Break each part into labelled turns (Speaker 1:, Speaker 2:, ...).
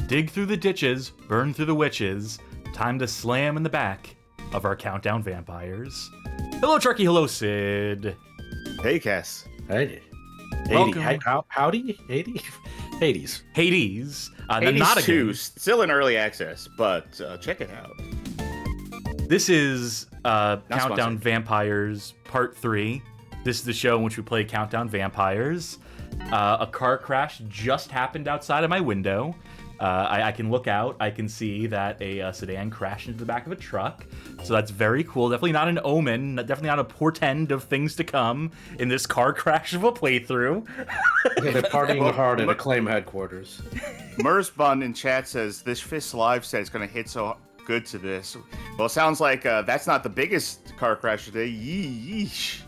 Speaker 1: Dig through the ditches, burn through the witches. Time to slam in the back of our Countdown Vampires. Hello, Truckee. Hello, Sid.
Speaker 2: Hey, Cass.
Speaker 3: Hey.
Speaker 1: Welcome.
Speaker 3: Howdy? Hades.
Speaker 1: Hades.
Speaker 2: Hades
Speaker 1: Not a
Speaker 2: 2,
Speaker 1: game.
Speaker 2: still in early access, but check it out.
Speaker 1: This is Countdown
Speaker 2: sponsored.
Speaker 1: Vampires Part 3. This is the show in which we play Countdown Vampires. A car crash just happened outside of my window. I can look out. I can see that a sedan crashed into the back of a truck. So that's very cool. Definitely not an omen. Definitely not a portend of things to come in this car crash of a playthrough.
Speaker 3: Yeah, they're partying hard at Acclaim headquarters.
Speaker 2: Mersbun in chat says, this Fist Live set is going to hit so good to this. Well, it sounds like that's not the biggest car crash today. Yeesh.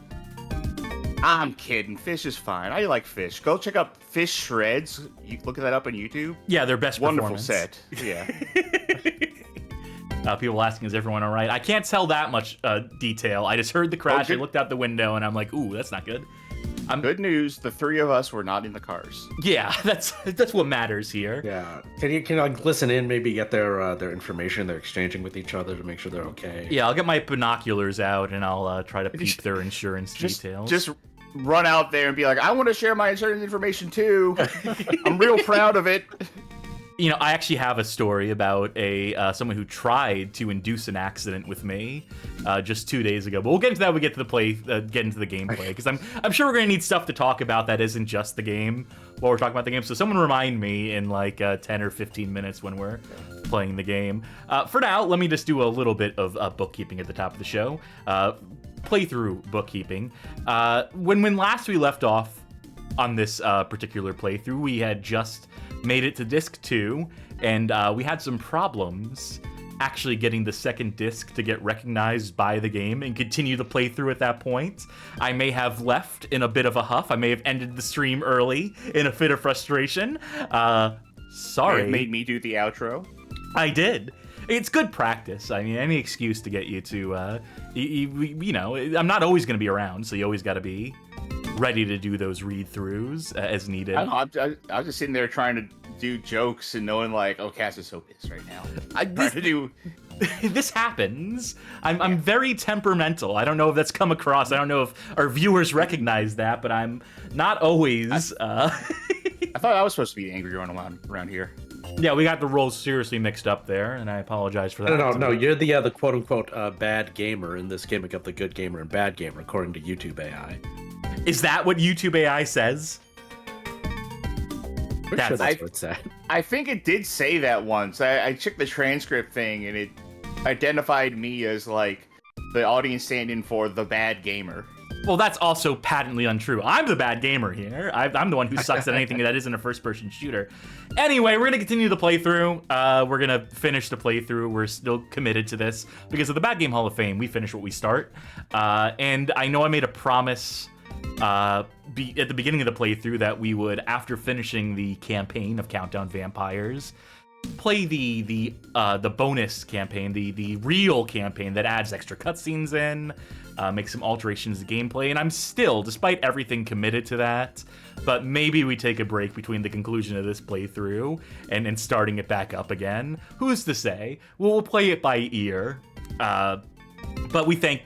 Speaker 2: I'm kidding. Fish is fine. I like Fish. Go check out Fish Shreds. You look that up on YouTube.
Speaker 1: Yeah, their best
Speaker 2: Wonderful
Speaker 1: performance.
Speaker 2: set. Yeah.
Speaker 1: People asking, is everyone all right? I can't tell that much detail. I just heard the crash. I looked out the window, and I'm like, ooh, that's not good.
Speaker 2: Good news. The three of us were not in the cars.
Speaker 1: Yeah, that's what matters here.
Speaker 3: Yeah. Can you listen in? Maybe get their information they're exchanging with each other to make sure they're okay.
Speaker 1: Yeah, I'll get my binoculars out, and I'll try to peep their insurance details.
Speaker 2: Just run out there and be like, I want to share my insurance information too. I'm real proud of it.
Speaker 1: You know, I actually have a story about someone who tried to induce an accident with me just 2 days ago. But we'll get into that when we get to get into the gameplay, because I'm sure we're gonna need stuff to talk about that isn't just the game while we're talking about the game. So someone remind me in like 10 or 15 minutes when we're playing the game. For now, let me just do a little bit of bookkeeping at the top of the show. Playthrough bookkeeping. When last we left off on this particular playthrough, we had just made it to disc 2, and we had some problems actually getting the second disc to get recognized by the game and continue the playthrough at that point. I may have left in a bit of a huff. I may have ended the stream early in a fit of frustration. Sorry.
Speaker 2: It made me do the outro.
Speaker 1: I did. It's good practice. I mean, any excuse to get you to, you know, I'm not always going to be around, so you always got to be ready to do those read-throughs as needed.
Speaker 2: I was just sitting there trying to do jokes and knowing like, oh, Cass is so pissed right now.
Speaker 1: This happens. I'm very temperamental. I don't know if that's come across. I don't know if our viewers recognize that, but I'm not always.
Speaker 2: I thought I was supposed to be the angry one around here.
Speaker 1: Yeah, we got the roles seriously mixed up there, and I apologize for that.
Speaker 3: No, you're the quote-unquote bad gamer in this gimmick of the good gamer and bad gamer, according to YouTube AI.
Speaker 1: Is that what YouTube AI says?
Speaker 3: That's what it said.
Speaker 2: I think it did say that once. I checked the transcript thing, and it identified me as, like, the audience stand-in for the bad gamer.
Speaker 1: Well, that's also patently untrue. I'm the bad gamer here. I'm the one who sucks at anything that isn't a first-person shooter. Anyway, we're going to continue the playthrough. We're going to finish the playthrough. We're still committed to this. Because of the Bad Game Hall of Fame, we finish what we start. And I know I made a promise at the beginning of the playthrough that we would, after finishing the campaign of Countdown Vampires, play the bonus campaign, the real campaign that adds extra cutscenes in, make some alterations to gameplay, and I'm still, despite everything, committed to that. But maybe we take a break between the conclusion of this playthrough and starting it back up again. Who's to say? We'll play it by ear. But we thank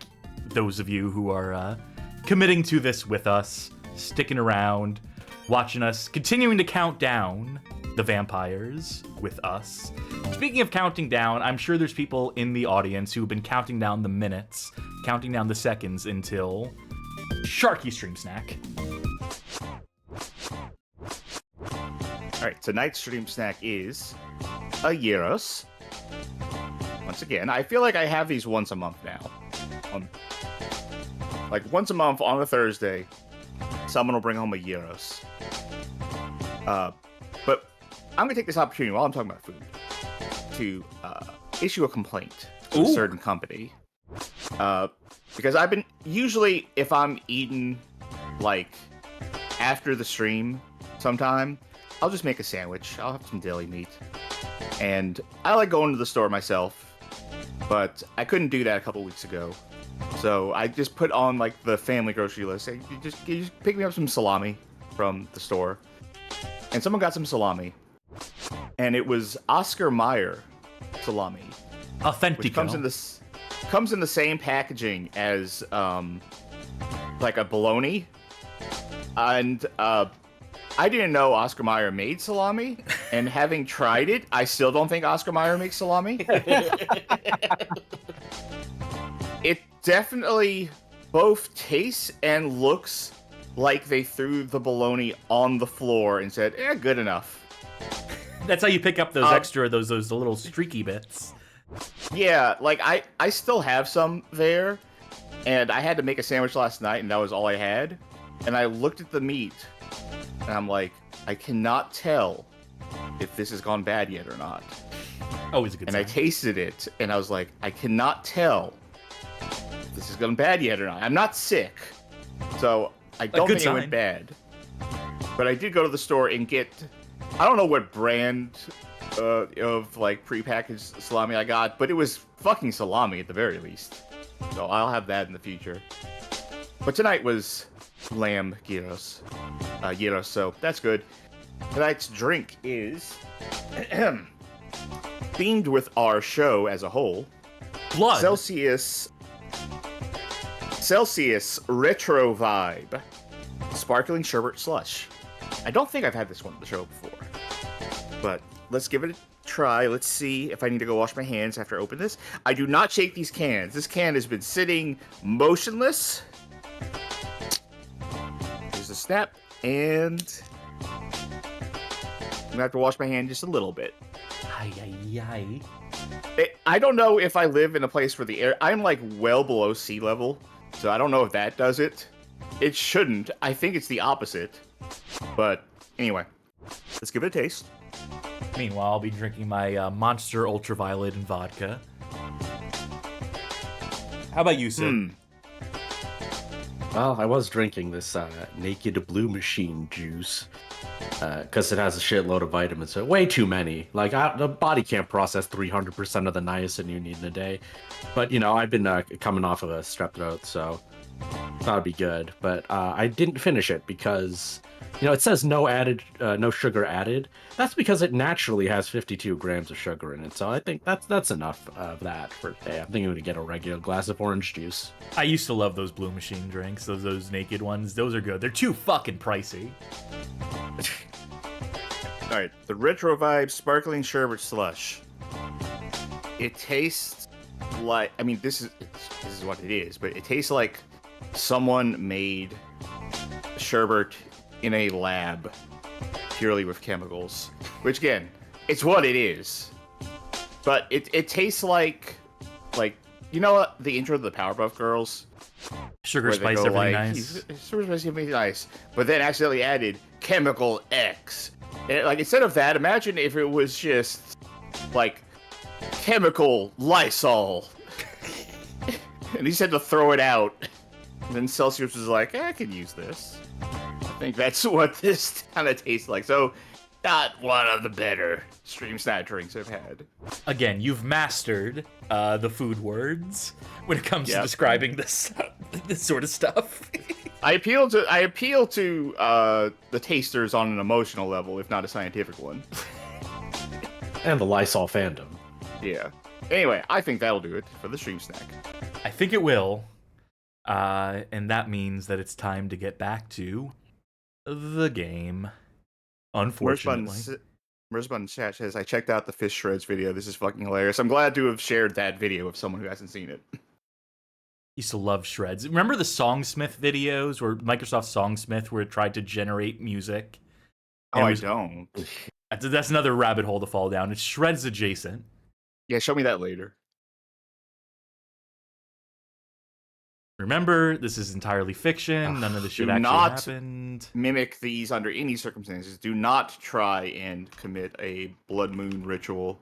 Speaker 1: those of you who are committing to this with us, sticking around, watching us, continuing to count down the vampires with us. Speaking of counting down, I'm sure there's people in the audience who've been counting down the minutes, counting down the seconds until Sharky Stream Snack.
Speaker 2: All right, tonight's stream snack is a gyros. Once again, I feel like I have these once a month now. Like once a month on a Thursday, someone will bring home a gyros. But I'm going to take this opportunity while I'm talking about food to issue a complaint to a certain company. Because I've been, usually if I'm eating like after the stream sometime, I'll just make a sandwich. I'll have some deli meat. And I like going to the store myself, but I couldn't do that a couple weeks ago. So I just put on like the family grocery list. Hey, you just pick me up some salami from the store. and someone got some salami, and it was Oscar Mayer salami,
Speaker 1: Authentico.
Speaker 2: which comes in the same packaging as like a bologna, and I didn't know Oscar Mayer made salami, and having tried it, I still don't think Oscar Mayer makes salami. It definitely both tastes and looks like they threw the bologna on the floor and said, good enough.
Speaker 1: That's how you pick up those extra, those little streaky bits.
Speaker 2: Yeah, like I still have some there, and I had to make a sandwich last night, and that was all I had. And I looked at the meat, and I'm like, I cannot tell if this has gone bad yet or not.
Speaker 1: Always a good sign.
Speaker 2: And I tasted it, and I was like, I cannot tell if this has gone bad yet or not. I'm not sick, so I don't think it went bad. But I did go to the store and get, I don't know what brand of like prepackaged salami I got, but it was fucking salami at the very least. So I'll have that in the future. But tonight was lamb gyros, so that's good. Tonight's drink is themed with our show as a whole.
Speaker 1: Blood.
Speaker 2: Celsius Retro Vibe Sparkling Sherbet Slush. I don't think I've had this one on the show before, but let's give it a try. Let's see if I need to go wash my hands after I open this. I do not shake these cans. This can has been sitting motionless. There's a snap, and I'm gonna have to wash my hand just a little bit. I don't know if I live in a place where the air... I'm like well below sea level, so I don't know if that does it. It shouldn't. I think it's the opposite. But anyway, let's give it a taste.
Speaker 1: Meanwhile, I'll be drinking my Monster Ultraviolet and vodka. How about you, Sid?
Speaker 3: Well, I was drinking this Naked Blue Machine juice because it has a shitload of vitamins. So way too many. Like, the body can't process 300% of the niacin you need in a day. But, you know, I've been coming off of a strep throat, so thought it'd be good. But I didn't finish it because, you know, it says no sugar added. That's because it naturally has 52 grams of sugar in it. So I think that's enough of that for today. I think I'm going to get a regular glass of orange juice.
Speaker 1: I used to love those Blue Machine drinks, those naked ones. Those are good. They're too fucking pricey.
Speaker 2: All right, the Retro Vibe Sparkling Sherbet Slush. It tastes like, I mean, this is what it is, but it tastes like someone made sherbet in a lab purely with chemicals, which again, it's what it is. But it tastes like, you know what, the intro to the Powerpuff Girls?
Speaker 1: Sugar spice everything nice.
Speaker 2: Sugar spice everything nice, but then accidentally added Chemical X. And, like, instead of that, imagine if it was just like Chemical Lysol. And he said to throw it out. And then Celsius was like, I can use this. I think that's what this kind of tastes like. So, not one of the better Stream Snack drinks I've had.
Speaker 1: Again, you've mastered the food words when it comes to describing this sort of stuff.
Speaker 2: I appeal to the tasters on an emotional level, if not a scientific one.
Speaker 3: And the Lysol fandom.
Speaker 2: Yeah. Anyway, I think that'll do it for the Stream Snack.
Speaker 1: I think it will. And that means that it's time to get back to the game. Unfortunately.
Speaker 2: Mersbun chat says, I checked out the Fish Shreds video. This is fucking hilarious. I'm glad to have shared that video with someone who hasn't seen it.
Speaker 1: Used to love Shreds. Remember the Songsmith videos, or Microsoft Songsmith, where it tried to generate music?
Speaker 2: Oh, I don't.
Speaker 1: That's another rabbit hole to fall down. It's Shreds adjacent.
Speaker 2: Yeah, show me that later.
Speaker 1: Remember, this is entirely fiction. None of this shit actually happened.
Speaker 2: Mimic these under any circumstances. Do not try and commit a blood moon ritual.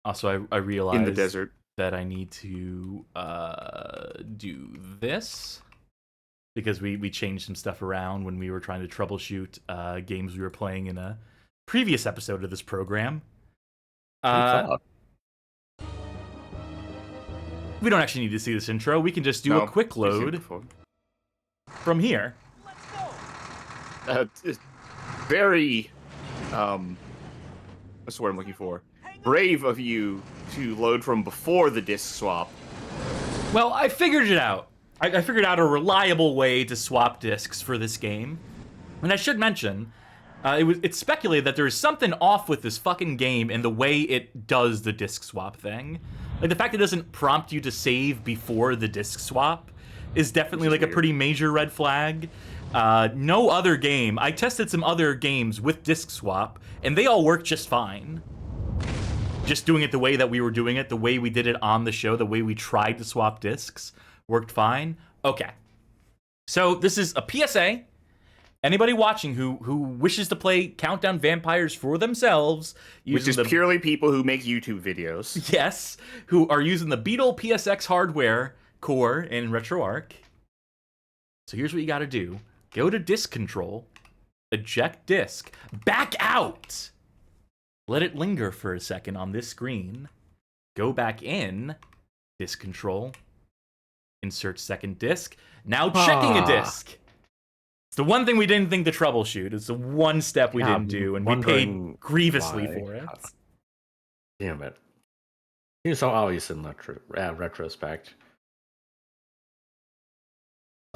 Speaker 1: Also, I realized
Speaker 2: in the desert
Speaker 1: that I need to do this because we changed some stuff around when we were trying to troubleshoot games we were playing in a previous episode of this program. We don't actually need to see this intro. We can just do a quick load from here.
Speaker 2: Very what's the word I'm looking for? Brave of you to load from before the disc swap.
Speaker 1: Well, I figured it out. I figured out a reliable way to swap discs for this game. And I should mention, it's speculated that there is something off with this fucking game and the way it does the disc swap thing. Like, the fact it doesn't prompt you to save before the disc swap is definitely like a pretty major red flag. No other game. I tested some other games with disc swap, and they all work just fine. Just doing it the way that we were doing it, the way we did it on the show, the way we tried to swap discs, worked fine. Okay. So this is a PSA. Anybody watching who wishes to play Countdown Vampires for themselves,
Speaker 2: which is purely people who make YouTube videos.
Speaker 1: Yes, who are using the Beetle PSX hardware core in RetroArch. So here's what you got to do. Go to disk control, eject disk, back out. Let it linger for a second on this screen. Go back in, disk control, insert second disk. Now checking a disk. It's the one thing we didn't think to troubleshoot. It's the one step we didn't do, and we paid grievously for it.
Speaker 3: Damn it. It's so obvious in retrospect.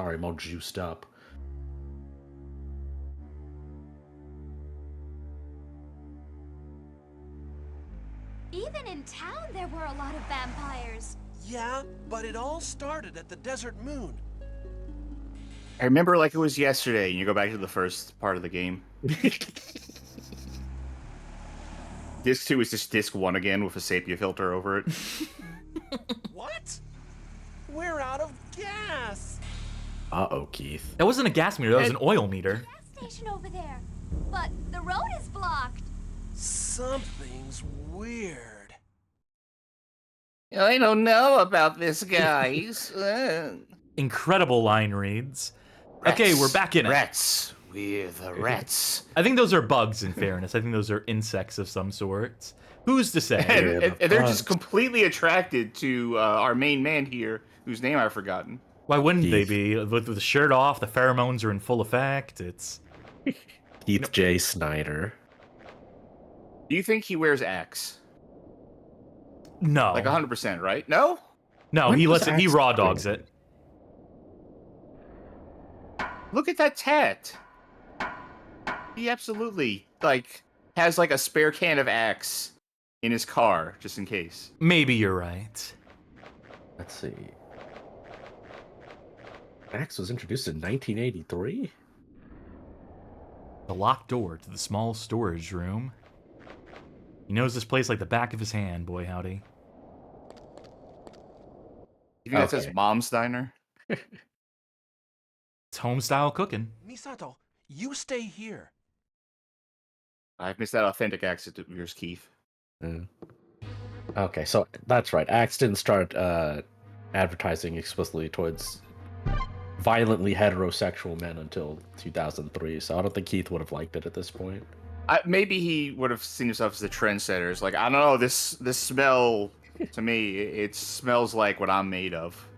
Speaker 3: Sorry, I'm all juiced up.
Speaker 4: Even in town, there were a lot of vampires.
Speaker 5: Yeah, but it all started at the desert moon.
Speaker 2: I remember like it was yesterday, and you go back to the first part of the game. Disc 2 is just Disc 1 again with a sepia filter over it.
Speaker 5: What? We're out of gas!
Speaker 3: Uh-oh, Keith.
Speaker 1: That wasn't a gas meter, that was an oil meter.
Speaker 4: Gas station over there. But the road is blocked.
Speaker 5: Something's weird.
Speaker 2: I don't know about this, guys.
Speaker 1: Incredible line reads. Okay, we're back in it.
Speaker 2: Rats. We're the rats.
Speaker 1: I think those are bugs, in fairness. I think those are insects of some sort. Who's to say?
Speaker 2: And they're just completely attracted to our main man here, whose name I've forgotten.
Speaker 1: Why wouldn't they be? With the shirt off, the pheromones are in full effect. It's
Speaker 3: Keith J. Snyder.
Speaker 2: Do you think he wears Axe?
Speaker 1: No.
Speaker 2: Like 100%, right? No?
Speaker 1: No,
Speaker 2: When
Speaker 1: he
Speaker 2: was
Speaker 1: lets it. He
Speaker 2: Axe
Speaker 1: raw
Speaker 2: doing
Speaker 1: dogs it.
Speaker 2: Look at that tat. He absolutely, like, has, like, a spare can of Axe in his car, just in case.
Speaker 1: Maybe you're right.
Speaker 3: Let's see. Axe was introduced in 1983?
Speaker 1: The locked door to the small storage room. He knows this place like the back of his hand, boy howdy.
Speaker 2: You think that says Mom's Diner?
Speaker 1: It's home-style cooking.
Speaker 5: Misato, you stay here.
Speaker 2: I've missed that authentic accent of yours, Keith.
Speaker 3: Okay, so that's right. Axe didn't start advertising explicitly towards violently heterosexual men until 2003, so I don't think Keith would have liked it at this point.
Speaker 2: Maybe he would have seen himself as the trendsetter. It's like, I don't know, this smell, to me, it smells like what I'm made of.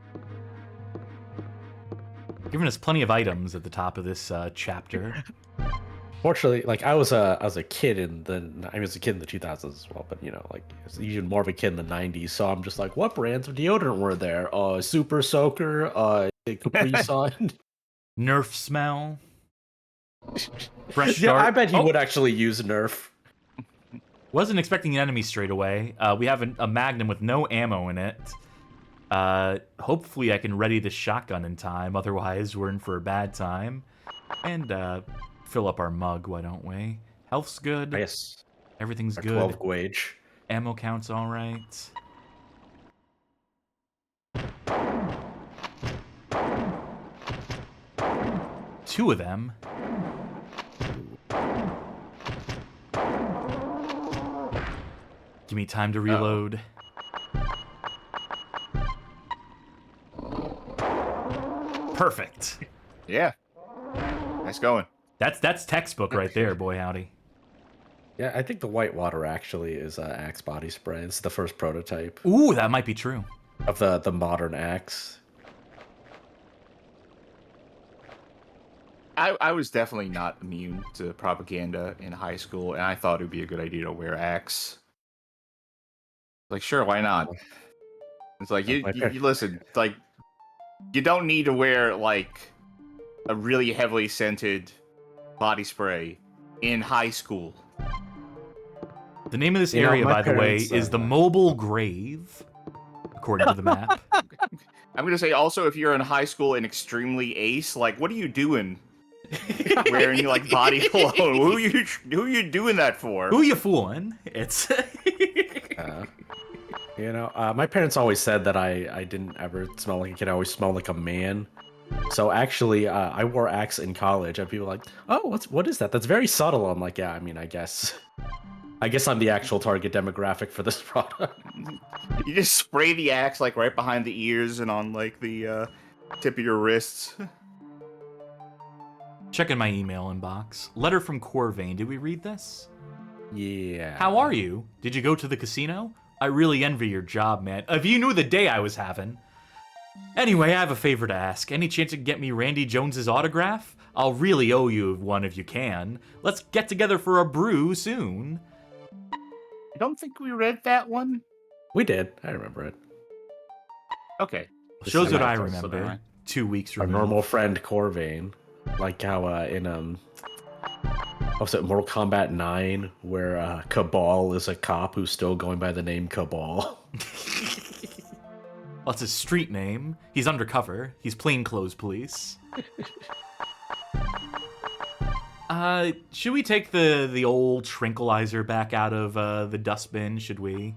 Speaker 1: Giving us plenty of items at the top of this chapter.
Speaker 3: Fortunately, like I was a kid in the 2000s as well, but you know, like I was even more of a kid in the 90s. So I'm just like, what brands of deodorant were there? Super Soaker, Capri Sun,
Speaker 1: Nerf smell. Fresh
Speaker 3: yeah,
Speaker 1: start.
Speaker 3: I bet he would actually use Nerf.
Speaker 1: Wasn't expecting an enemy straight away. We have a Magnum with no ammo in it. Hopefully I can ready the shotgun in time. Otherwise, we're in for a bad time. And fill up our mug, why don't we? Health's good.
Speaker 3: Yes.
Speaker 1: Everything's
Speaker 3: Our
Speaker 1: good.
Speaker 3: 12 gauge.
Speaker 1: Ammo count's all right. Two of them. Give me time to reload. Perfect.
Speaker 2: Yeah. Nice going.
Speaker 1: That's textbook right there, boy howdy.
Speaker 3: Yeah, I think the white water actually is Axe body spray. It's the first prototype
Speaker 1: Ooh, that might be true.
Speaker 3: of the modern Axe.
Speaker 2: I was definitely not immune to propaganda in high school, and I thought it would be a good idea to wear axe. Like, sure, why not? It's like
Speaker 3: My
Speaker 2: you listen, like you don't need to wear like a really heavily scented body spray in high school.
Speaker 1: The name of this
Speaker 3: You know,
Speaker 1: area,
Speaker 3: my
Speaker 1: by the way,
Speaker 3: parents,
Speaker 1: is the Mobile Grave, according to the map.
Speaker 2: I'm gonna say also, if you're in high school and extremely ace, like, what are you doing wearing like body cologne? Who you doing that for?
Speaker 1: Who you fooling? It's
Speaker 3: my parents always said that I didn't ever smell like a kid. I always smelled like a man. So actually, I wore Axe in college, and people were like, "Oh, what is that? That's very subtle." I'm like, "Yeah, I mean, I guess I'm the actual target demographic for this product."
Speaker 2: You just spray the axe like right behind the ears and on like the tip of your wrists.
Speaker 1: checking my email inbox. Letter from Corvain. Did we read this?
Speaker 3: Yeah.
Speaker 1: How are you? Did you go to the casino? I really envy your job, man. If you knew the day I was having. Anyway, I have a favor to ask. Any chance you can get me Randy Jones's autograph? I'll really owe you one if you can. Let's get together for a brew soon.
Speaker 2: I don't think we read that one.
Speaker 3: We did. I remember it.
Speaker 2: Okay.
Speaker 1: Shows what I
Speaker 2: So
Speaker 1: remember.
Speaker 2: right.
Speaker 1: 2 weeks
Speaker 3: Our
Speaker 1: removed.
Speaker 3: normal friend Corvain, like how what's it, Mortal Kombat 9, where Cabal is a cop who's still going by the name Cabal.
Speaker 1: Well, it's his street name. He's undercover. He's plainclothes police. Should we take the old tranquilizer back out of the dustbin? Should we?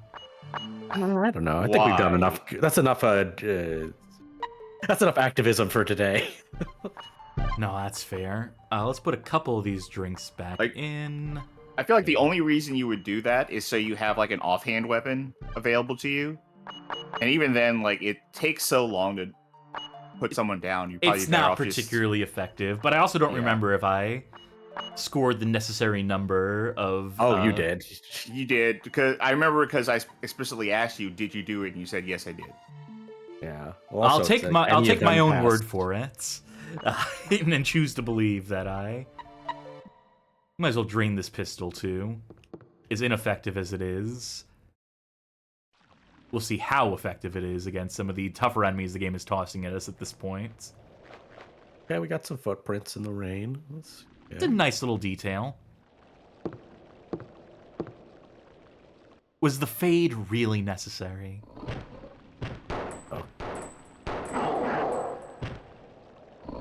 Speaker 3: I don't know. I think we've done
Speaker 2: Why?
Speaker 3: enough. That's enough. That's enough activism for today.
Speaker 1: No, that's fair. Let's put a couple of these drinks back
Speaker 2: Like-
Speaker 1: in.
Speaker 2: I feel like the only reason you would do that is so you have like an offhand weapon available to you. And even then, like, it takes so long to put someone down. You probably
Speaker 1: It's
Speaker 2: better
Speaker 1: not
Speaker 2: off just-
Speaker 1: particularly effective, but I also don't
Speaker 2: Yeah.
Speaker 1: remember if I scored the necessary number of.
Speaker 3: Oh, you did.
Speaker 2: You did, because I remember because I explicitly asked you, "Did you do it?" And you said, "Yes, I did."
Speaker 3: Yeah. Well,
Speaker 1: I'll
Speaker 3: also,
Speaker 1: take
Speaker 3: it's
Speaker 1: my
Speaker 3: like
Speaker 1: I'll
Speaker 3: any
Speaker 1: take
Speaker 3: of
Speaker 1: my
Speaker 3: them
Speaker 1: own
Speaker 3: passed.
Speaker 1: word for it, and then choose to believe that I might as well drain this pistol too. As ineffective as it is, we'll see how effective it is against some of the tougher enemies the game is tossing at us at this point.
Speaker 3: Yeah, we got some footprints in the rain. That's
Speaker 1: It's a
Speaker 3: good.
Speaker 1: nice little detail. Was the fade really necessary?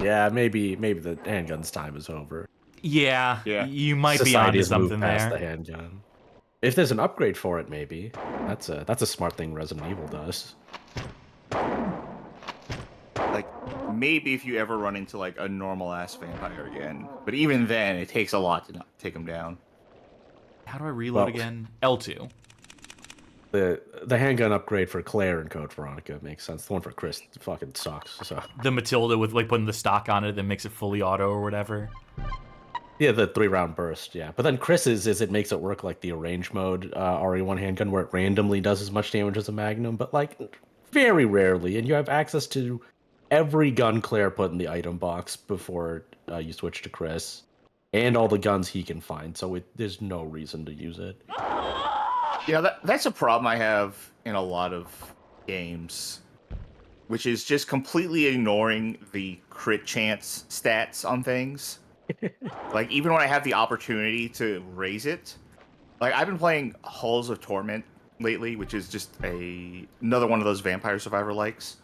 Speaker 3: Yeah, maybe the handgun's time is over.
Speaker 1: Yeah,
Speaker 2: Yeah.
Speaker 1: you might be
Speaker 3: Society
Speaker 1: onto
Speaker 3: has moved
Speaker 1: something
Speaker 3: past
Speaker 1: there.
Speaker 3: the handgun. If there's an upgrade for it, maybe. That's a smart thing Resident Evil does.
Speaker 2: Like, maybe if you ever run into like a normal ass vampire again, but even then, it takes a lot to not take him down.
Speaker 1: How do I reload
Speaker 3: Well-
Speaker 1: again? L2.
Speaker 3: The handgun upgrade for Claire and Code Veronica makes sense. The one for Chris fucking sucks. So
Speaker 1: The Matilda with like putting the stock on it that makes it fully auto or whatever.
Speaker 3: yeah, the 3-round burst. Yeah, but then Chris's is it makes it work like the arrange mode RE1 handgun where it randomly does as much damage as a Magnum, but like very rarely, and you have access to every gun Claire put in the item box before you switch to Chris, and all the guns he can find. So there's no reason to use it.
Speaker 2: Yeah, that's a problem I have in a lot of games, which is just completely ignoring the crit chance stats on things. Like, even when I have the opportunity to raise it, like, I've been playing Halls of Torment lately, which is just another one of those Vampire Survivor likes.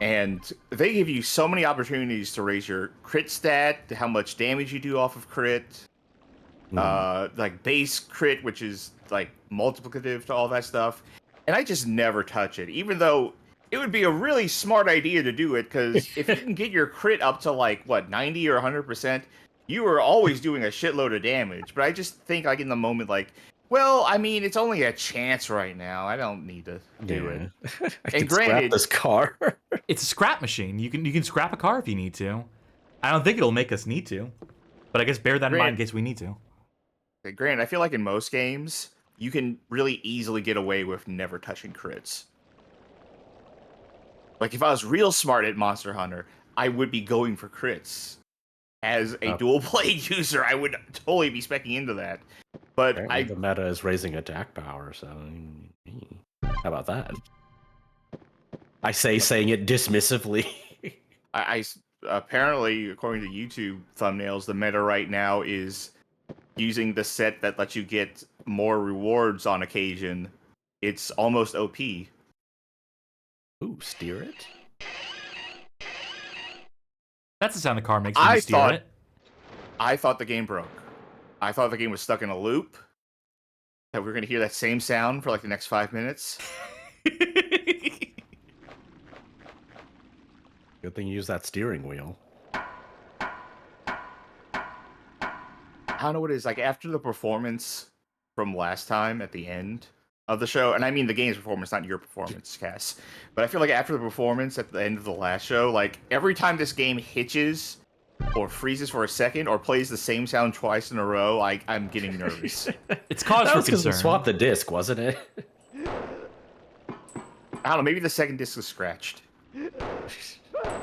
Speaker 2: And they give you so many opportunities to raise your crit stat, how much damage you do off of crit, like base crit, which is like multiplicative to all that stuff, and I just never touch it, even though it would be a really smart idea to do it, because if you can get your crit up to like what 90 or 100%, you are always doing a shitload of damage. But I just think like in the moment, like, well, I mean, it's only a chance right now. I don't need to do it.
Speaker 3: I can scrap
Speaker 2: granted-
Speaker 3: this car.
Speaker 1: It's a scrap machine. You can scrap a car if you need to. I don't think it'll make us need to, but I guess bear that in mind in case we need to.
Speaker 2: Okay, granted, I feel like in most games you can really easily get away with never touching crits. Like, if I was real smart at Monster Hunter, I would be going for crits. as a dual blade user, I would totally be specking into that. But
Speaker 3: The meta is raising attack power, so how about that? I say saying it dismissively.
Speaker 2: I apparently, according to YouTube thumbnails, the meta right now is using the set that lets you get more rewards on occasion. It's almost OP.
Speaker 3: Ooh, steer it.
Speaker 1: That's the sound the car makes when you steer it.
Speaker 2: I thought the game broke. I thought the game was stuck in a loop. That we were going to hear that same sound for like the next 5 minutes.
Speaker 3: Good thing you use that steering wheel.
Speaker 2: I don't know what it is. Like, after the performance from last time at the end of the show, and I mean the game's performance, not your performance, Cass, but I feel like after the performance at the end of the last show, like, every time this game hitches or freezes for a second or plays the same sound twice in a row, I'm getting nervous.
Speaker 1: It's cause for concern.
Speaker 3: We swapped the disc, wasn't it?
Speaker 2: I don't know, maybe the second disc is scratched.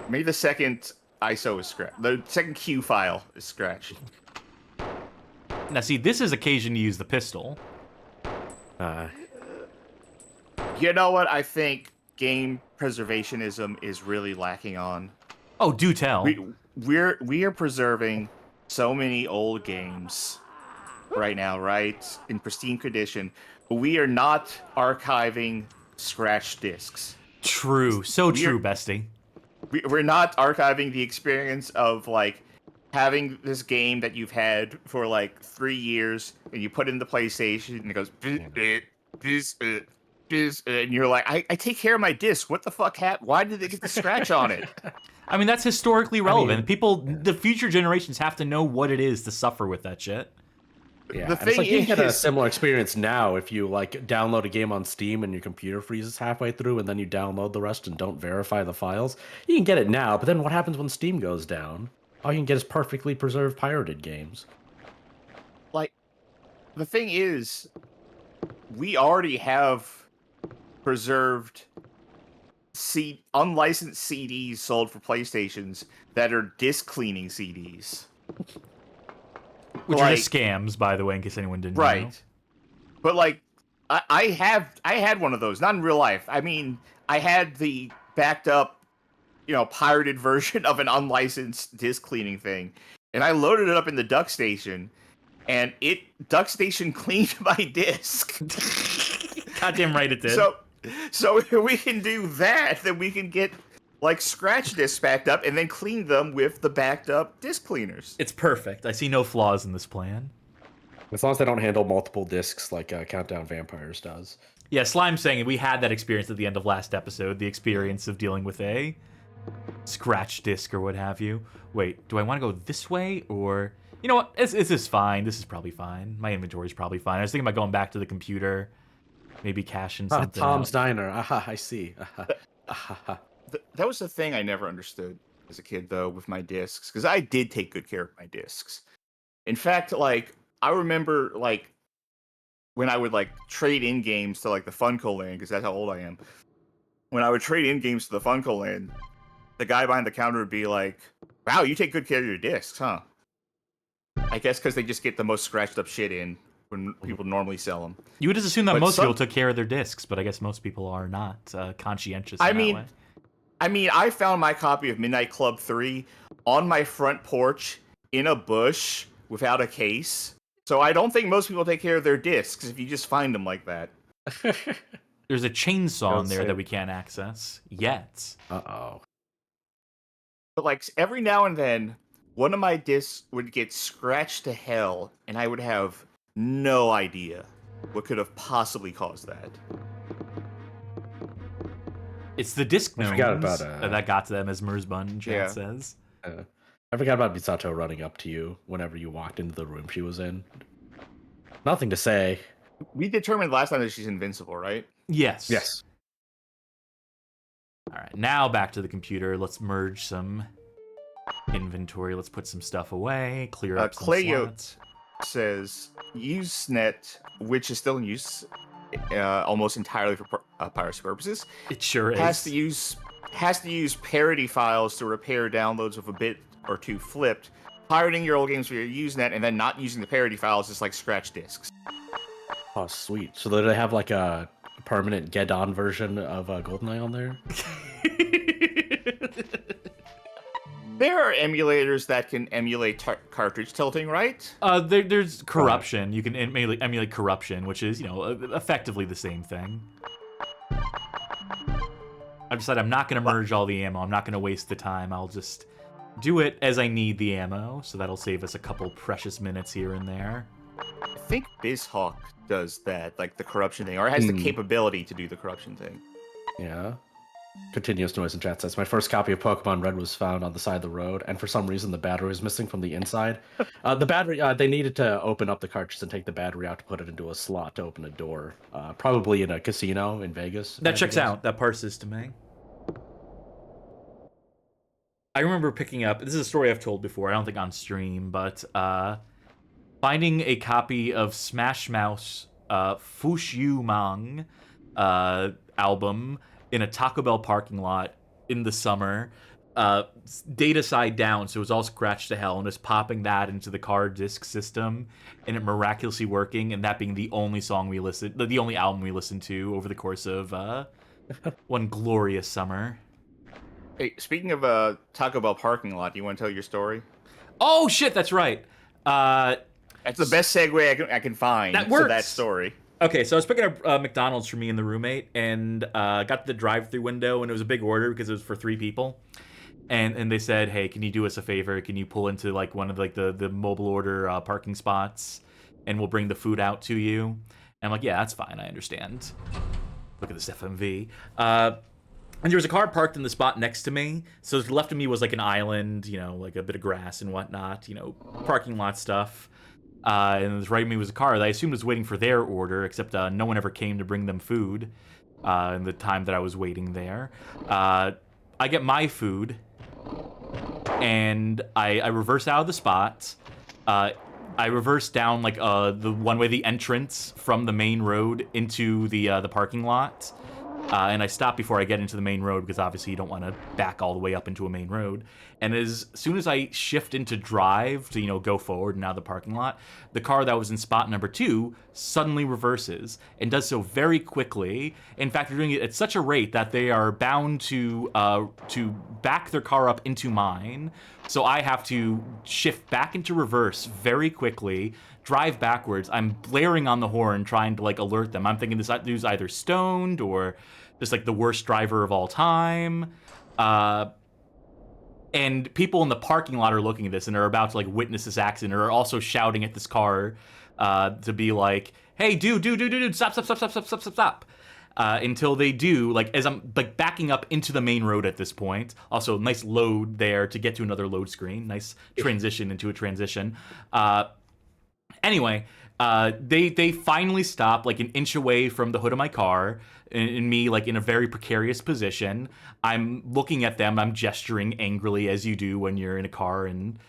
Speaker 2: Maybe the second ISO is scratched. The second Q file is scratched.
Speaker 1: Now, see, this is occasion to use the pistol.
Speaker 2: You know what I think game preservationism is really lacking on?
Speaker 1: Oh, do tell.
Speaker 2: We are preserving so many old games right now, right? In pristine condition. But we are not archiving scratched discs.
Speaker 1: True. So true, bestie.
Speaker 2: We're not archiving the experience of, like, having this game that you've had for, like, 3 years, and you put it in the PlayStation, and it goes, and you're like, I take care of my disc. What the fuck happened? Why did they get the scratch on it?
Speaker 1: I mean, that's historically relevant. The future generations have to know what it is to suffer with that shit.
Speaker 3: Yeah,
Speaker 2: the thing
Speaker 3: you get a similar experience now if you, like, download a game on Steam and your computer freezes halfway through, and then you download the rest and don't verify the files. You can get it now, but then what happens when Steam goes down? All you can get is perfectly preserved pirated games.
Speaker 2: Like, the thing is, we already have preserved unlicensed CDs sold for PlayStations that are disc cleaning CDs.
Speaker 1: Which are just scams, by the way, in case anyone didn't know.
Speaker 2: Right. But, like, I had one of those, not in real life. I mean, I had the backed up, pirated version of an unlicensed disc cleaning thing. And I loaded it up in the DuckStation, and DuckStation cleaned my disc.
Speaker 1: Goddamn right it did.
Speaker 2: So if we can do that, then we can get, like, scratch discs backed up and then clean them with the backed up disc cleaners.
Speaker 1: It's perfect. I see no flaws in this plan.
Speaker 3: As long as they don't handle multiple discs like Countdown Vampires does.
Speaker 1: Yeah, Slime's saying we had that experience at the end of last episode, the experience of dealing with a scratch disc or what have you. Wait, do I want to go this way or... You know what? This is fine. This is probably fine. My inventory's probably fine. I was thinking about going back to the computer, maybe cashing something
Speaker 3: Tom's
Speaker 1: out.
Speaker 3: Diner. Aha, I see.
Speaker 2: That was the thing I never understood as a kid, though, with my discs, because I did take good care of my discs. In fact, like, I remember, like, when I would, like, trade in games to, like, the Funko Land, because that's how old I am. When I would trade in games to the Funko Land, the guy behind the counter would be like, "Wow, you take good care of your discs, huh?" I guess because they just get the most scratched up shit in when people normally sell them.
Speaker 1: You would just assume that
Speaker 2: But
Speaker 1: most people took care of their discs, but I guess most people are not conscientious in that way.
Speaker 2: I found my copy of Midnight Club 3 on my front porch in a bush without a case. So I don't think most people take care of their discs if you just find them like that.
Speaker 1: There's a chainsaw in there that we can't access yet.
Speaker 3: Uh-oh.
Speaker 2: But, like, every now and then, one of my discs would get scratched to hell, and I would have no idea what could have possibly caused that.
Speaker 1: It's the disc gnomes
Speaker 3: about,
Speaker 1: that got to them, as Merzbun chat says.
Speaker 3: I forgot about Misato running up to you whenever you walked into the room she was in. Nothing to say.
Speaker 2: We determined last time that she's invincible, right?
Speaker 1: Yes.
Speaker 3: Yes.
Speaker 1: All right, now back to the computer. Let's merge some inventory. Let's put some stuff away, clear up some slots.
Speaker 2: Says Usenet, which is still in use almost entirely for piracy purposes.
Speaker 1: It sure is.
Speaker 2: Has to use parity files to repair downloads of a bit or two flipped, pirating your old games where you're using that and then not using the parody files is like scratch discs.
Speaker 3: Oh, sweet. So do they have like a permanent get-on version of GoldenEye on there?
Speaker 2: There are emulators that can emulate cartridge tilting, right?
Speaker 1: There's corruption. You can emulate corruption, which is, effectively the same thing. I've decided I'm not going to merge all the ammo. I'm not going to waste the time. I'll just do it as I need the ammo, so that'll save us a couple precious minutes here and there.
Speaker 2: I think BizHawk does that, like the corruption thing, or has the capability to do the corruption thing.
Speaker 3: Yeah. Continuous noise in chat says, my first copy of Pokemon Red was found on the side of the road, and for some reason the battery was missing from the inside. The battery, they needed to open up the cartridge and take the battery out to put it into a slot to open a door. Probably in a casino in Vegas.
Speaker 1: That checks out. That parses to me. I remember picking up, this is a story I've told before, I don't think on stream, but finding a copy of Smash Mouth's Fushu Mang album in a Taco Bell parking lot in the summer, data side down, so it was all scratched to hell, and just popping that into the card disc system, and it miraculously working, and that being the only the only album we listened to over the course of one glorious summer.
Speaker 2: Hey, speaking of Taco Bell parking lot, do you want to tell your story?
Speaker 1: Oh shit, that's right.
Speaker 2: That's the best segue I can find to that story.
Speaker 1: Okay, so I was picking up McDonald's for me and the roommate, and got to the drive-through window, and it was a big order because it was for 3 people. And they said, hey, can you do us a favor? Can you pull into like one of like the mobile order parking spots, and we'll bring the food out to you? And I'm like, yeah, that's fine. I understand. Look at this FMV. And there was a car parked in the spot next to me, so left of me was like an island, like a bit of grass and whatnot, parking lot stuff. And right of me was a car that I assumed was waiting for their order, except no one ever came to bring them food in the time that I was waiting there. I get my food, and I reverse out of the spot. I reverse down like the one-way, the entrance from the main road into the parking lot. And I stop before I get into the main road because obviously you don't want to back all the way up into a main road. And as soon as I shift into drive to, go forward and out of the parking lot, the car that was in spot number 2 suddenly reverses and does so very quickly. In fact, they're doing it at such a rate that they are bound to back their car up into mine. So I have to shift back into reverse very quickly, drive backwards. I'm blaring on the horn trying to like alert them. I'm thinking this dude's either stoned or just like the worst driver of all time. And people in the parking lot are looking at this and are about to like witness this accident, or are also shouting at this car to be like, hey, dude, stop. Until they do, like as I'm like backing up into the main road at this point. Also, nice load there to get to another load screen. Nice transition into a transition. Anyway, they finally stop like an inch away from the hood of my car, and me like in a very precarious position. I'm looking at them. I'm gesturing angrily as you do when you're in a car and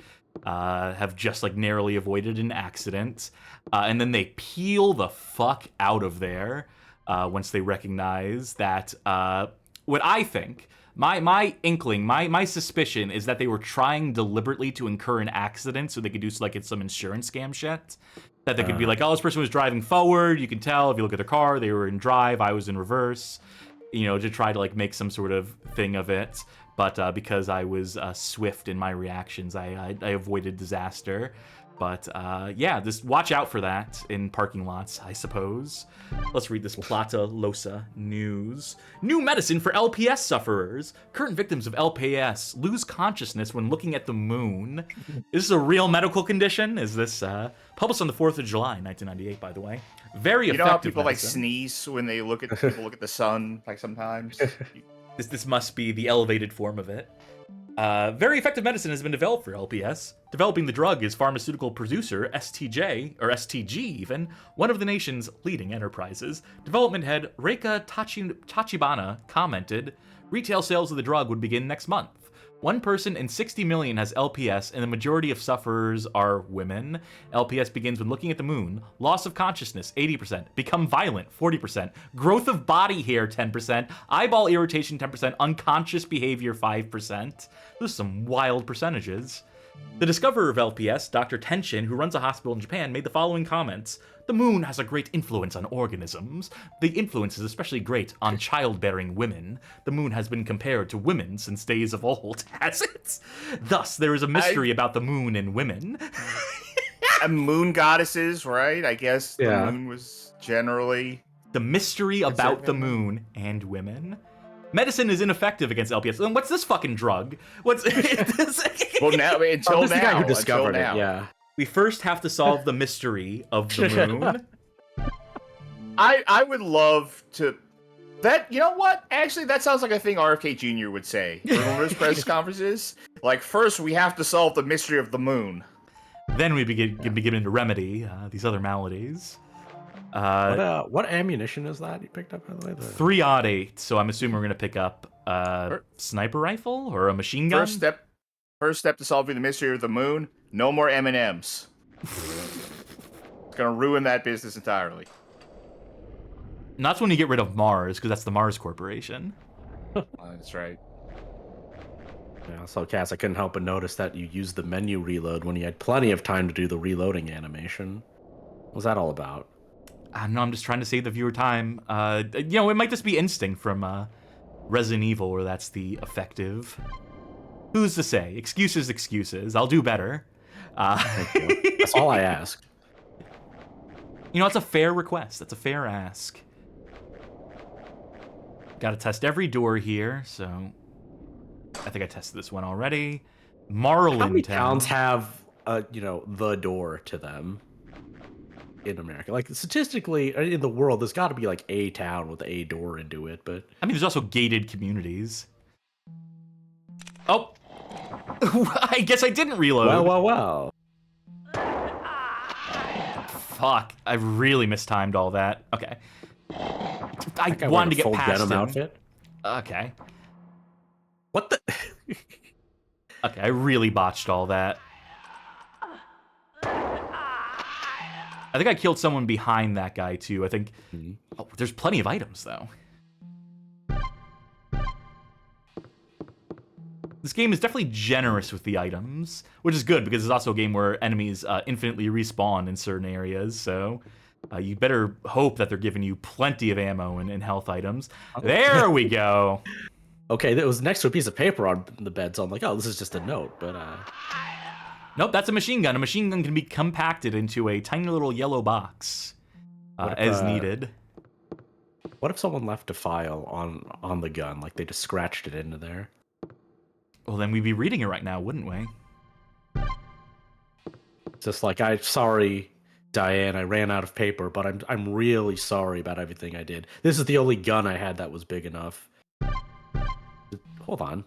Speaker 1: have just like narrowly avoided an accident. And then they peel the fuck out of there once they recognize that what I think. My inkling, my suspicion is that they were trying deliberately to incur an accident so they could do like it's some insurance scam shit. That they could be like, oh, this person was driving forward. You can tell if you look at their car, they were in drive, I was in reverse. To try to like make some sort of thing of it. But because I was swift in my reactions, I avoided disaster. But yeah, just watch out for that in parking lots, I suppose. Let's read this Plata Losa news. New medicine for LPS sufferers. Current victims of LPS lose consciousness when looking at the moon. Is this a real medical condition? Is this published on the 4th of July, 1998, by the way? Very effective.
Speaker 2: You know how people
Speaker 1: medicine.
Speaker 2: like sneeze when they look at the sun, like sometimes?
Speaker 1: This must be the elevated form of it. Very effective medicine has been developed for LPS. Developing the drug is pharmaceutical producer STJ, or STG even, one of the nation's leading enterprises. Development head Reika Tachibana commented, retail sales of the drug would begin next month. 1 person in 60 million has LPS, and the majority of sufferers are women. LPS begins when looking at the moon. Loss of consciousness, 80%. Become violent, 40%. Growth of body hair, 10%. Eyeball irritation, 10%. Unconscious behavior, 5%. Those are some wild percentages. The discoverer of LPS, Dr. Tenshin, who runs a hospital in Japan, made the following comments. The moon has a great influence on organisms. The influence is especially great on childbearing women. The moon has been compared to women since days of old, has it? Thus, there is a mystery about the moon and women.
Speaker 2: And moon goddesses, right? I guess the
Speaker 3: Yeah.
Speaker 2: moon was generally...
Speaker 1: The mystery about the moon and women. Medicine is ineffective against LPS. Then what's this fucking drug? What's
Speaker 2: Well, now, until
Speaker 3: This is the guy
Speaker 2: now.
Speaker 3: who discovered
Speaker 2: until
Speaker 3: it,
Speaker 2: now.
Speaker 3: yeah.
Speaker 1: We first have to solve the mystery of the moon.
Speaker 2: I would love to... That, you know what? Actually, that sounds like a thing RFK Jr. would say. Remember his press conferences? Like, first we have to solve the mystery of the moon.
Speaker 1: Then we can begin to remedy these other maladies.
Speaker 3: What ammunition is that you picked up, by the way?
Speaker 1: 3-8, so I'm assuming we're going to pick up a sniper rifle or a machine gun?
Speaker 2: First step to solving the mystery of the moon, no more M&Ms. It's going to ruin that business entirely.
Speaker 1: And that's when you get rid of Mars, because that's the Mars Corporation.
Speaker 2: That's right.
Speaker 3: Yeah, so Cass, I couldn't help but notice that you used the menu reload when you had plenty of time to do the reloading animation. What was that all about?
Speaker 1: I don't know, I'm just trying to save the viewer time. It might just be instinct from Resident Evil, where that's the effective. Who's to say? Excuses. I'll do better.
Speaker 3: Thank you. That's all I ask.
Speaker 1: It's a fair request. That's a fair ask. Gotta test every door here, so... I think I tested this one already. Marlintown.
Speaker 3: How many towns have, the door to them in America? Like, statistically, in the world, there's got to be, like, a town with a door into it, but...
Speaker 1: I mean, there's also gated communities. Oh! I guess I didn't reload.
Speaker 3: Well.
Speaker 1: Fuck, I really mistimed all that. Okay. I wanted to get past him.
Speaker 3: Outfit.
Speaker 1: Okay.
Speaker 3: What the?
Speaker 1: Okay, I really botched all that. I think I killed someone behind that guy, too. I think... Oh, there's plenty of items, though. This game is definitely generous with the items, which is good, because it's also a game where enemies infinitely respawn in certain areas, so... you better hope that they're giving you plenty of ammo and health items. There we go!
Speaker 3: Okay, that was next to a piece of paper on the bed, so I'm like, oh, this is just a note, but...
Speaker 1: Nope, that's a machine gun. A machine gun can be compacted into a tiny little yellow box as needed.
Speaker 3: What if someone left a file on the gun, like they just scratched it into there?
Speaker 1: Well, then we'd be reading it right now, wouldn't we?
Speaker 3: Just like, sorry, Diane, I ran out of paper, but I'm really sorry about everything I did. This is the only gun I had that was big enough. Hold on.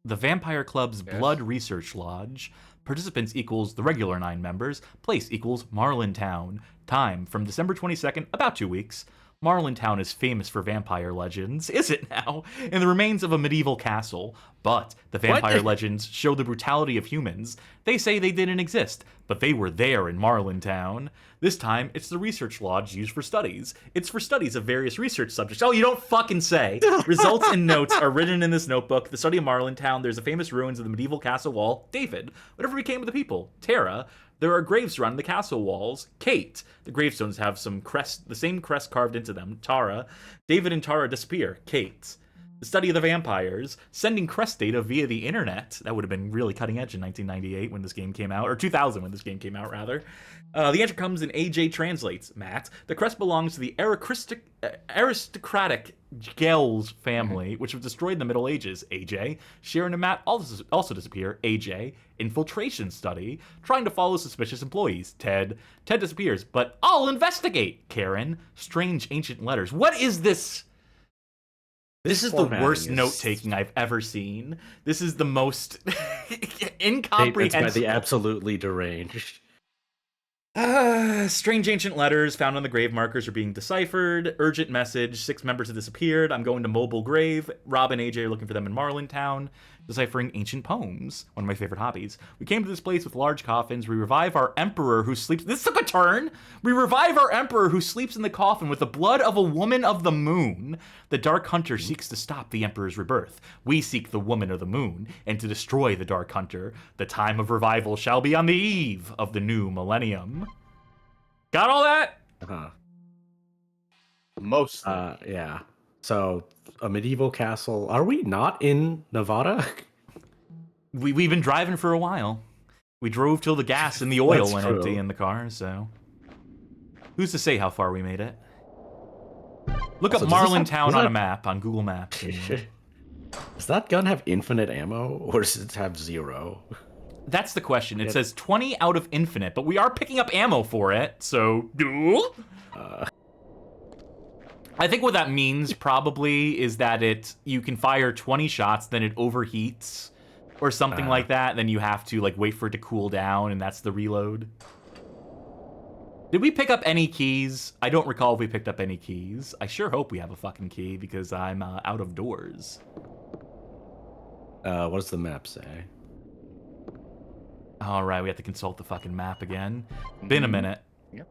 Speaker 1: The Vampire Club's Blood Research Lodge. Participants equals the regular 9 members. Place equals Marlintown. Time from December 22nd, about 2 weeks. Marlintown is famous for vampire legends, is it now? In the remains of a medieval castle. But the vampire legends show the brutality of humans. They say they didn't exist, but they were there in Marlintown. This time, it's the research lodge used for studies. It's for studies of various research subjects. Oh, you don't fucking say. Results and notes are written in this notebook. The study of Marlintown, there's the famous ruins of the medieval castle wall. David. Whatever became of the people? Tara. There are graves surrounding the castle walls. Kate. The gravestones have the same crest carved into them. Tara. David and Tara disappear. Kate. The study of the vampires. Sending crest data via the internet. That would have been really cutting edge in 1998 when this game came out. Or 2000 when this game came out, rather. The answer comes in AJ Translates. Matt. The crest belongs to the aristocratic Gels family, which was destroyed in the Middle Ages. AJ. Sharon and Matt also disappear. AJ. Infiltration study. Trying to follow suspicious employees. Ted. Ted disappears, but I'll investigate. Karen. Strange ancient letters. What is this? This is the worst note-taking I've ever seen. This is the most incomprehensible.
Speaker 3: Statements by the absolutely deranged.
Speaker 1: Strange ancient letters found on the grave markers are being deciphered. Urgent message. 6 members have disappeared. I'm going to mobile grave. Rob and AJ are looking for them in Marlintown. Deciphering ancient poems. One of my favorite hobbies. We came to this place with large coffins. We revive our emperor who sleeps... This took a turn! We revive our emperor who sleeps in the coffin with the blood of a woman of the moon. The Dark Hunter seeks to stop the emperor's rebirth. We seek the woman of the moon. And to destroy the Dark Hunter. The time of revival shall be on the eve of the new millennium. Got all that?
Speaker 3: Uh-huh.
Speaker 2: Mostly.
Speaker 3: Yeah. So, a medieval castle. Are we not in Nevada?
Speaker 1: We've been driving for a while. We drove till the gas and the oil
Speaker 3: That's
Speaker 1: went
Speaker 3: true.
Speaker 1: empty in the car, so... Who's to say how far we made it? Look
Speaker 3: Also,
Speaker 1: up
Speaker 3: does this have-
Speaker 1: Marlintown
Speaker 3: does
Speaker 1: on
Speaker 3: that-
Speaker 1: a map, on Google Maps.
Speaker 3: Does that gun have infinite ammo, or does it have 0?
Speaker 1: That's the question. It says 20 out of infinite, but we are picking up ammo for it, so... I think what that means probably is that you can fire 20 shots, then it overheats or something like that. Then you have to like wait for it to cool down, and that's the reload. Did we pick up any keys? I don't recall if we picked up any keys. I sure hope we have a fucking key because I'm out of doors.
Speaker 3: What does the map say?
Speaker 1: All right, we have to consult the fucking map again. Been a minute.
Speaker 2: Yep.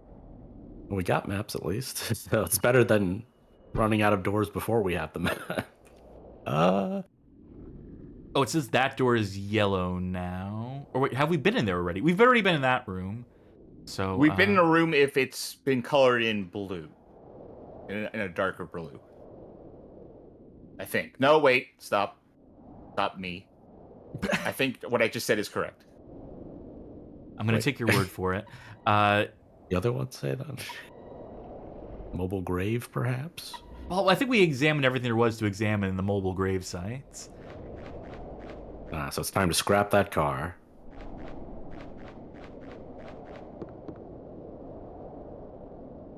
Speaker 3: Well, we got maps at least. So it's better than running out of doors before we have the map.
Speaker 1: Oh, it says that door is yellow now. Or wait, have we been in there already? We've already been in that room. So
Speaker 2: We've been in a room if it's been colored in blue. In a darker blue. I think. No, wait. Stop. Stop me. I think what I just said is correct.
Speaker 1: I'm gonna take your word for it.
Speaker 3: The other ones say that? Mobile grave, perhaps?
Speaker 1: Well, I think we examined everything there was to examine in the mobile grave sites.
Speaker 3: So it's time to scrap that car.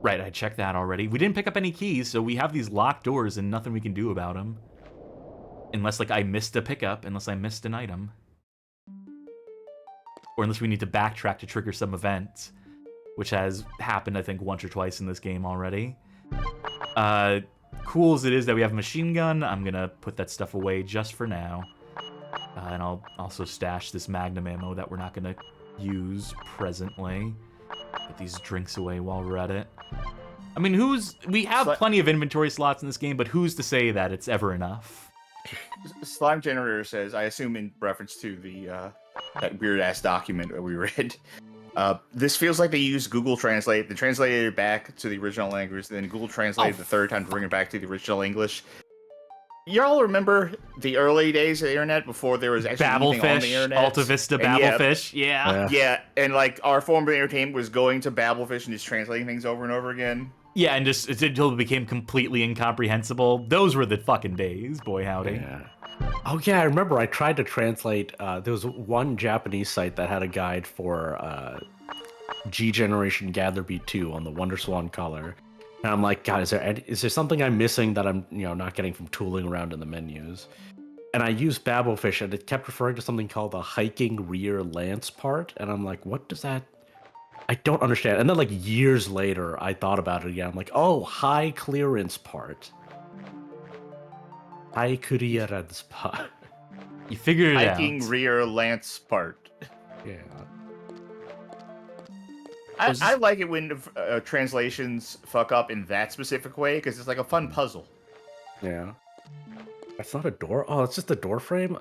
Speaker 1: Right, I checked that already. We didn't pick up any keys, so we have these locked doors and nothing we can do about them. Unless, like, I missed a pickup, unless I missed an item. Or unless we need to backtrack to trigger some event, which has happened, I think, once or twice in this game already. Cool as it is that we have a machine gun, I'm gonna put that stuff away just for now. And I'll also stash this magnum ammo that we're not gonna use presently. Put these drinks away while we're at it. I mean, we have plenty of inventory slots in this game, but who's to say that it's ever enough?
Speaker 2: Slime Generator says, I assume in reference to the that weird ass document that we read. This feels like they used Google Translate. They translated it back to the original language, then Google translated the third time to bring it back to the original English. Y'all remember the early days of the internet before there was actually anything on the internet?
Speaker 1: Alta Vista Babelfish, yeah.
Speaker 2: Yeah, and like our form of entertainment was going to Babelfish and just translating things over and over again.
Speaker 1: Yeah, and just until it became completely incomprehensible. Those were the fucking days, boy howdy.
Speaker 3: Yeah. Oh yeah, I remember I tried to translate, there was one Japanese site that had a guide for G Generation Gatherby 2 on the Wonderswan color. And I'm like, God, is there something I'm missing that I'm not getting from tooling around in the menus? And I used Babelfish and it kept referring to something called the hiking rear lance part. And I'm like, what does that... I don't understand. And then like years later, I thought about it again. I'm like, oh, high clearance part. High clearance part.
Speaker 1: You figured it out.
Speaker 2: Hiking rear lance part.
Speaker 3: Yeah.
Speaker 2: I like it when translations fuck up in that specific way, because it's like a fun puzzle.
Speaker 3: Yeah. That's not a door? Oh, it's just a door frame?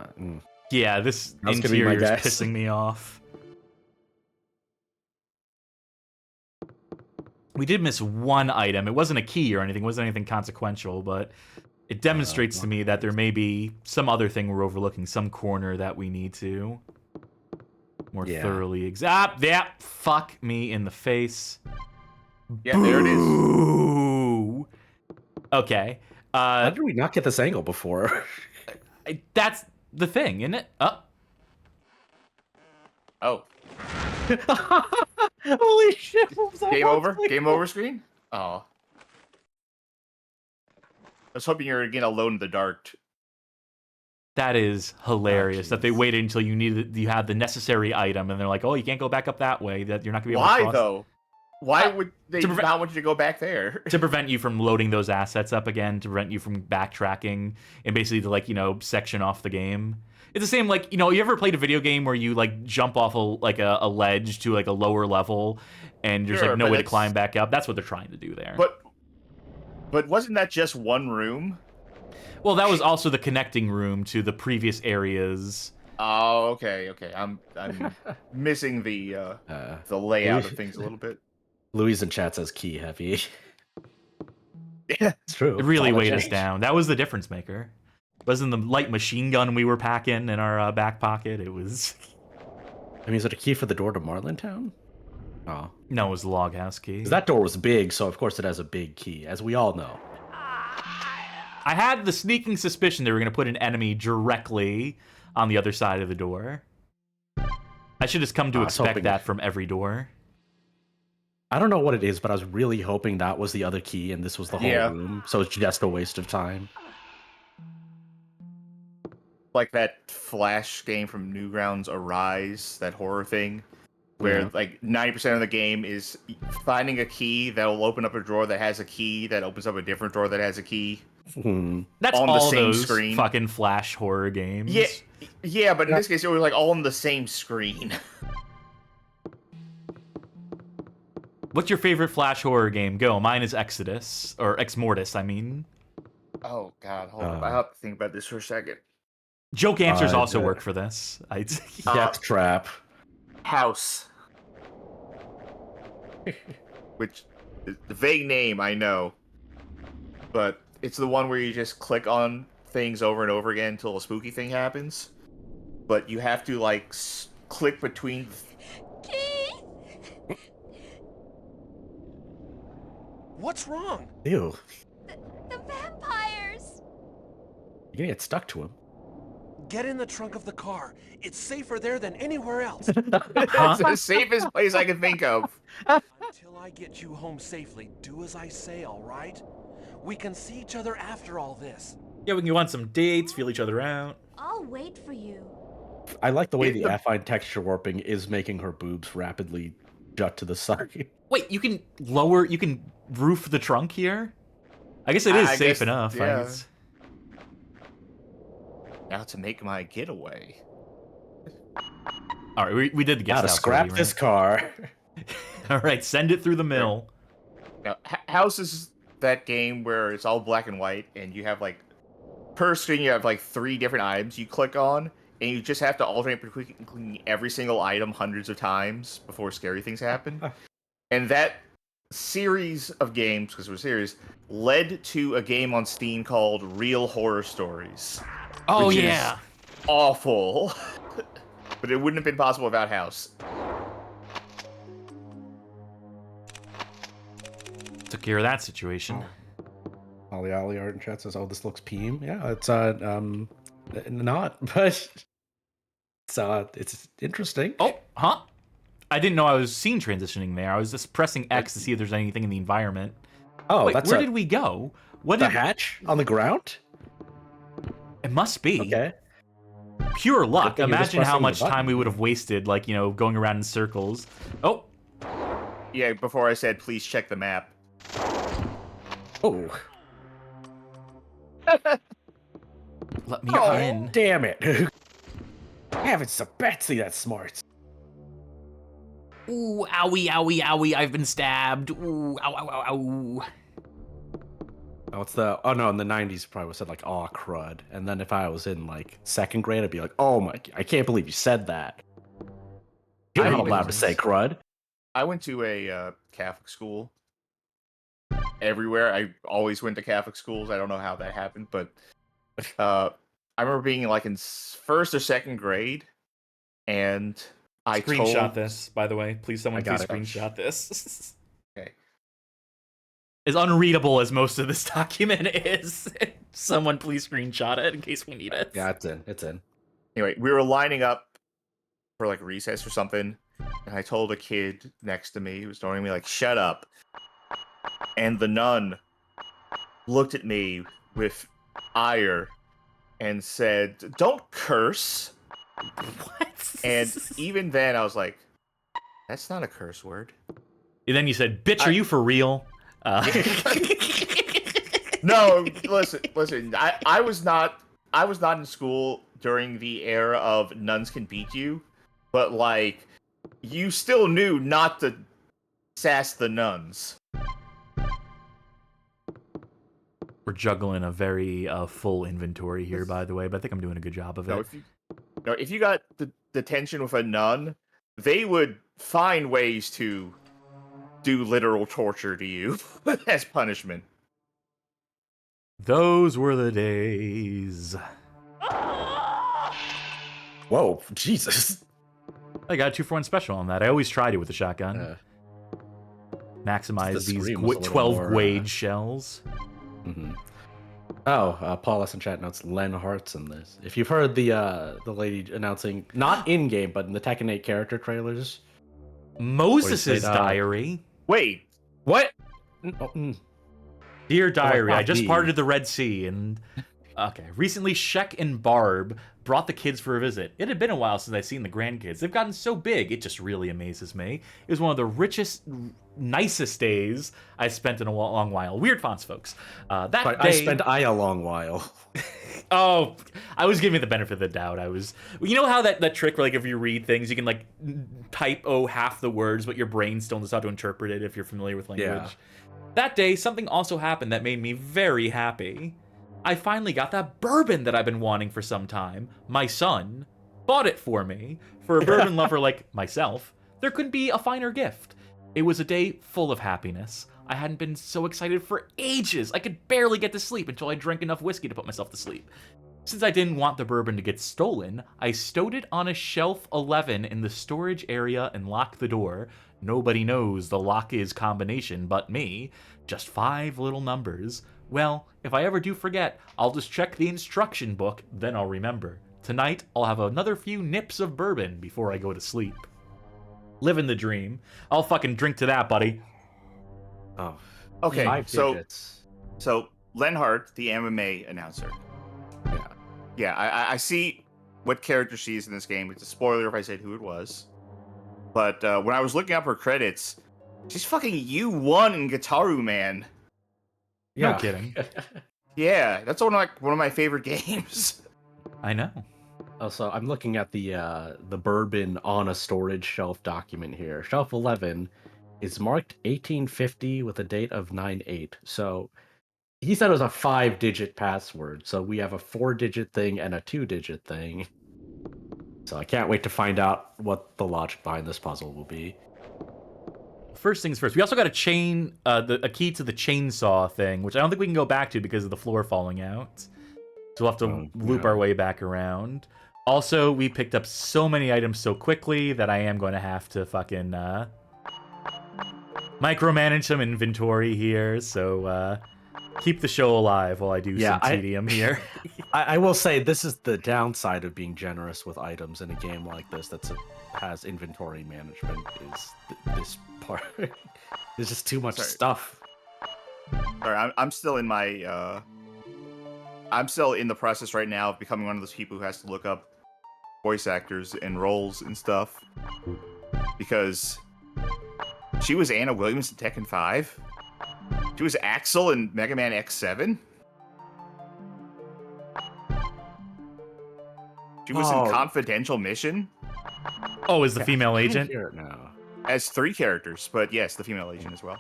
Speaker 1: Yeah, this
Speaker 3: That's gonna be my
Speaker 1: interior is
Speaker 3: guess.
Speaker 1: pissing me off. We did miss one item. It wasn't a key or anything. It wasn't anything consequential, but it demonstrates to me that there may be some other thing we're overlooking, some corner that we need to more thoroughly examine. Yeah, fuck me in the face.
Speaker 2: Yeah, there it is.
Speaker 1: Ooh. Okay.
Speaker 3: How did we not get this angle before?
Speaker 1: That's the thing, isn't it?
Speaker 2: Oh.
Speaker 3: Holy shit.
Speaker 2: Game over? Game over screen? Oh. I was hoping you were getting alone in the dark.
Speaker 1: That is hilarious. That they waited until you had the necessary item, and they're like, "Oh, you can't go back up that way. That you're not gonna be able to
Speaker 2: Why
Speaker 1: cross."
Speaker 2: though? Why would they
Speaker 1: to prevent-
Speaker 2: not want you to go back there?
Speaker 1: To prevent you from loading those assets up again, to prevent you from backtracking, and basically to like section off the game. It's the same like you ever played a video game where you like jump off a ledge to like a lower level, and there's
Speaker 2: Sure,
Speaker 1: like no
Speaker 2: but
Speaker 1: way to
Speaker 2: it's-
Speaker 1: climb back up. That's what they're trying to do there.
Speaker 2: But wasn't that just one room?
Speaker 1: Well, that was also the connecting room to the previous areas.
Speaker 2: Oh, okay. I'm missing the layout of things a little bit.
Speaker 3: Louise in chat says key heavy. Yeah, it's true.
Speaker 1: It really
Speaker 3: All
Speaker 1: weighed
Speaker 3: the
Speaker 1: us
Speaker 3: change.
Speaker 1: down. That was the difference maker. It wasn't the light machine gun we were packing in our back pocket. It was
Speaker 3: I mean, is it a key for the door to Marlintown? Oh,
Speaker 1: no, it was the log house key.
Speaker 3: 'cause that door was big, so of course it has a big key, as we all know.
Speaker 1: I had the sneaking suspicion they were going to put an enemy directly on the other side of the door. I should have come to
Speaker 3: I was
Speaker 1: expect
Speaker 3: hoping-
Speaker 1: that from every door.
Speaker 3: I don't know what it is, but I was really hoping that was the other key and this was the whole
Speaker 2: Yeah.
Speaker 3: room, so it's just a waste of time.
Speaker 2: Like that Flash game from Newgrounds, Arise, that horror thing, where
Speaker 3: Yeah.
Speaker 2: like 90% of the game is finding a key that will open up a drawer that has a key that opens up a different drawer that has a key.
Speaker 1: That's
Speaker 2: On the
Speaker 1: all
Speaker 2: same
Speaker 1: those
Speaker 2: screen.
Speaker 1: fucking Flash horror games.
Speaker 2: Yeah, but in this case, it was like all on the same screen.
Speaker 1: What's your favorite Flash horror game? Go. Mine is Exodus or Ex Mortis. I mean,
Speaker 2: Oh God, hold up! I have to think about this for a second.
Speaker 1: joke answers also
Speaker 3: the-
Speaker 1: work for this.
Speaker 3: Death Trap.
Speaker 2: House, which is the vague name I know, but it's the one where you just click on things over and over again until a spooky thing happens. But you have to like click between.
Speaker 4: Keith!
Speaker 5: What's wrong?
Speaker 3: Ew.
Speaker 4: The vampires!
Speaker 3: You're gonna get stuck to him.
Speaker 5: Get in the trunk of the car. It's safer there than anywhere else.
Speaker 2: It's the safest place I can think of.
Speaker 5: Until I get you home safely, do as I say, all right? We can see each other after all this.
Speaker 1: Yeah, we can go on some dates, feel each other out.
Speaker 4: I'll wait for you.
Speaker 3: I like the way the
Speaker 2: The-
Speaker 3: affine texture warping is making her boobs rapidly jut to the side.
Speaker 1: Wait, you can roof the trunk here? I guess it is
Speaker 2: I
Speaker 1: safe
Speaker 2: guess,
Speaker 1: enough.
Speaker 2: yeah.
Speaker 1: guess.
Speaker 2: Now to make my getaway.
Speaker 1: All right, we did the guest
Speaker 3: Gotta
Speaker 1: house
Speaker 3: scrap
Speaker 1: already,
Speaker 3: this
Speaker 1: right?
Speaker 3: car.
Speaker 1: All right, send it through the mill.
Speaker 2: Now, House is that game where it's all black and white, and you have like per screen you have like 3 different items you click on, and you just have to alternate between clicking every single item hundreds of times before scary things happen. And that series of games, because it was a series, led to a game on Steam called Real Horror Stories.
Speaker 1: Oh
Speaker 2: Which is-
Speaker 1: yeah.
Speaker 2: Awful. But it wouldn't have been possible without House.
Speaker 1: Took care of that situation.
Speaker 3: Ollie Art in chat says, "Oh, this looks peem." Yeah, it's not, but it's interesting.
Speaker 1: Oh, huh? I didn't know I was scene transitioning there. I was just pressing X to see if there's anything in the environment.
Speaker 3: Oh,
Speaker 1: Wait,
Speaker 3: that's
Speaker 1: where did we go? What
Speaker 3: the
Speaker 1: did
Speaker 3: hatch on the ground.
Speaker 1: it must be
Speaker 3: Okay.
Speaker 1: pure luck.
Speaker 3: thing you're just
Speaker 1: Imagine how
Speaker 3: pressing the
Speaker 1: much time
Speaker 3: button.
Speaker 1: we would have wasted, like, going around in circles. Oh,
Speaker 2: Yeah, before I said please check the map.
Speaker 3: Oh,
Speaker 1: let me
Speaker 3: oh,
Speaker 1: in.
Speaker 3: damn it! I haven't so Betsy that smart.
Speaker 1: Ooh, owie, owie, owie! I've been stabbed. Ooh, ow, ow, ow, ow.
Speaker 3: Oh, it's the in the '90s probably would said like "aw crud," and then if I was in like 2nd grade, I'd be like, "Oh my, I can't believe you said that." You're
Speaker 2: I
Speaker 3: not
Speaker 2: even-
Speaker 3: allowed to say crud.
Speaker 2: I went to a Catholic school. Everywhere, I always went to Catholic schools. I don't know how that happened, but I remember being like in 1st or 2nd grade, and I
Speaker 1: Screenshot
Speaker 2: told
Speaker 1: this, by the way. Please, someone
Speaker 3: I got
Speaker 1: please
Speaker 3: it.
Speaker 1: screenshot this.
Speaker 2: Okay.
Speaker 1: As unreadable as most of this document is, someone please screenshot it in case we need it.
Speaker 3: Yeah, it's in. It's in.
Speaker 2: Anyway, we were lining up for like recess or something, and I told a kid next to me who was ignoring me like, "Shut up." And the nun looked at me with ire and said, "Don't curse."
Speaker 1: What?
Speaker 2: And even then, I was like, "That's not a curse word."
Speaker 1: And then you said, "Bitch, are you for real?"
Speaker 2: No, listen. I was not in school during the era of nuns can beat you, but like you still knew not to sass the nuns.
Speaker 1: We're juggling a very full inventory here, by the way, but I think I'm doing a good job of it.
Speaker 2: If you got the tension with a nun, they would find ways to do literal torture to you as punishment.
Speaker 1: Those were the days.
Speaker 3: Whoa, Jesus.
Speaker 1: I got a 2-for-1 special on that. I always tried it with a shotgun. Maximize
Speaker 3: The
Speaker 1: these
Speaker 3: scream was a little
Speaker 1: 12
Speaker 3: more,
Speaker 1: Gwade shells.
Speaker 3: Mm-hmm. Oh, Paul S. in chat notes Len Hart's in this. If you've heard the lady announcing, not in game, but in the Tekken 8 character trailers,
Speaker 1: Moses' diary.
Speaker 2: Wait,
Speaker 3: what?
Speaker 1: Dear diary, I just
Speaker 3: me.
Speaker 1: parted the Red Sea and okay. Recently, Shek and Barb brought the kids for a visit. It had been a while since I'd seen the grandkids. They've gotten so big, it just really amazes me. It was one of the richest, nicest days I spent in a long while. Weird fonts, folks.
Speaker 3: I spent a long while.
Speaker 1: Oh, I was giving it the benefit of the doubt. You know how that trick where, like, if you read things, you can, like, type, half the words, but your brain still knows how to interpret it if you're familiar with language.
Speaker 3: Yeah.
Speaker 1: That day, something also happened that made me very happy. I finally got that bourbon that I've been wanting for some time. My son bought it for me. For a bourbon lover like myself, there couldn't be a finer gift. It was a day full of happiness. I hadn't been so excited for ages. I could barely get to sleep until I drank enough whiskey to put myself to sleep. Since I didn't want the bourbon to get stolen, I stowed it on a shelf 11 in the storage area and locked the door. Nobody knows the lock is combination but me. Just 5 little numbers. Well, if I ever do forget, I'll just check the instruction book, then I'll remember. Tonight, I'll have another few nips of bourbon before I go to sleep. Living the dream. I'll fucking drink to that, buddy.
Speaker 3: Oh,
Speaker 2: okay.
Speaker 3: 5 digits.
Speaker 2: So Lenhart, the MMA announcer. Yeah. I see what character she is in this game. It's a spoiler if I said who it was. But when I was looking up her credits, she's fucking U1 in Gitaru Man.
Speaker 1: No kidding.
Speaker 2: Yeah, that's one of my favorite games.
Speaker 1: I know.
Speaker 3: Also, I'm looking at the bourbon on a storage shelf document here. Shelf 11 is marked 1850 with a date of 9/8. So he said it was a 5-digit password. So we have a 4-digit thing and a 2-digit thing. So I can't wait to find out what the logic behind this puzzle will be.
Speaker 1: First things first, we also got a key to the chainsaw thing, which I don't think we can go back to because of the floor falling out. So we'll have to loop our way back around. Also, we picked up so many items so quickly that I am going to have to fucking micromanage some inventory here. So keep the show alive while I do some tedium here.
Speaker 3: I will say this is the downside of being generous with items in a game like this that has inventory management is this part. There's just too much stuff.
Speaker 2: Sorry, I'm still in my I'm still in the process right now of becoming one of those people who has to look up voice actors and roles and stuff. Because she was Anna Williams in Tekken 5. She was Axel in Mega Man X7. She was in Confidential Mission.
Speaker 1: Oh, is the female agent?
Speaker 3: No.
Speaker 2: As 3 characters, but yes, the female agent as well.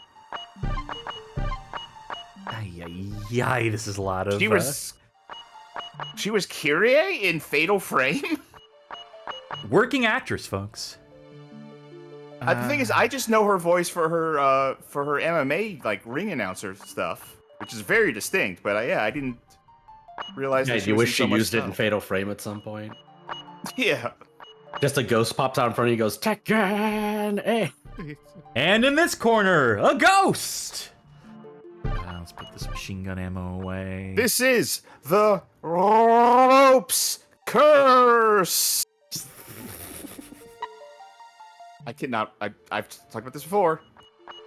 Speaker 1: Ay, this is a lot of...
Speaker 2: She was Kyrie in Fatal Frame?
Speaker 1: Working actress, folks.
Speaker 2: The thing is, I just know her voice for her MMA like ring announcer stuff, which is very distinct. But I didn't realize.
Speaker 3: Yeah,
Speaker 2: that
Speaker 3: you wish she used
Speaker 2: stuff.
Speaker 3: it in Fatal Frame at some point.
Speaker 2: Yeah.
Speaker 3: Just a ghost pops out in front of you, goes Tekken. Eh.
Speaker 1: And in this corner, a ghost. Let's put this machine gun ammo away.
Speaker 2: This is the ropes curse. I cannot. I've talked about this before.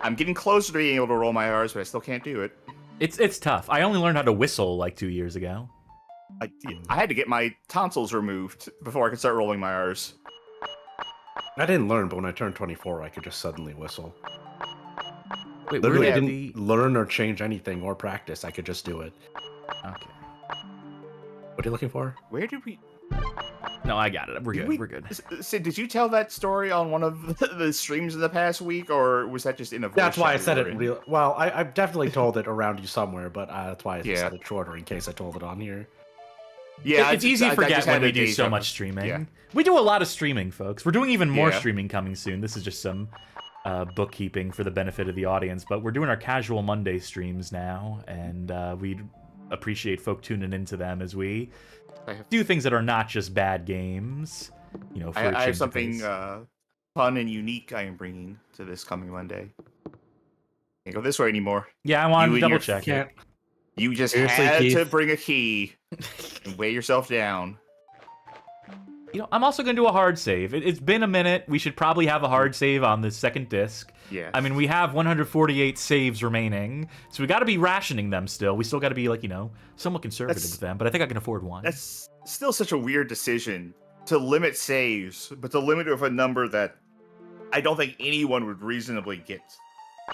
Speaker 2: I'm getting closer to being able to roll my R's, but I still can't do it.
Speaker 1: It's tough. I only learned how to whistle like 2 years ago.
Speaker 2: I had to get my tonsils removed before I could start rolling my R's.
Speaker 3: I didn't learn, but when I turned 24, I could just suddenly whistle.
Speaker 1: Wait, where
Speaker 3: Literally, I
Speaker 1: did
Speaker 3: didn't learn or change anything or practice. I could just do it.
Speaker 1: Okay.
Speaker 3: What are you looking for?
Speaker 2: Where did we?
Speaker 1: No, I got it. We're
Speaker 2: Did
Speaker 1: good. We're good.
Speaker 2: Sid, did you tell that story on one of the streams in the past week, or was that just in a voice
Speaker 3: That's why I
Speaker 2: chat we
Speaker 3: said
Speaker 2: were
Speaker 3: it
Speaker 2: in?
Speaker 3: real. Well, I've definitely told it around you somewhere, but that's why I
Speaker 2: Yeah.
Speaker 3: said it shorter in case I told it on here.
Speaker 2: Yeah,
Speaker 1: It's easy to forget
Speaker 2: just
Speaker 1: when
Speaker 2: had
Speaker 1: we
Speaker 2: a
Speaker 1: do so
Speaker 2: deja
Speaker 1: much
Speaker 2: vu.
Speaker 1: streaming.
Speaker 2: Yeah.
Speaker 1: We do a lot of streaming, folks. We're doing even more
Speaker 2: Yeah.
Speaker 1: streaming coming soon. This is just some bookkeeping for the benefit of the audience, but we're doing our casual Monday streams now, and we'd appreciate folk tuning into them as we do things that are not just bad games. You know, for a
Speaker 2: I
Speaker 1: change
Speaker 2: have
Speaker 1: of
Speaker 2: something
Speaker 1: pace.
Speaker 2: fun and unique I am bringing to this coming Monday. Can't go this way anymore.
Speaker 1: Yeah, I wanted to
Speaker 2: and
Speaker 1: double
Speaker 2: your-
Speaker 1: check it.
Speaker 3: Can't.
Speaker 2: You just
Speaker 3: Seriously,
Speaker 2: had to
Speaker 3: Keith?
Speaker 2: bring a key and weigh yourself down.
Speaker 1: You know, I'm also going to do a hard save. It's been a minute. We should probably have a hard save on the second disc.
Speaker 2: Yes.
Speaker 1: I mean, we have 148 saves remaining, so we got to be rationing them still. We still got to be, like, you know, somewhat conservative with them, but I think I can afford one.
Speaker 2: That's still such a weird decision to limit saves, but to limit it with a number that I don't think anyone would reasonably get.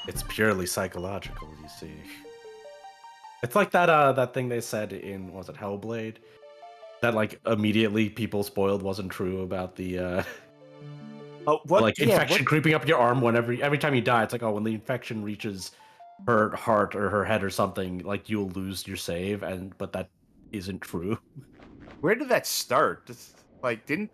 Speaker 3: It's purely psychological, you see. It's like that that thing they said in was it Hellblade? That like immediately people spoiled wasn't true about the
Speaker 2: Oh, what?
Speaker 3: like
Speaker 2: Yeah,
Speaker 3: infection
Speaker 2: what?
Speaker 3: creeping up your arm whenever every time you die. It's like, oh, when the infection reaches her heart or her head or something, like you'll lose your save, but that isn't true.
Speaker 2: Where did that start? Like, did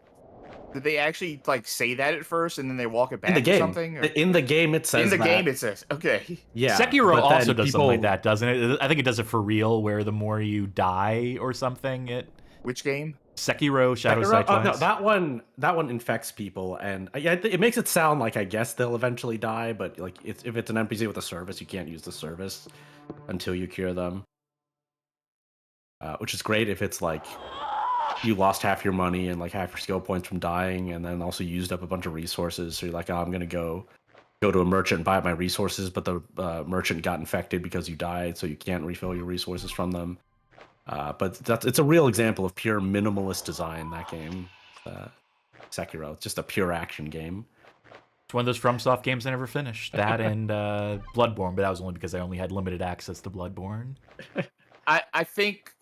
Speaker 2: they actually like say that at first and then they walk it back
Speaker 3: In the
Speaker 2: or
Speaker 3: game,
Speaker 2: something? Or?
Speaker 3: in the game it says
Speaker 2: In the
Speaker 3: that.
Speaker 2: game, it says okay.
Speaker 3: Yeah,
Speaker 1: Sekiro
Speaker 3: but
Speaker 1: also
Speaker 3: then
Speaker 1: does
Speaker 3: people,
Speaker 1: something like that, doesn't it? I think it does it for real, where the more you die or something, it...
Speaker 2: Which game?
Speaker 1: Sekiro, Shadow
Speaker 3: Sekiro?
Speaker 1: Sidewise.
Speaker 3: No, that one infects people, and yeah, it makes it sound like I guess they'll eventually die, but like if it's an NPC with a service, you can't use the service until you cure them. Which is great if it's like you lost half your money and like half your skill points from dying, and then also used up a bunch of resources. So you're like, oh, I'm gonna go to a merchant and buy up my resources, but the merchant got infected because you died, so you can't refill your resources from them. But it's a real example of pure minimalist design. That game, Sekiro, it's just a pure action game.
Speaker 1: It's one of those FromSoft games I never finished. That and Bloodborne, but that was only because I only had limited access to Bloodborne.
Speaker 2: I think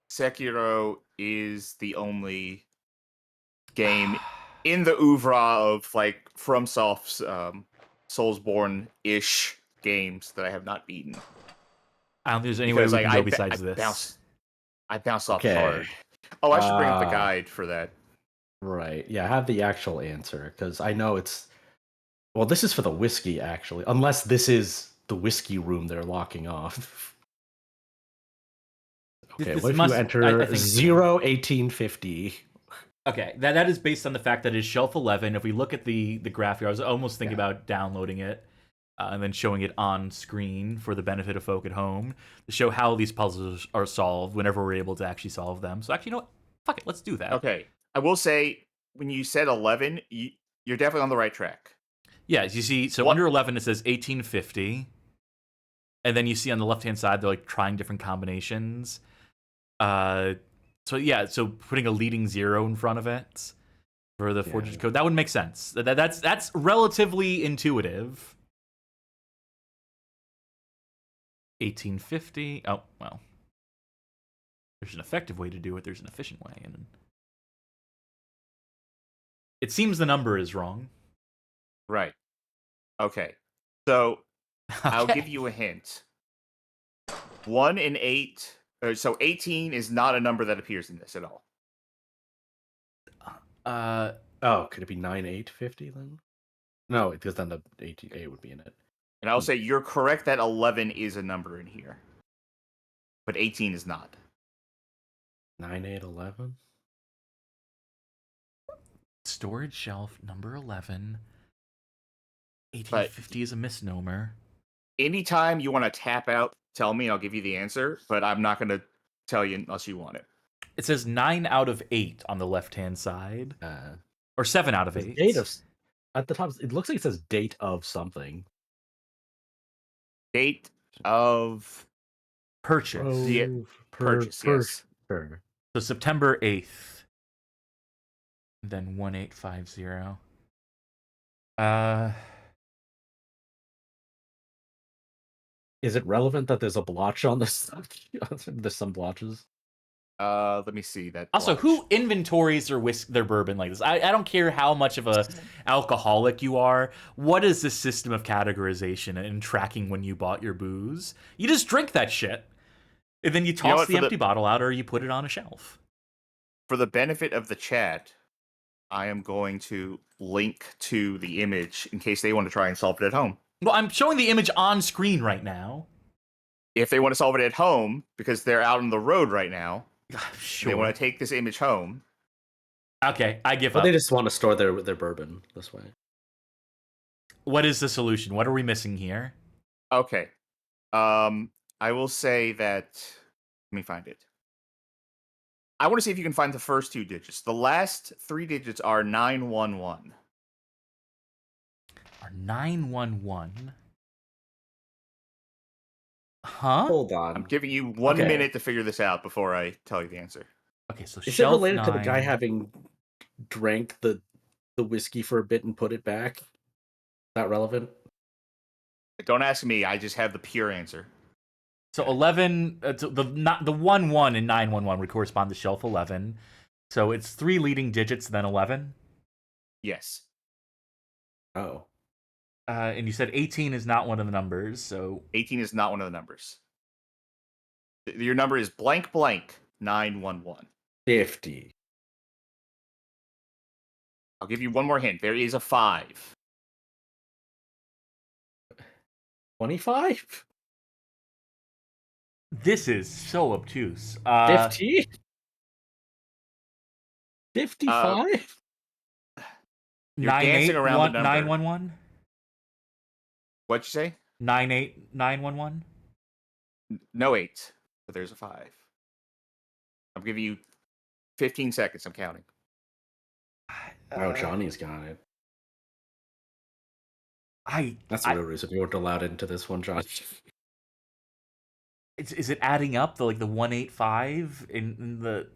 Speaker 2: Sekiro is the only game in the oeuvre of like FromSoft's Soulsborne-ish games that I have not beaten.
Speaker 1: I don't think there's any way we
Speaker 2: Because,
Speaker 1: can
Speaker 2: like,
Speaker 1: go besides this.
Speaker 2: I bounce off
Speaker 3: Okay.
Speaker 2: hard. Oh, I should bring up the guide for that.
Speaker 3: Right. Yeah, I have the actual answer because I know it's. Well, this is for the whiskey actually, unless this is the whiskey room they're locking off. Okay,
Speaker 1: This
Speaker 3: what if
Speaker 1: must-
Speaker 3: you
Speaker 1: I
Speaker 3: enter
Speaker 1: think so.
Speaker 3: 01850?
Speaker 1: Okay, that is based on the fact that it's shelf 11. If we look at the graph here, I was almost thinking about downloading it and then showing it on screen for the benefit of folk at home to show how these puzzles are solved whenever we're able to actually solve them. So actually, you know what? Fuck it, let's do that.
Speaker 2: Okay. I will say, when you said 11, you're definitely on the right track.
Speaker 1: Yeah, as you see, so
Speaker 2: What-
Speaker 1: under 11 it says 1850. And then you see on the left-hand side, they're like trying different combinations. So yeah, so putting a leading 0 in front of it for the 4-digit code, that would make sense. That's relatively intuitive. 1850. Oh, well. There's an effective way to do it. There's an efficient way. And it seems the number is wrong.
Speaker 2: Right. Okay. So I'll
Speaker 1: Okay.
Speaker 2: give you a hint. 1 and 8. So 18 is not a number that appears in this at all.
Speaker 3: Oh, could it be 9850 then? No, because then the 88 would be in it.
Speaker 2: And I'll say you're correct that 11 is a number in here. But 18 is not.
Speaker 3: 9811?
Speaker 1: Storage shelf number 11. 1850 is a misnomer.
Speaker 2: Anytime you want to tap out, tell me, I'll give you the answer. But I'm not going to tell you unless you want it.
Speaker 1: It says 9 out of 8 on the left-hand side. Or 7 out of 8.
Speaker 3: Date of, at the top, it looks like it says date of something.
Speaker 2: Date of
Speaker 1: Purchase.
Speaker 2: Yeah, purchase, yes.
Speaker 3: Sure.
Speaker 1: So September 8th. Then 1850.
Speaker 3: Is it relevant that there's a blotch on this? There's some blotches.
Speaker 2: Let me see that.
Speaker 1: Also,
Speaker 2: blotch.
Speaker 1: who inventories their bourbon like this? I don't care how much of a alcoholic you are. What is the system of categorization and tracking when you bought your booze? You just drink that shit, and then you toss
Speaker 2: what,
Speaker 1: the empty bottle out, or you put it on a shelf.
Speaker 2: For the benefit of the chat, I am going to link to the image in case they want to try and solve it at home.
Speaker 1: Well, I'm showing the image on screen right now.
Speaker 2: If they want to solve it at home, because they're out on the road right now,
Speaker 1: Sure.
Speaker 2: they want to take this image home.
Speaker 1: Okay, I give
Speaker 3: Well,
Speaker 1: up.
Speaker 3: they just want to store their bourbon this way.
Speaker 1: What is the solution? What are we missing here?
Speaker 2: Okay. I will say that. Let me find it. I want to see if you can find the first 2 digits. The last 3 digits are 911.
Speaker 1: Our 911. Huh?
Speaker 3: Hold on.
Speaker 2: I'm giving you 1
Speaker 3: Okay.
Speaker 2: minute to figure this out before I tell you the answer.
Speaker 1: Okay, so
Speaker 3: Is it
Speaker 1: shelf
Speaker 3: related to the guy
Speaker 1: 9.
Speaker 3: having drank the whiskey for a bit and put it back? Is that relevant?
Speaker 2: Don't ask me. I just have the pure answer.
Speaker 1: So 11, the 1 in 911 would correspond to shelf 11. So it's 3 leading digits, then 11.
Speaker 2: Yes.
Speaker 3: Oh.
Speaker 1: And you said 18 is not one of the numbers, so
Speaker 2: 18 is not one of the numbers. Your number is blank blank 911.
Speaker 3: 50.
Speaker 2: I'll give you one more hint. There is a 5.
Speaker 3: 25?
Speaker 1: this is so obtuse.
Speaker 3: 50? 55?
Speaker 2: You're dancing around the number.
Speaker 1: 911?
Speaker 2: What'd you say?
Speaker 1: 98911?
Speaker 2: No 8, but there's a 5. I'm giving you 15 seconds. I'm counting.
Speaker 3: Oh, Johnny's got it. That's the real reason you weren't allowed into this one, John.
Speaker 1: Is it adding up the 185 in the?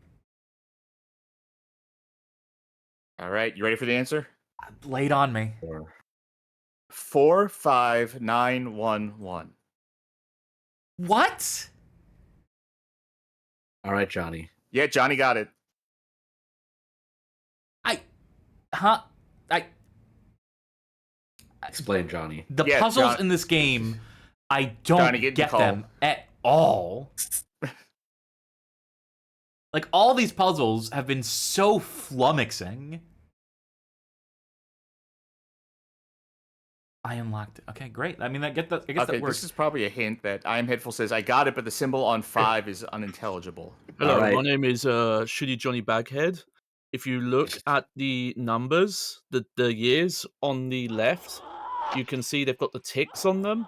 Speaker 2: All right, you ready for the answer?
Speaker 1: Lay it on me.
Speaker 2: 45911.
Speaker 1: What?
Speaker 3: All right, Johnny.
Speaker 2: Yeah, Johnny got it.
Speaker 3: Explain, Johnny.
Speaker 1: The
Speaker 2: Yeah,
Speaker 1: puzzles
Speaker 2: John-
Speaker 1: in this game, I
Speaker 2: Johnny,
Speaker 1: don't
Speaker 2: get the
Speaker 1: get
Speaker 2: call.
Speaker 1: them at all. Like, all these puzzles have been so flummoxing. I unlocked it. Okay, great. I mean, I guess
Speaker 2: Okay,
Speaker 1: that works.
Speaker 2: this is probably a hint that I Am Headful says, I got it, but the symbol on 5 is unintelligible.
Speaker 6: Hello,
Speaker 3: Alright.
Speaker 6: my name is Shitty Johnny Baghead. If you look at the numbers, the years on the left, you can see they've got the ticks on them,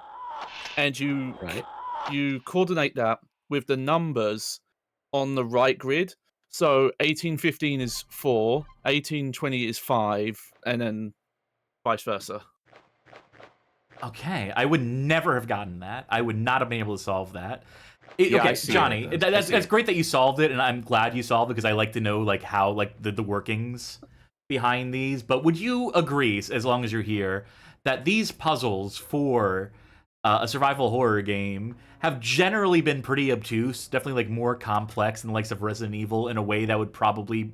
Speaker 6: and you
Speaker 3: Right.
Speaker 6: you coordinate that with the numbers on the right grid. So 1815 is 4, 1820 is 5, and then vice versa.
Speaker 1: Okay, I would never have gotten that. I would not have been able to solve that.
Speaker 2: Yeah, I
Speaker 1: Okay,
Speaker 2: see
Speaker 1: Johnny,
Speaker 2: it.
Speaker 1: that's
Speaker 2: I see it.
Speaker 1: great that you solved it, and I'm glad you solved it because I like to know how the workings behind these. But would you agree, as long as you're here, that these puzzles for a survival horror game have generally been pretty obtuse, definitely more complex than the likes of Resident Evil in a way that would probably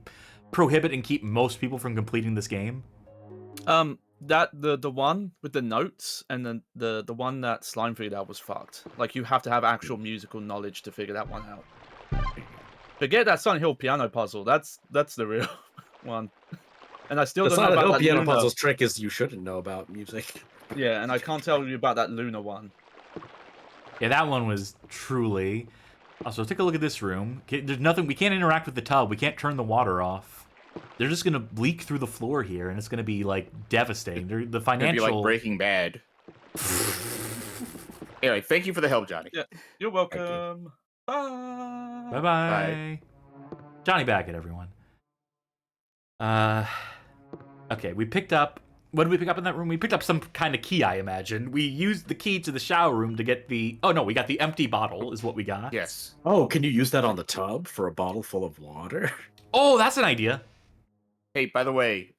Speaker 1: prohibit and keep most people from completing this game?
Speaker 6: That the one with the notes and then the one that Slime figured out was fucked. Like, you have to have actual musical knowledge to figure that one out. Forget that Silent Hill piano puzzle. That's the real one. And I still
Speaker 3: The
Speaker 6: don't know
Speaker 3: Silent
Speaker 6: about
Speaker 3: Hill
Speaker 6: that
Speaker 3: piano
Speaker 6: Luna.
Speaker 3: puzzle's trick is you shouldn't know about music.
Speaker 6: Yeah, and I can't tell you about that Luna one.
Speaker 1: Yeah, that one was truly. Also, take a look at this room. There's nothing. We can't interact with the tub. We can't turn the water off. They're just gonna leak through the floor here, and it's gonna be devastating. The
Speaker 2: It'd be
Speaker 1: financial.
Speaker 2: like Breaking Bad. Anyway, thank you for the help, Johnny.
Speaker 6: Yeah, you're welcome. Bye.
Speaker 1: Bye bye.
Speaker 2: Bye.
Speaker 1: Johnny Baggett, everyone. Okay, we picked up. What did we pick up in that room? We picked up some kind of key, I imagine. We used the key to the shower room to get the. Oh no, we got the empty bottle, is what we got.
Speaker 2: Yes.
Speaker 3: Oh, can you use that on the tub for a bottle full of water?
Speaker 1: Oh, that's an idea.
Speaker 2: Hey, by the way,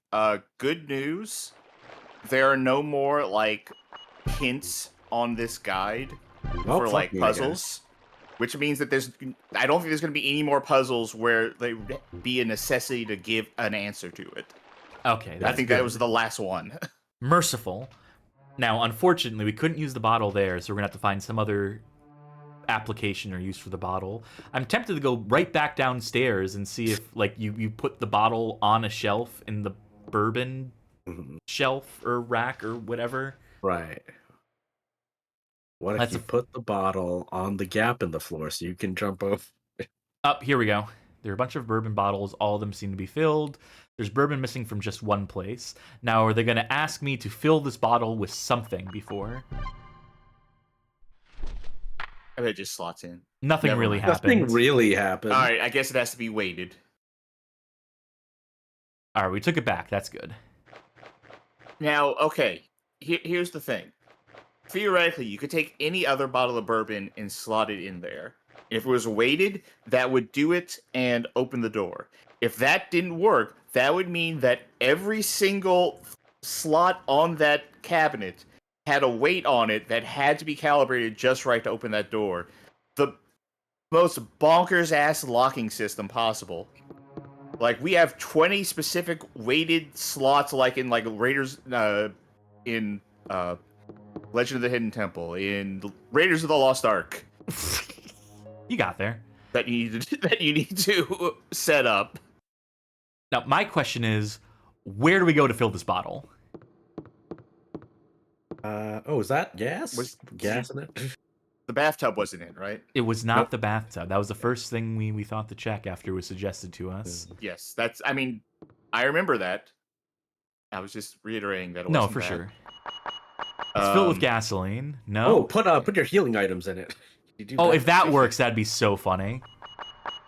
Speaker 2: good news. There are no more hints on this guide for
Speaker 3: fuck
Speaker 2: like
Speaker 3: me, I guess.
Speaker 2: puzzles, which means that I don't think there's going to be any more puzzles where there would be a necessity to give an answer to it.
Speaker 1: Okay,
Speaker 2: I
Speaker 1: that's
Speaker 2: think
Speaker 1: good.
Speaker 2: that was the last one.
Speaker 1: Merciful. Now, unfortunately, we couldn't use the bottle there, so we're gonna have to find some other application or use for the bottle. I'm tempted to go right back downstairs and see if, like, you put the bottle on a shelf in the bourbon shelf or rack or whatever.
Speaker 3: Right. What if you put the bottle on the gap in the floor so you can jump over?
Speaker 1: Up, here we go. There are a bunch of bourbon bottles. All of them seem to be filled. There's bourbon missing from just one place. Now, are they going to ask me to fill this bottle with something before?
Speaker 2: I bet it just slots in.
Speaker 1: Nothing
Speaker 2: Never
Speaker 1: really
Speaker 2: mind.
Speaker 1: happens.
Speaker 3: Nothing really happened.
Speaker 2: All right, I guess it has to be weighted.
Speaker 1: All right, we took it back. That's good.
Speaker 2: Now, okay, here's the thing. Theoretically, you could take any other bottle of bourbon and slot it in there. If it was weighted, that would do it and open the door. If that didn't work, that would mean that every single slot on that cabinet had a weight on it that had to be calibrated just right to open that door. The most bonkers ass locking system possible. Like, we have 20 specific weighted slots, like in Raiders, in Legend of the Hidden Temple, in Raiders of the Lost Ark.
Speaker 1: You got there.
Speaker 2: That you need to set up.
Speaker 1: Now, my question is, where do we go to fill this bottle?
Speaker 3: Is that gas?
Speaker 2: Was
Speaker 3: gas in it?
Speaker 2: The bathtub wasn't in, right?
Speaker 1: It was not the bathtub. That was the first thing we thought to check after it was suggested to us.
Speaker 2: Yes, I mean, I remember that. I was just reiterating that it wasn't
Speaker 1: No, for
Speaker 2: that.
Speaker 1: sure. It's filled with gasoline. No.
Speaker 3: Oh, put your healing items in it.
Speaker 1: Oh, if that works, that'd be so funny.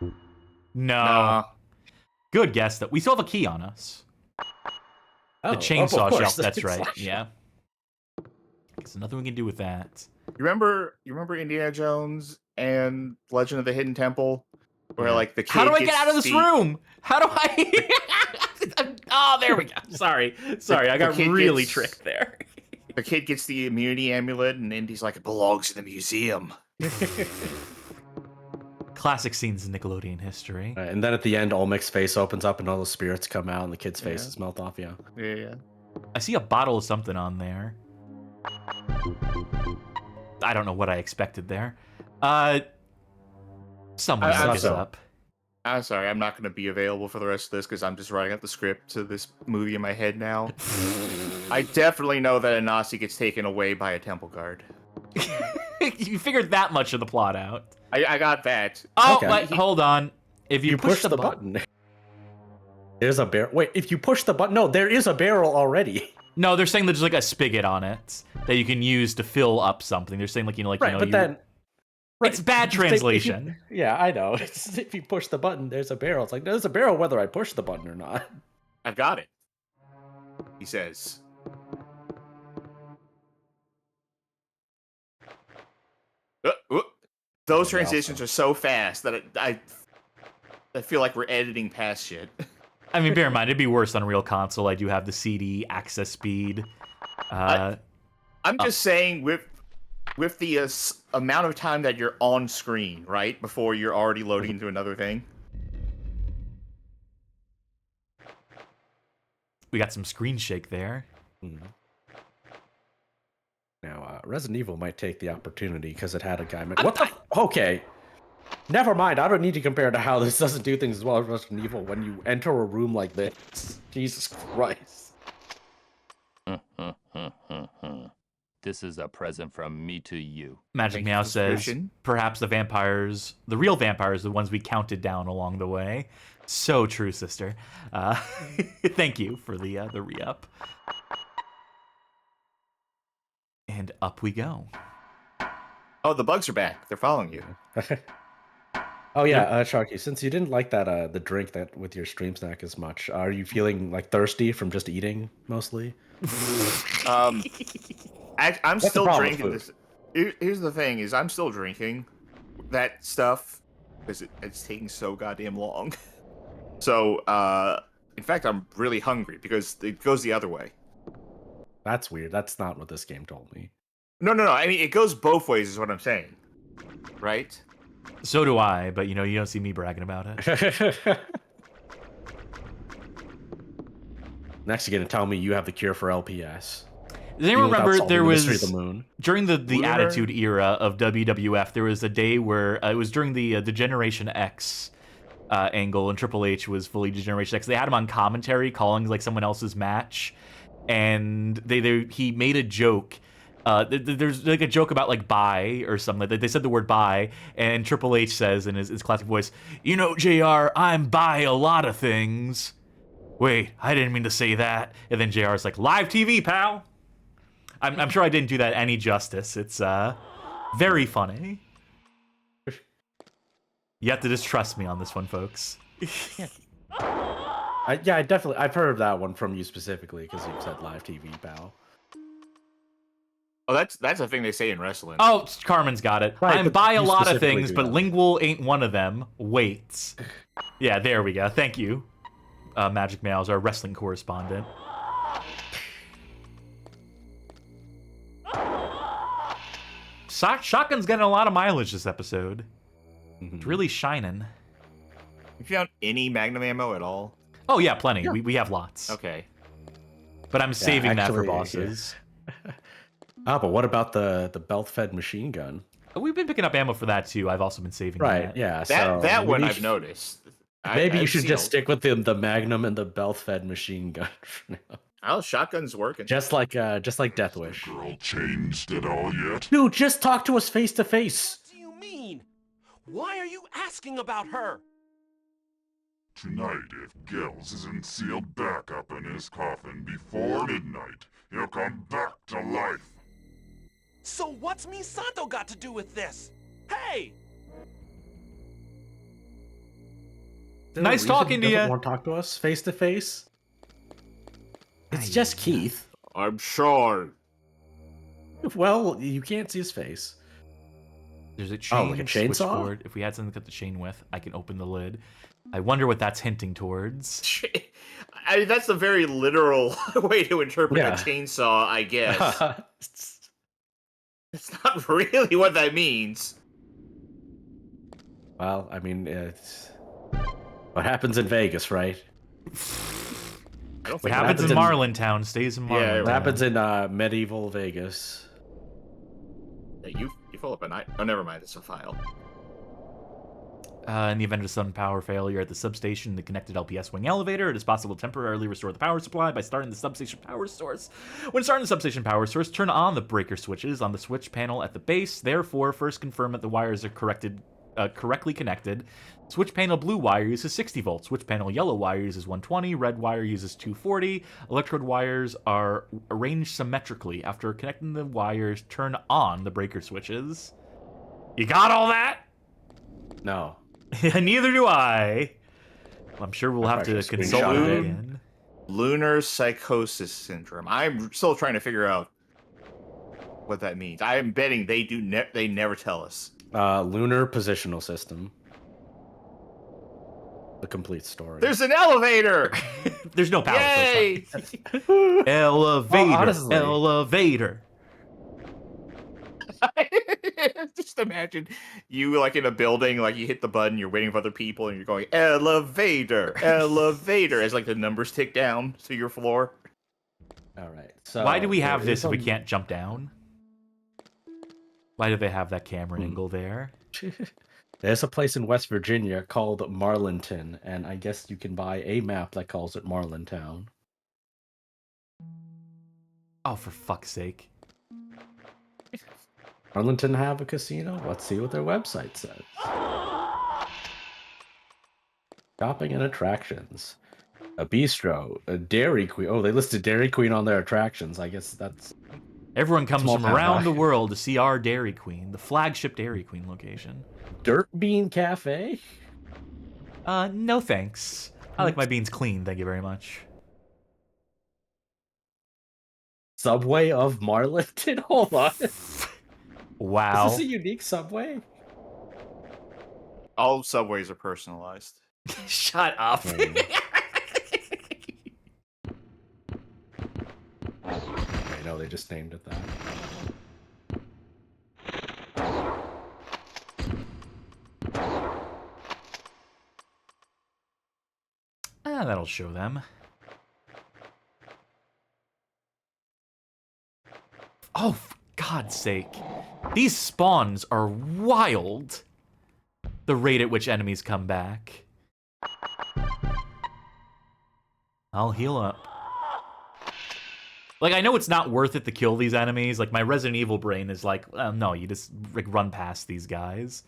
Speaker 1: No.
Speaker 2: Nah.
Speaker 1: Good guess, though. We still have a key on us. The chainsaw shelf, that's right. Yeah. So nothing we can do with that.
Speaker 2: You remember Indiana Jones and Legend of the Hidden Temple? Where, like, the kid
Speaker 1: How do I
Speaker 2: gets
Speaker 1: get out of this room? How do I... Oh, there we go. Sorry, I got really tricked there.
Speaker 2: The kid gets the immunity amulet, and Indy's like, it belongs in the museum.
Speaker 1: Classic scenes in Nickelodeon history.
Speaker 3: And then at the end, Olmec's face opens up and all the spirits come out and the kid's faces melt off, yeah.
Speaker 2: Yeah.
Speaker 1: I see a bottle of something on there. I don't know what I expected there. Someone look this up.
Speaker 2: I'm sorry, I'm not going to be available for the rest of this because I'm just writing out the script to this movie in my head now. I definitely know that Anasi gets taken away by a temple guard.
Speaker 1: You figured that much of the plot out.
Speaker 2: I got that.
Speaker 1: Oh,
Speaker 3: Okay.
Speaker 1: but hold on. If you push the button...
Speaker 3: There's a barrel. Wait, if you push the button... No, there is a barrel already.
Speaker 1: No, they're saying there's like a spigot on it that you can use to fill up something. They're saying
Speaker 3: Then...
Speaker 1: It's bad translation.
Speaker 3: Yeah, I know. If you push the button, there's a barrel. It's like, there's a barrel whether I push the button or not.
Speaker 2: I've got it. He says. Those transitions are so fast that I feel like we're editing past shit.
Speaker 1: I mean, bear in mind, it'd be worse on a real console. I do have the CD access speed.
Speaker 2: I'm just saying, with the amount of time that you're on screen, right, before you're already loading into another thing.
Speaker 1: We got some screen shake there.
Speaker 3: Mm-hmm. Now, Resident Evil might take the opportunity because it had a guy. What the? Okay. Never mind. I don't need to compare to how this doesn't do things as well as Resident Evil when you enter a room like this. Jesus Christ.
Speaker 7: This is a present from me to you.
Speaker 1: Magic Meow says, perhaps the real vampires, the ones we counted down along the way. So true, sister. Thank you for the re-up. And up we go.
Speaker 2: Oh, the bugs are back. They're following you.
Speaker 3: Oh yeah, Sharky, since you didn't like that the drink that with your stream snack as much, are you feeling like thirsty from just eating mostly?
Speaker 2: I'm still drinking this. Here's the thing: is I'm still drinking that stuff because it's taking so goddamn long. So, in fact, I'm really hungry because it goes the other way.
Speaker 3: That's weird. That's not what this game told me.
Speaker 2: No. I mean, it goes both ways, is what I'm saying. Right?
Speaker 1: So do I, but you don't see me bragging about it.
Speaker 3: Next, you're gonna tell me you have the cure for LPS.
Speaker 1: Does anyone remember there was
Speaker 3: the moon.
Speaker 1: during the
Speaker 2: Lunar?
Speaker 1: Attitude Era of WWF? There was a day where it was during the Generation X angle, and Triple H was fully Generation X. They had him on commentary calling like someone else's match, and he made a joke. There's like a joke about like bye or something. They said the word bye, and Triple H says in his classic voice, JR, I'm by a lot of things. Wait, I didn't mean to say that. And then JR's like, live TV, pal. I'm sure I didn't do that any justice. It's very funny. You have to just trust me on this one, folks.
Speaker 3: I've heard of that one from you specifically because you said live TV, pal.
Speaker 2: Oh, that's a thing they say in wrestling.
Speaker 1: Oh, Carmen's got it.
Speaker 3: Right,
Speaker 1: I'm
Speaker 3: but
Speaker 1: by a
Speaker 3: you
Speaker 1: lot of
Speaker 3: specifically
Speaker 1: things,
Speaker 3: do
Speaker 1: but
Speaker 3: that.
Speaker 1: lingual ain't one of them. Wait. Yeah, there we go. Thank you, Magic Mails, our wrestling correspondent. Shotgun's getting a lot of mileage this episode. It's really shining.
Speaker 2: You found any Magnum ammo at all?
Speaker 1: Oh yeah, plenty. Yeah. We have lots.
Speaker 2: Okay.
Speaker 1: But I'm saving that for
Speaker 3: actually,
Speaker 1: bosses.
Speaker 3: Yeah. But what about the belt-fed machine gun?
Speaker 1: We've been picking up ammo for that too. I've also been saving that.
Speaker 3: Yeah.
Speaker 2: That one I've noticed.
Speaker 3: Maybe you should just stick with the Magnum and the belt-fed machine gun for now.
Speaker 2: Oh, shotgun's working.
Speaker 3: Just like Death Wish.
Speaker 8: Girl changed at all yet?
Speaker 3: Dude, just talk to us face to face.
Speaker 5: What do you mean? Why are you asking about her?
Speaker 8: Tonight, if Gills isn't sealed back up in his coffin before midnight, he'll come back to life.
Speaker 5: So what's Misato got to do with this? Hey!
Speaker 1: Nice talking to you.
Speaker 3: Want to talk to us face to face? It's just Keith.
Speaker 2: I'm sure.
Speaker 3: Well, you can't see his face.
Speaker 1: There's a chain
Speaker 3: like a chainsaw?
Speaker 1: switchboard. If we had something to cut the chain with, I can open the lid. I wonder what that's hinting towards.
Speaker 2: That's a very literal way to interpret
Speaker 3: Yeah.
Speaker 2: a chainsaw, I guess. It's not really what that means.
Speaker 3: Well, I mean, it's what happens in Vegas, right?
Speaker 2: I don't
Speaker 1: What
Speaker 2: think
Speaker 1: happens in Marlintown stays in Marlintown.
Speaker 2: Yeah,
Speaker 3: What happens in medieval Vegas?
Speaker 2: You fill up a night. Oh, never mind. It's a file.
Speaker 1: In the event of a sudden power failure at the substation, the connected LPS wing elevator, it is possible to temporarily restore the power supply by starting the substation power source. When starting the substation power source, turn on the breaker switches on the switch panel at the base. Therefore, first confirm that the wires are correctly connected. Switch panel blue wire uses 60 volts. Switch panel yellow wire uses 120. Red wire uses 240. Electrode wires are arranged symmetrically. After connecting the wires, turn on the breaker switches. You got all that?
Speaker 3: No.
Speaker 1: Neither do I. I'm sure we'll have to consult it again.
Speaker 2: Lunar psychosis syndrome. I'm still trying to figure out what that means. I'm betting they they never tell us.
Speaker 3: Lunar positional system. The complete story.
Speaker 2: There's an elevator.
Speaker 1: There's no power.
Speaker 2: Yay!
Speaker 1: Elevator.
Speaker 3: Honestly.
Speaker 1: Elevator.
Speaker 2: Just imagine you like in a building, like you hit the button, you're waiting for other people, and you're going elevator, elevator, as like the numbers tick down to your floor.
Speaker 3: All right. So
Speaker 1: Why do we have this if we can't jump down? Why do they have that camera angle there?
Speaker 3: There's a place in West Virginia called Marlinton, and I guess you can buy a map that calls it Marlintown.
Speaker 1: Oh, for fuck's sake.
Speaker 3: Marlinton have a casino? Let's see what their website says. Shopping and attractions. A bistro. A Dairy Queen. Oh, they listed Dairy Queen on their attractions. I guess that's...
Speaker 1: Everyone comes
Speaker 3: Small
Speaker 1: from
Speaker 3: town
Speaker 1: around
Speaker 3: guy.
Speaker 1: the world to see our Dairy Queen, the flagship Dairy Queen location.
Speaker 3: Dirt Bean Cafe?
Speaker 1: No thanks. I like my beans clean, thank you very much.
Speaker 3: Subway of Marlinton? Hold on.
Speaker 1: Wow.
Speaker 3: Is this a unique subway?
Speaker 2: All subways are personalized.
Speaker 1: Shut up.
Speaker 3: I know they just named it that.
Speaker 1: that'll show them. Oh, for God's sake. These spawns are wild. The rate at which enemies come back. I'll heal up. Like, I know it's not worth it to kill these enemies. Like, my Resident Evil brain is like, no, you just like, run past these guys.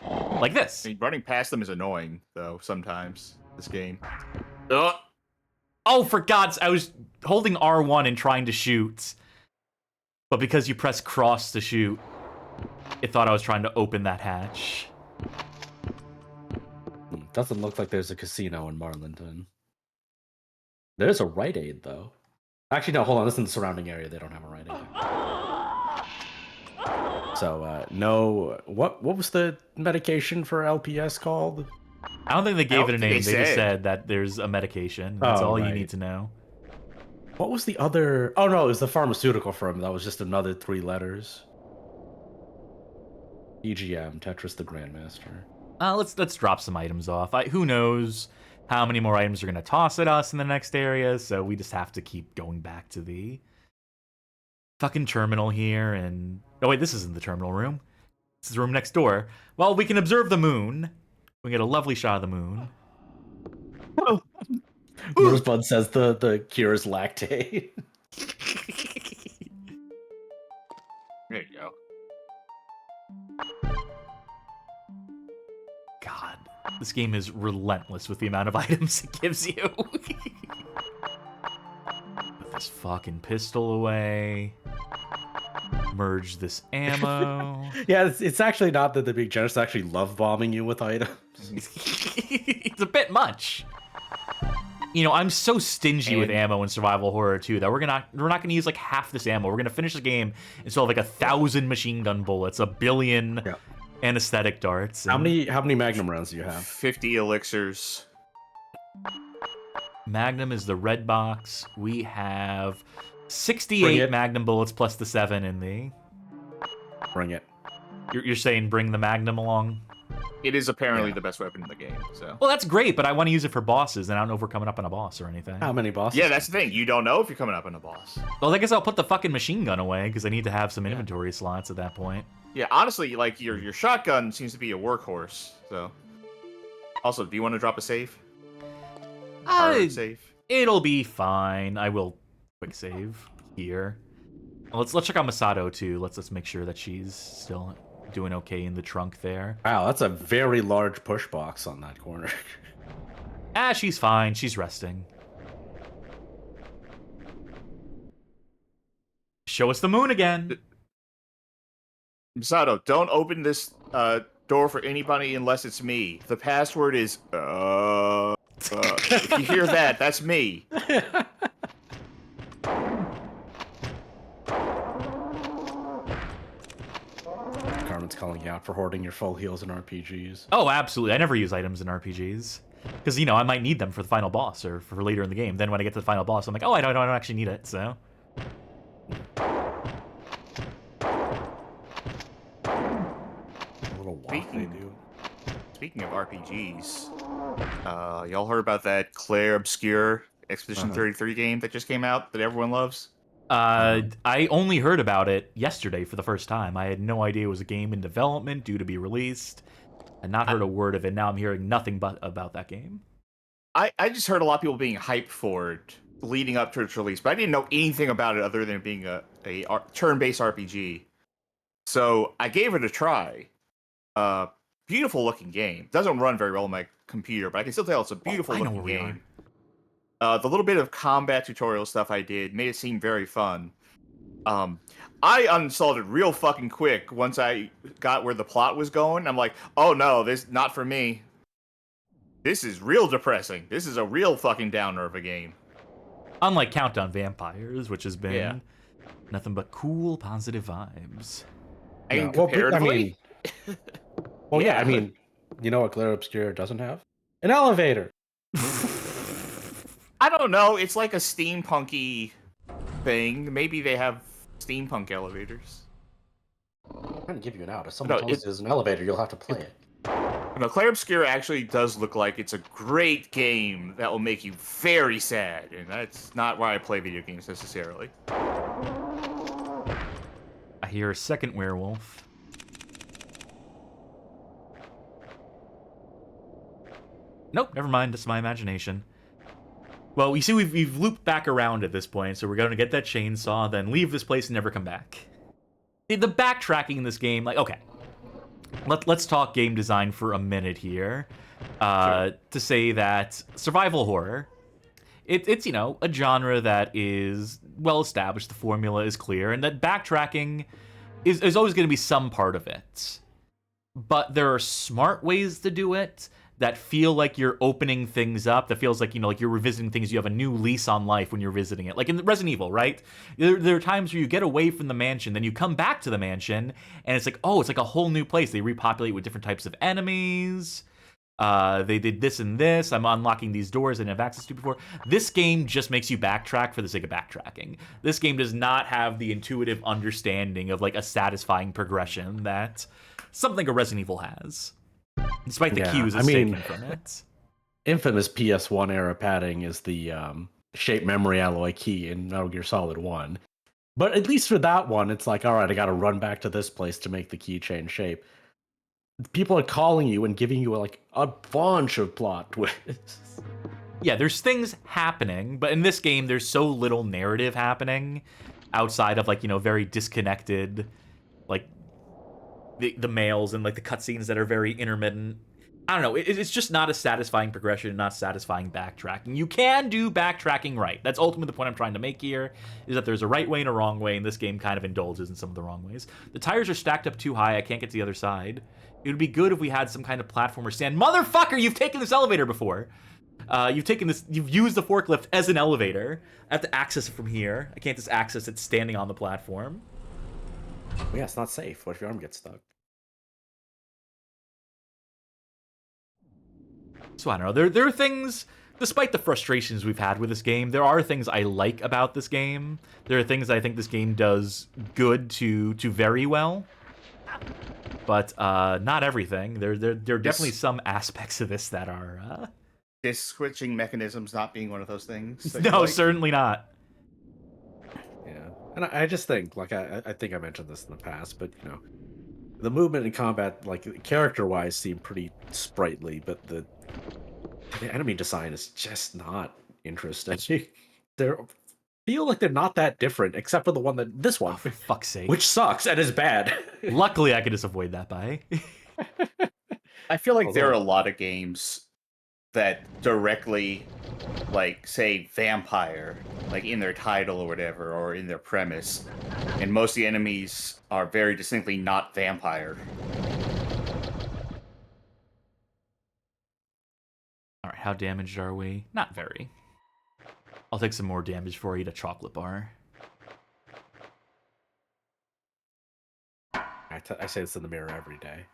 Speaker 1: Like this.
Speaker 2: I mean, running past them is annoying, though, sometimes, this game.
Speaker 1: Oh, for God's... I was holding R1 and trying to shoot. But because you press cross to shoot, it thought I was trying to open that hatch.
Speaker 3: Doesn't look like there's a casino in Marlintown. There's a Rite Aid, though. Actually, no, hold on. This is in the surrounding area. They don't have a Rite Aid. So, no... What was the medication for LPS called?
Speaker 1: I don't think they gave it a name. They
Speaker 2: said.
Speaker 1: just said that there's a medication. That's all you need to know.
Speaker 3: What was the other... Oh, no, it was the pharmaceutical firm. That was just another 3 letters. EGM, Tetris the Grandmaster.
Speaker 1: Let's drop some items off. Who knows how many more items are going to toss at us in the next area, so we just have to keep going back to the fucking terminal here, and... Oh, wait, this isn't the terminal room. This is the room next door. Well, we can observe the moon. We get a lovely shot of the moon.
Speaker 3: Rosebud says the cure is lactate.
Speaker 2: There you go.
Speaker 1: God, this game is relentless with the amount of items it gives you. Put this fucking pistol away. Merge this ammo.
Speaker 3: Yeah, it's actually not that the big generous actually love bombing you with items.
Speaker 1: It's a bit much. You know, I'm so stingy with ammo in survival horror too that we're not gonna use like half this ammo. We're gonna finish the game and still have like 1,000 machine gun bullets, 1 billion anesthetic darts.
Speaker 3: How many Magnum rounds do you have?
Speaker 2: 50 elixirs.
Speaker 1: Magnum is the red box. We have 68 Magnum bullets plus the 7 in the...
Speaker 3: Bring it.
Speaker 1: You're saying bring the Magnum along?
Speaker 2: It is apparently the best weapon in the game, so...
Speaker 1: Well, that's great, but I want to use it for bosses, and I don't know if we're coming up on a boss or anything.
Speaker 3: How many bosses?
Speaker 2: Yeah, that's the thing. You don't know if you're coming up on a boss.
Speaker 1: Well, I guess I'll put the fucking machine gun away, because I need to have some inventory slots at that point.
Speaker 2: Yeah, honestly, like, your shotgun seems to be a workhorse, so... Also, do you want to drop a save? Hard save?
Speaker 1: It'll be fine. I will quick save here. Well, let's check out Masato, too. Let's make sure that she's still doing okay in the trunk there.
Speaker 3: Wow, that's a very large push box on that corner.
Speaker 1: She's fine. She's resting. Show us the moon again.
Speaker 2: Masato, don't open this door for anybody unless it's me. The password is if you hear that, that's me.
Speaker 3: Carmen's calling you out for hoarding your full heals in RPGs.
Speaker 1: Oh, absolutely. I never use items in RPGs. Because, you know, I might need them for the final boss or for later in the game. Then when I get to the final boss, I'm like, oh, I don't actually need it, so...
Speaker 2: Speaking of RPGs, y'all heard about that Claire Obscure Expedition 33 game that just came out that everyone loves?
Speaker 1: I only heard about it yesterday for the first time. I had no idea it was a game in development due to be released. I'd not heard a word of it. Now I'm hearing nothing but about that game.
Speaker 2: I just heard a lot of people being hyped for it leading up to its release, but I didn't know anything about it other than being a turn-based RPG. So I gave it a try. Beautiful looking game. Doesn't run very well on my computer, but I can still tell it's a beautiful looking game. The little bit of combat tutorial stuff I did made it seem very fun. I uninstalled it real fucking quick once I got where the plot was going. I'm like, oh no, this not for me. This is real depressing. This is a real fucking downer of a game.
Speaker 1: Unlike Countdown Vampires, which has been nothing but cool, positive vibes.
Speaker 2: And comparatively...
Speaker 3: Well, yeah, I mean, you know what Claire Obscure doesn't have? An elevator!
Speaker 2: I don't know. It's like a steampunky thing. Maybe they have steampunk elevators.
Speaker 3: I'm trying to give you an out. If someone tells you there's an elevator, you'll have to play it.
Speaker 2: No, Clair Obscura actually does look like it's a great game that will make you very sad, and that's not why I play video games necessarily.
Speaker 1: I hear a second werewolf. Nope, never mind. It's my imagination. Well, you see, we've looped back around at this point, so we're going to get that chainsaw, then leave this place and never come back. The backtracking in this game, like, okay. Let's talk game design for a minute here. To say that survival horror, it's, you know, a genre that is well established, the formula is clear, and that backtracking is always going to be some part of it. But there are smart ways to do it that feel like you're opening things up, that feels like, you know, like you're revisiting things, you have a new lease on life when you're visiting it. Like in Resident Evil, right? There are times where you get away from the mansion, then you come back to the mansion, and it's like, oh, it's like a whole new place. They repopulate with different types of enemies. They did this and this. I'm unlocking these doors I didn't have access to before. This game just makes you backtrack for the sake of backtracking. This game does not have the intuitive understanding of like a satisfying progression that something a Resident Evil has. Despite the cues it's taken from it.
Speaker 3: Infamous PS1 era padding is the shape memory alloy key in Metal Gear Solid 1. But at least for that one, it's like, all right, I got to run back to this place to make the key change shape. People are calling you and giving you like a bunch of plot twists.
Speaker 1: Yeah, there's things happening, but in this game, there's so little narrative happening outside of like, you know, very disconnected, like the males and like the cutscenes that are very intermittent. I don't know. It's just not a satisfying progression, not satisfying backtracking. You can do backtracking right. That's ultimately the point I'm trying to make here, is that there's a right way and a wrong way, and this game kind of indulges in some of the wrong ways. The tires are stacked up too high. I can't get to the other side. It would be good if we had some kind of platformer stand. Motherfucker, you've taken this elevator before. You've used the forklift as an elevator. I have to access it from here. I can't just access it standing on the platform.
Speaker 3: Yeah, it's not safe. What if your arm gets stuck?
Speaker 1: So I don't know. There are things, despite the frustrations we've had with this game, there are things I like about this game. There are things I think this game does good to very well. But not everything. There are definitely some aspects of this that are...
Speaker 2: Disc switching mechanisms not being one of those things?
Speaker 1: No, certainly not.
Speaker 3: Yeah. And I just think, like, I think I mentioned this in the past, but, you know, the movement and combat, like, character-wise, seem pretty sprightly, but the enemy design is just not interesting. They feel like they're not that different, except for this one.
Speaker 1: Oh, for fuck's sake.
Speaker 3: Which sucks and is bad.
Speaker 1: Luckily, I could just avoid that by.
Speaker 2: I feel like there are a lot of games that directly, like, say, vampire, like, in their title or whatever, or in their premise, and most of the enemies are very distinctly not vampire.
Speaker 1: Alright, how damaged are we? Not very. I'll take some more damage before I eat a chocolate bar.
Speaker 3: I say this in the mirror every day.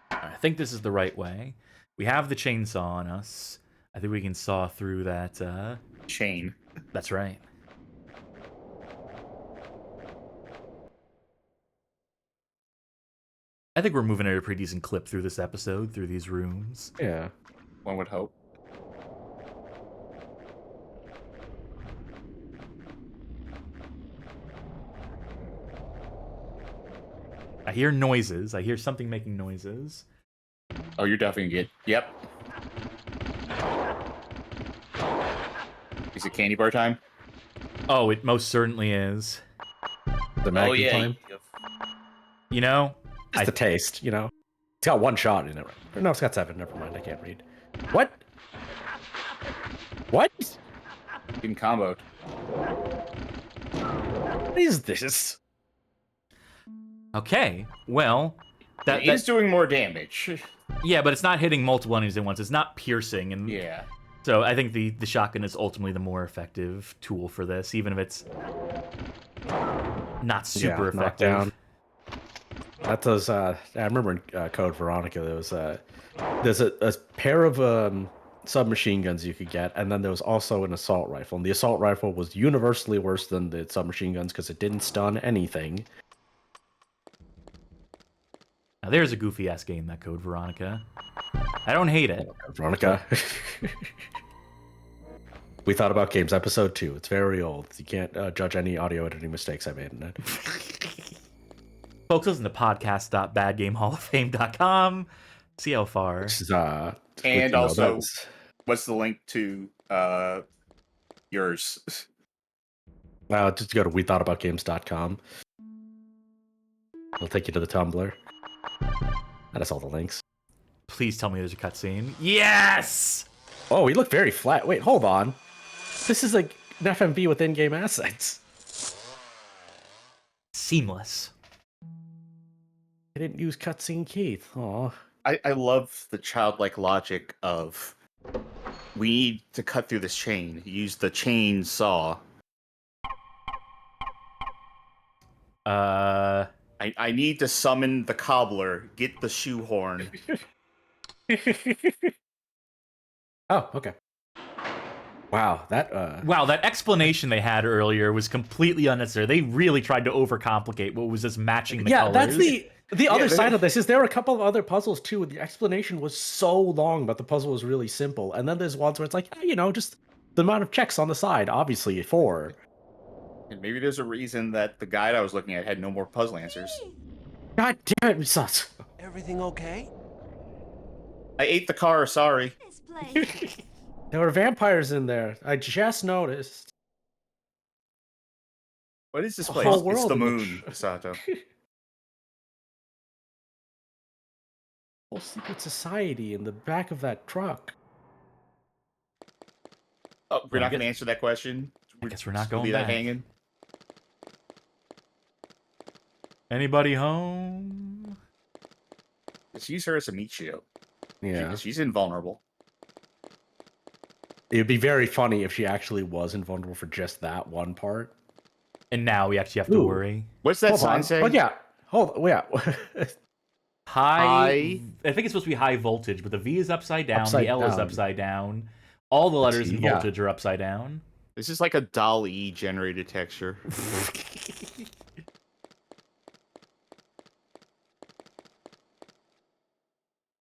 Speaker 1: I think this is the right way. We have the chainsaw on us. I think we can saw through that,
Speaker 2: chain.
Speaker 1: That's right. I think we're moving at a pretty decent clip through this episode, through these rooms.
Speaker 3: Yeah.
Speaker 2: One would hope.
Speaker 1: I hear noises. I hear something making noises.
Speaker 2: Oh, you're definitely good. Yep. Is it candy bar time?
Speaker 1: Oh, it most certainly is.
Speaker 3: The Maggie time?
Speaker 1: You know?
Speaker 3: It's the taste, you know? It's got one shot in it. Or no, it's got 7. Never mind, I can't read. What? What?
Speaker 2: Getting comboed.
Speaker 3: What is this?
Speaker 1: Okay, well...
Speaker 2: It is doing more damage.
Speaker 1: Yeah, but it's not hitting multiple enemies at once. It's not piercing. And
Speaker 2: yeah.
Speaker 1: So I think the shotgun is ultimately the more effective tool for this, even if it's not super effective.
Speaker 3: Knockdown. That does. I remember in Code Veronica, there's a pair of submachine guns you could get, and then there was also an assault rifle. And the assault rifle was universally worse than the submachine guns because it didn't stun anything.
Speaker 1: Now there's a goofy ass game, that Code Veronica. I don't hate it.
Speaker 3: Veronica. We Thought About Games, episode 2. It's very old. You can't judge any audio editing mistakes I made in it.
Speaker 1: Folks, listen to podcast.badgamehalloffame.com. See how far.
Speaker 3: Which is,
Speaker 2: And also, what's the link to yours?
Speaker 3: Just go to wethoughaboutgames.com. It'll take you to the Tumblr. That has all the links.
Speaker 1: Please tell me there's a cutscene. Yes!
Speaker 3: Oh, we look very flat. Wait, hold on. This is like an FMV with in-game assets.
Speaker 1: Seamless.
Speaker 3: I didn't use cutscene Keith. Aw.
Speaker 2: I love the childlike logic of we need to cut through this chain. Use the chainsaw. I need to summon the cobbler. Get the shoehorn.
Speaker 3: Oh, okay. Wow, that
Speaker 1: Wow, that explanation they had earlier was completely unnecessary. They really tried to overcomplicate what was just matching the colors.
Speaker 3: That's the other side of this. Is there were a couple of other puzzles too. The explanation was so long, but the puzzle was really simple. And then there's ones where it's like, just the amount of checks on the side. Obviously, 4.
Speaker 2: And maybe there's a reason that the guide I was looking at had no more puzzle answers.
Speaker 3: God damn it, Misatsu.
Speaker 5: Everything okay?
Speaker 2: I ate the car, sorry.
Speaker 4: This place.
Speaker 3: There were vampires in there. I just noticed.
Speaker 2: What is this
Speaker 3: The
Speaker 2: place?
Speaker 3: whole
Speaker 2: It's
Speaker 3: world
Speaker 2: the
Speaker 3: in
Speaker 2: moon, Sato.
Speaker 3: Whole secret society in the back of that truck.
Speaker 2: Oh, we're
Speaker 1: Well,
Speaker 2: not going to answer that question?
Speaker 1: I guess we're not
Speaker 2: We'll
Speaker 1: going
Speaker 2: leave that
Speaker 1: back.
Speaker 2: hanging?
Speaker 1: Anybody home?
Speaker 2: Let's use her as a meat shield.
Speaker 3: Yeah.
Speaker 2: She's invulnerable.
Speaker 3: It would be very funny if she actually was invulnerable for just that one part.
Speaker 1: And now we actually have to
Speaker 3: Ooh.
Speaker 1: worry.
Speaker 2: What's that
Speaker 3: Hold
Speaker 2: sign
Speaker 3: on.
Speaker 2: say?
Speaker 3: Oh, yeah. I
Speaker 1: High. I think it's supposed to be high voltage, but the V is upside down.
Speaker 3: Upside
Speaker 1: the L is
Speaker 3: down.
Speaker 1: upside down. All the letters in
Speaker 3: see, yeah.
Speaker 1: voltage are upside down.
Speaker 2: This is like a DALL-E generated texture.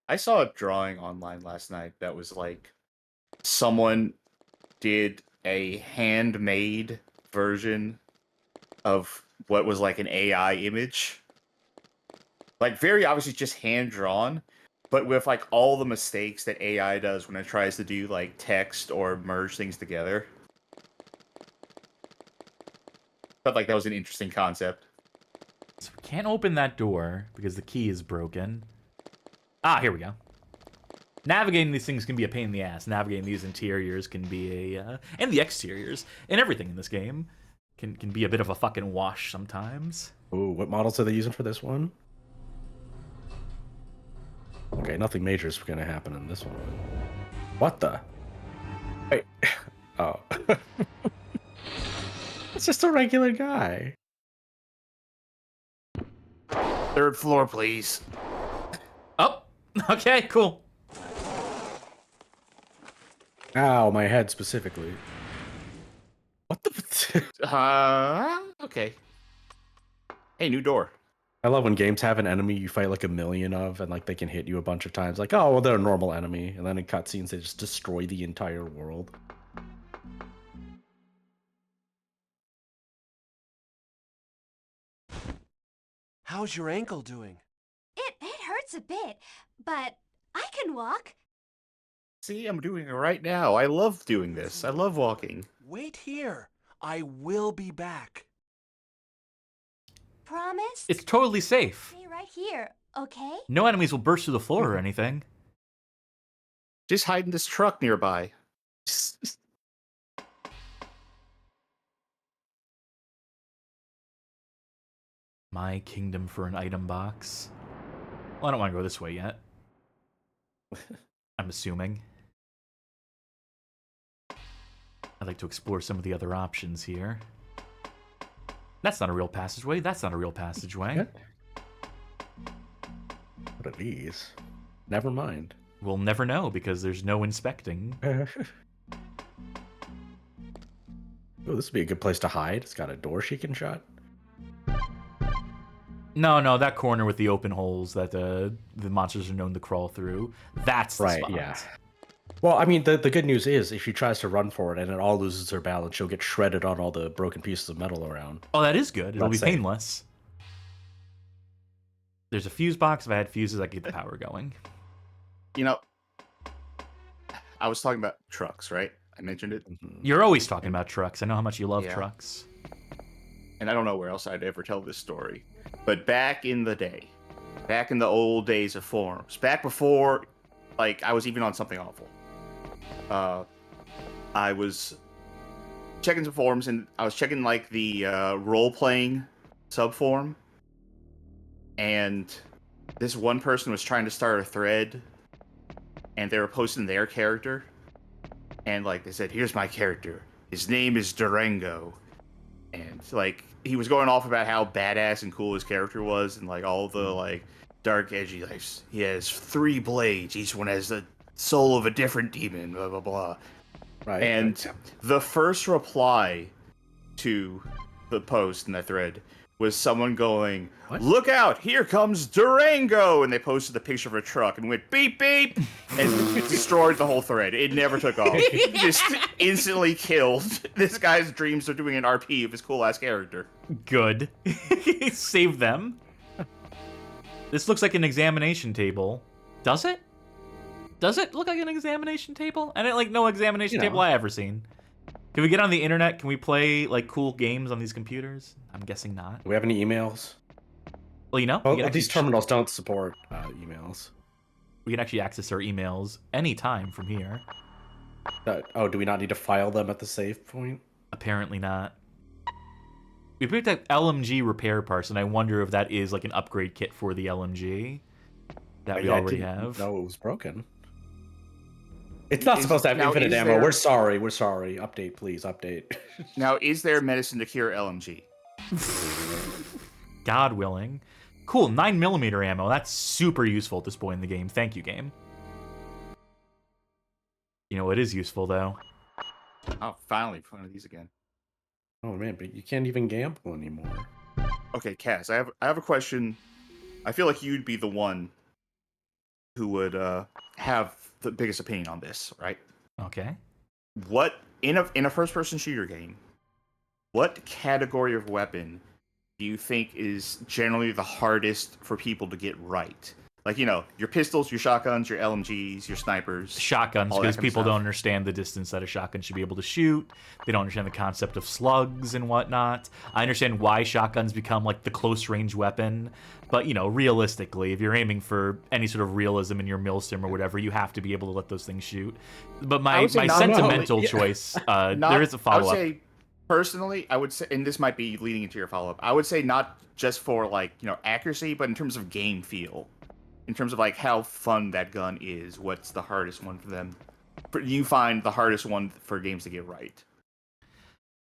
Speaker 2: I saw a drawing online last night that was like someone did a handmade version of what was like an AI image. Like very obviously just hand drawn, but with like all the mistakes that AI does when it tries to do like text or merge things together. Felt like that was an interesting concept.
Speaker 1: So we can't open that door because the key is broken. Ah, here we go. Navigating these things can be a pain in the ass. Navigating these interiors can be and the exteriors, and everything in this game can be a bit of a fucking wash sometimes.
Speaker 3: Ooh, what models are they using for this one? Okay, nothing major is going to happen in this one. What the? Wait. Oh. It's just a regular guy.
Speaker 2: 3rd floor, please.
Speaker 1: Oh, okay, cool.
Speaker 3: Ow, my head specifically. What the?
Speaker 2: Okay. Hey, new door.
Speaker 3: I love when games have an enemy you fight like a million of, and like they can hit you a bunch of times. Like, oh, well, they're a normal enemy, and then in cutscenes they just destroy the entire world.
Speaker 5: How's your ankle doing?
Speaker 4: It hurts a bit, but I can walk.
Speaker 2: See, I'm doing it right now. I love doing this. I love walking.
Speaker 5: Wait here. I will be back.
Speaker 4: Promise?
Speaker 1: It's totally safe.
Speaker 4: Stay right here, okay?
Speaker 1: No enemies will burst through the floor or anything.
Speaker 2: Just hide in this truck nearby.
Speaker 1: My kingdom for an item box. Well, I don't want to go this way yet. I'm assuming. I'd like to explore some of the other options here. That's not a real passageway. That's not a real passageway.
Speaker 3: What are these? Never mind.
Speaker 1: We'll never know because there's no inspecting.
Speaker 3: Oh, this would be a good place to hide. It's got a door she can shut.
Speaker 1: No, that corner with the open holes that the monsters are known to crawl through. That's the
Speaker 3: Right,
Speaker 1: spot.
Speaker 3: yeah. Well, I mean, the good news is if she tries to run for it and it all loses her balance, she'll get shredded on all the broken pieces of metal around.
Speaker 1: Oh, that is good. It'll be
Speaker 3: Let's say.
Speaker 1: painless. There's a fuse box. If I had fuses, I could get the power going.
Speaker 2: You know, I was talking about trucks, right? I mentioned it.
Speaker 1: You're always talking about trucks. I know how much you love
Speaker 2: Yeah.
Speaker 1: trucks.
Speaker 2: And I don't know where else I'd ever tell this story. But back in the day, back in the old days of forums, back before, like, I was even on Something Awful, I was checking some forums, and I was checking, like, the role-playing sub-forum, and this one person was trying to start a thread, and they were posting their character, and, like, they said, here's my character. His name is Durango. And, like, he was going off about how badass and cool his character was, and, like, all the, like, dark, edgy, like, he has 3 blades, each one has the soul of a different demon, blah, blah, blah.
Speaker 3: Right.
Speaker 2: And the first reply to the post in that thread was someone going,
Speaker 3: What?
Speaker 2: look out, here comes Durango! And they posted the picture of a truck and went beep beep and destroyed the whole thread. It never took off. Just instantly killed this guy's dreams of doing an RP of his cool ass character.
Speaker 1: Good. Save them. This looks like an examination table. Does it? Does it look like an examination table? And like no examination table I ever seen. Can we get on the internet? Can we play like cool games on these computers? I'm guessing not.
Speaker 3: Do we have any emails?
Speaker 1: Well, you know,
Speaker 3: Well,
Speaker 1: we can
Speaker 3: these
Speaker 1: actually-
Speaker 3: terminals don't support emails.
Speaker 1: we can actually access our emails anytime from here.
Speaker 3: Oh, do we not need to file them at the save point?
Speaker 1: Apparently not. We picked up LMG repair parts, and I wonder if that is like an upgrade kit for the LMG that we
Speaker 3: I
Speaker 1: already
Speaker 3: didn't
Speaker 1: have.
Speaker 3: know it was broken. It's not
Speaker 2: Is-
Speaker 3: supposed to have
Speaker 2: now,
Speaker 3: infinite
Speaker 2: is
Speaker 3: ammo.
Speaker 2: there-
Speaker 3: We're sorry. We're sorry. Update, please. Update.
Speaker 2: Now, is there medicine to cure LMG?
Speaker 1: God willing. Cool, 9mm ammo. That's super useful at this point in the game. Thank you, game. You know, it is useful, though.
Speaker 2: Oh, finally, one of these again.
Speaker 3: Oh man, but you can't even gamble anymore.
Speaker 2: Okay, Cass, I have a question. I feel like you'd be the one who would have the biggest opinion on this, right?
Speaker 1: Okay.
Speaker 2: What in a first-person shooter game, what category of weapon do you think is generally the hardest for people to get right? Like, you know, your pistols, your shotguns, your LMGs, your snipers.
Speaker 1: Shotguns,
Speaker 2: all that
Speaker 1: because
Speaker 2: kind of
Speaker 1: people
Speaker 2: stuff.
Speaker 1: don't understand the distance that a shotgun should be able to shoot. They don't understand the concept of slugs and whatnot. I understand why shotguns become like the close range weapon, but you know, realistically, if you're aiming for any sort of realism in your milsim or whatever, you have to be able to let those things shoot. But
Speaker 2: I
Speaker 1: my
Speaker 2: would say not-
Speaker 1: sentimental
Speaker 2: yeah.
Speaker 1: choice,
Speaker 2: Not-
Speaker 1: there is a
Speaker 2: I
Speaker 1: follow
Speaker 2: would
Speaker 1: up.
Speaker 2: say, personally, I would say, and this might be leading into your follow-up, I would say not just for, like, you know, accuracy, but in terms of game feel. In terms of, like, how fun that gun is, what's the hardest one for them? You find the hardest one for games to get right.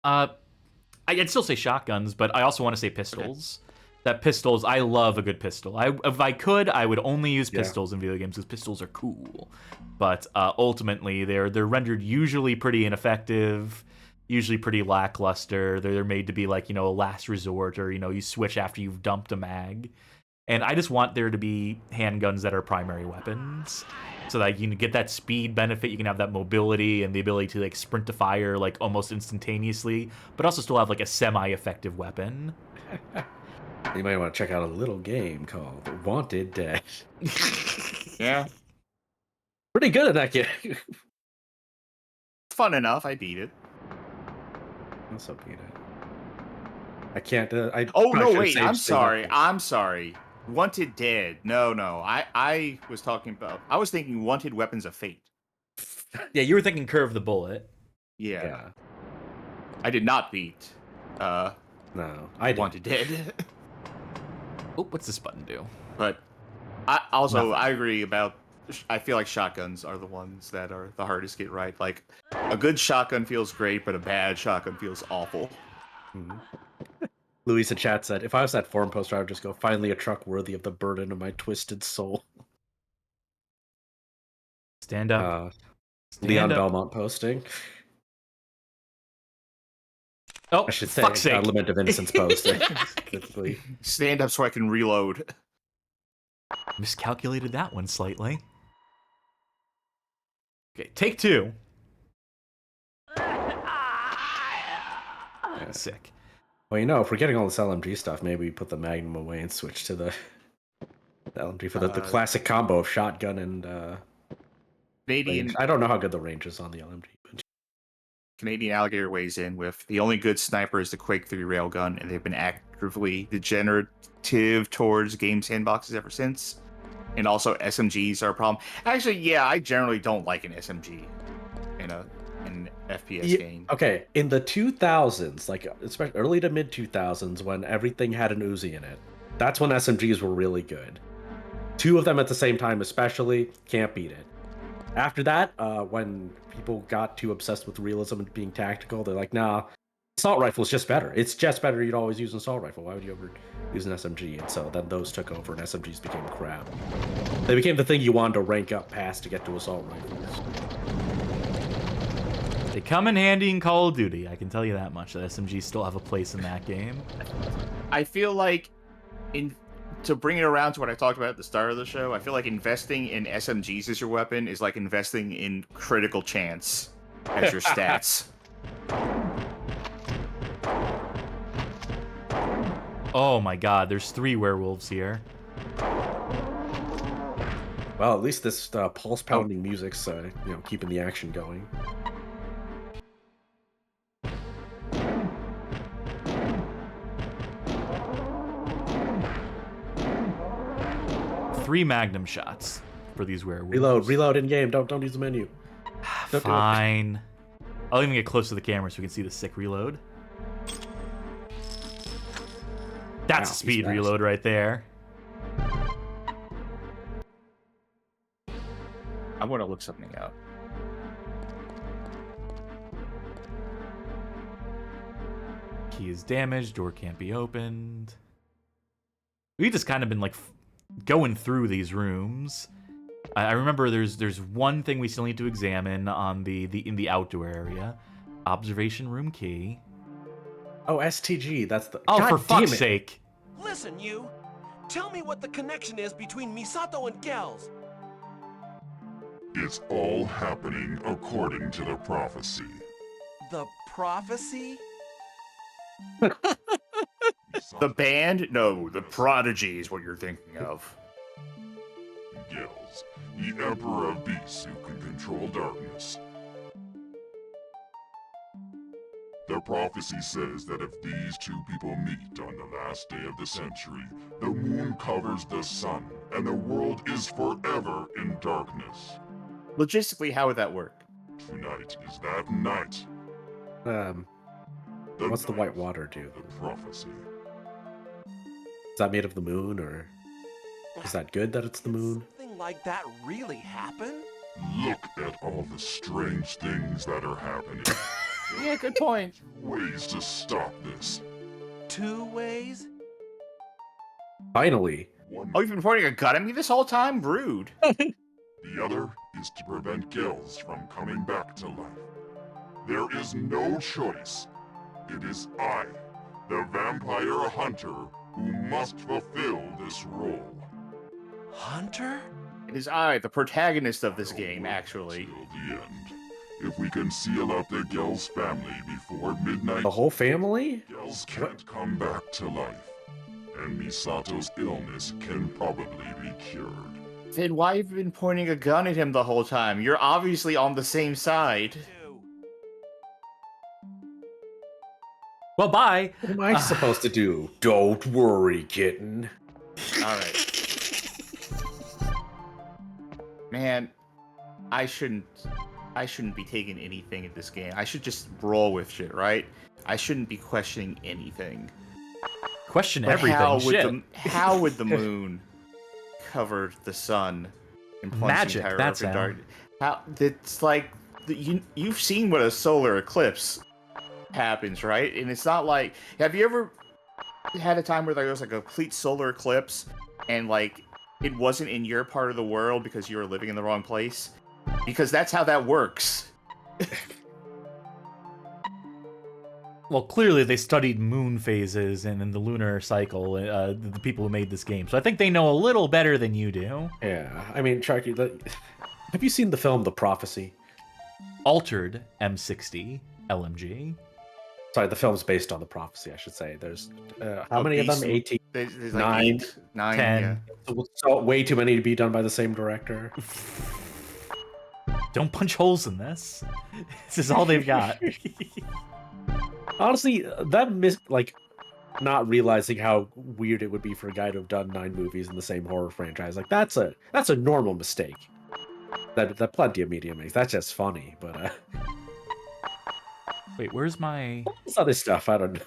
Speaker 1: I'd still say shotguns, but I also want to say pistols. That pistols, I love a good pistol. If I could, I would only use pistols in video games because pistols are cool. But ultimately, they're rendered usually pretty ineffective, usually pretty lackluster. They're made to be like, you know, a last resort, or you know, you switch after you've dumped a mag. And I just want there to be handguns that are primary weapons, so that you can get that speed benefit, you can have that mobility and the ability to like sprint to fire like almost instantaneously, but also still have like a semi-effective weapon.
Speaker 3: You might want to check out a little game called Wanted Dead.
Speaker 2: Yeah.
Speaker 3: Pretty good at that game.
Speaker 2: It's fun enough, I beat it.
Speaker 3: Also beat it. I can't. I
Speaker 2: Oh,
Speaker 3: probably
Speaker 2: no,
Speaker 3: should've
Speaker 2: wait,
Speaker 3: saved
Speaker 2: I'm
Speaker 3: save
Speaker 2: sorry.
Speaker 3: that.
Speaker 2: I'm sorry. Wanted Dead. No. I was talking about, I was thinking Wanted Weapons of Fate.
Speaker 1: Yeah, you were thinking Curve the Bullet.
Speaker 2: Yeah.
Speaker 3: Yeah.
Speaker 2: I did not beat
Speaker 3: No, I did.
Speaker 2: Wanted Dead.
Speaker 1: Oh, what's this button do?
Speaker 2: But I also,
Speaker 1: Nothing.
Speaker 2: I agree about, I feel like shotguns are the ones that are the hardest to get right. Like, a good shotgun feels great, but a bad shotgun feels awful.
Speaker 3: Mhm. Luis in chat said, if I was that forum poster, I would just go, finally a truck worthy of the burden of my twisted soul.
Speaker 1: Stand up. Stand
Speaker 3: Leon
Speaker 1: up.
Speaker 3: Belmont posting.
Speaker 1: Oh,
Speaker 3: I should say
Speaker 1: fuck's sake.
Speaker 3: element of innocence post. Specifically.
Speaker 2: Stand up so I can reload.
Speaker 1: Miscalculated that one slightly. Okay, take 2. Sick.
Speaker 3: Well, you know, if we're getting all this LMG stuff, maybe we put the Magnum away and switch to the LMG for the classic combo of shotgun and
Speaker 2: Canadian
Speaker 3: range. I don't know how good the range is on the LMG. But...
Speaker 2: Canadian Alligator weighs in with the only good sniper is the Quake 3 railgun, and they've been actively degenerative towards game sandboxes ever since. And also SMGs are a problem. Actually, yeah, I generally don't like an SMG in an FPS game.
Speaker 3: Okay, in the 2000s, like especially early to mid 2000s, when everything had an Uzi in it, that's when SMGs were really good. 2 of them at the same time, especially, can't beat it. After that, when people got too obsessed with realism and being tactical, they're like, nah, assault rifle is just better. It's just better. You'd always use an assault rifle. Why would you ever use an SMG? And so then those took over, and SMGs became crap. They became the thing you wanted to rank up past to get to assault rifles.
Speaker 1: They come in handy in Call of Duty, I can tell you that much. The SMGs still have a place in that game.
Speaker 2: I feel like, to bring it around to what I talked about at the start of the show, I feel like investing in SMGs as your weapon is like investing in critical chance as your stats.
Speaker 1: Oh my god, there's 3 werewolves here.
Speaker 3: Well, at least this pulse pounding music's keeping the action going.
Speaker 1: Three Magnum shots for these werewolves.
Speaker 3: Reload in game. Don't use the menu.
Speaker 1: Fine. I'll even get close to the camera so we can see the sick reload. That's a speed reload right there.
Speaker 2: I want to look something up.
Speaker 1: Key is damaged. Door can't be opened. We've just kind of been like going through these rooms. I remember there's one thing we still need to examine on in the outdoor area. Observation room key.
Speaker 3: Oh, STG. That's the.
Speaker 1: Oh,
Speaker 3: God
Speaker 1: for
Speaker 3: damn
Speaker 1: fuck's
Speaker 3: it.
Speaker 1: sake!
Speaker 5: Listen, you. Tell me what the connection is between Misato and Gels.
Speaker 8: It's all happening according to the prophecy.
Speaker 5: The prophecy?
Speaker 2: The band? No, the Prodigy is what you're thinking of.
Speaker 8: Gills, the Emperor of Beasts who can control darkness. The prophecy says that if these 2 people meet on the last day of the century, the moon covers the sun, and the world is forever in darkness.
Speaker 2: Logistically, how would that work?
Speaker 8: Tonight is that night.
Speaker 3: What's the white water do?
Speaker 8: The prophecy.
Speaker 3: Is that made of the moon, or is that good that it's the moon?
Speaker 5: Something like that really happen?
Speaker 8: Look at all the strange things that are happening.
Speaker 2: Yeah, good point.
Speaker 8: Ways to stop this.
Speaker 5: 2 ways?
Speaker 3: Finally.
Speaker 2: Oh, you've been pointing a gun at me this whole time? Rude.
Speaker 8: The other is to prevent Gills from coming back to life. There is no choice. It is I, the vampire hunter, who must fulfill this role.
Speaker 5: Hunter?
Speaker 2: It is I, the protagonist of this game, actually.
Speaker 8: Till the end. If we can seal out the Gels family before midnight,
Speaker 3: The whole family?
Speaker 8: Gels can't come back to life, and Misato's illness can probably be cured.
Speaker 2: Then why have you been pointing a gun at him the whole time? You're obviously on the same side.
Speaker 1: Well, bye.
Speaker 3: What am I supposed to do? Don't worry, kitten.
Speaker 2: Alright. Man, I shouldn't be taking anything in this game. I should just roll with shit, right? I shouldn't be questioning anything.
Speaker 1: Question
Speaker 2: But
Speaker 1: everything.
Speaker 2: how would the moon cover the sun and plunge
Speaker 1: Magic,
Speaker 2: the entire
Speaker 1: that's
Speaker 2: Earth in
Speaker 1: how.
Speaker 2: dark? How? It's like you've seen what a solar eclipse happens, right? And it's not like, have you ever had a time where there was like a complete solar eclipse and like it wasn't in your part of the world because you were living in the wrong place? Because that's how that works.
Speaker 1: Well, clearly they studied moon phases and in the lunar cycle, the people who made this game. So I think they know a little better than you do.
Speaker 3: Yeah, I mean, Sharky, have you seen the film The Prophecy?
Speaker 1: Altered M60 LMG.
Speaker 3: Sorry, the film's based on The Prophecy, I should say. There's how many of them? 18?
Speaker 2: There's
Speaker 3: Nine?
Speaker 2: 9,
Speaker 1: 10.
Speaker 2: yeah.
Speaker 3: So way too many to be done by the same director.
Speaker 1: Don't punch holes in this. This is all they've got.
Speaker 3: Honestly, not realizing how weird it would be for a guy to have done 9 movies in the same horror franchise. Like that's a normal mistake. That plenty of media makes. That's just funny, but
Speaker 1: Wait, where's my
Speaker 3: this other stuff, I don't know.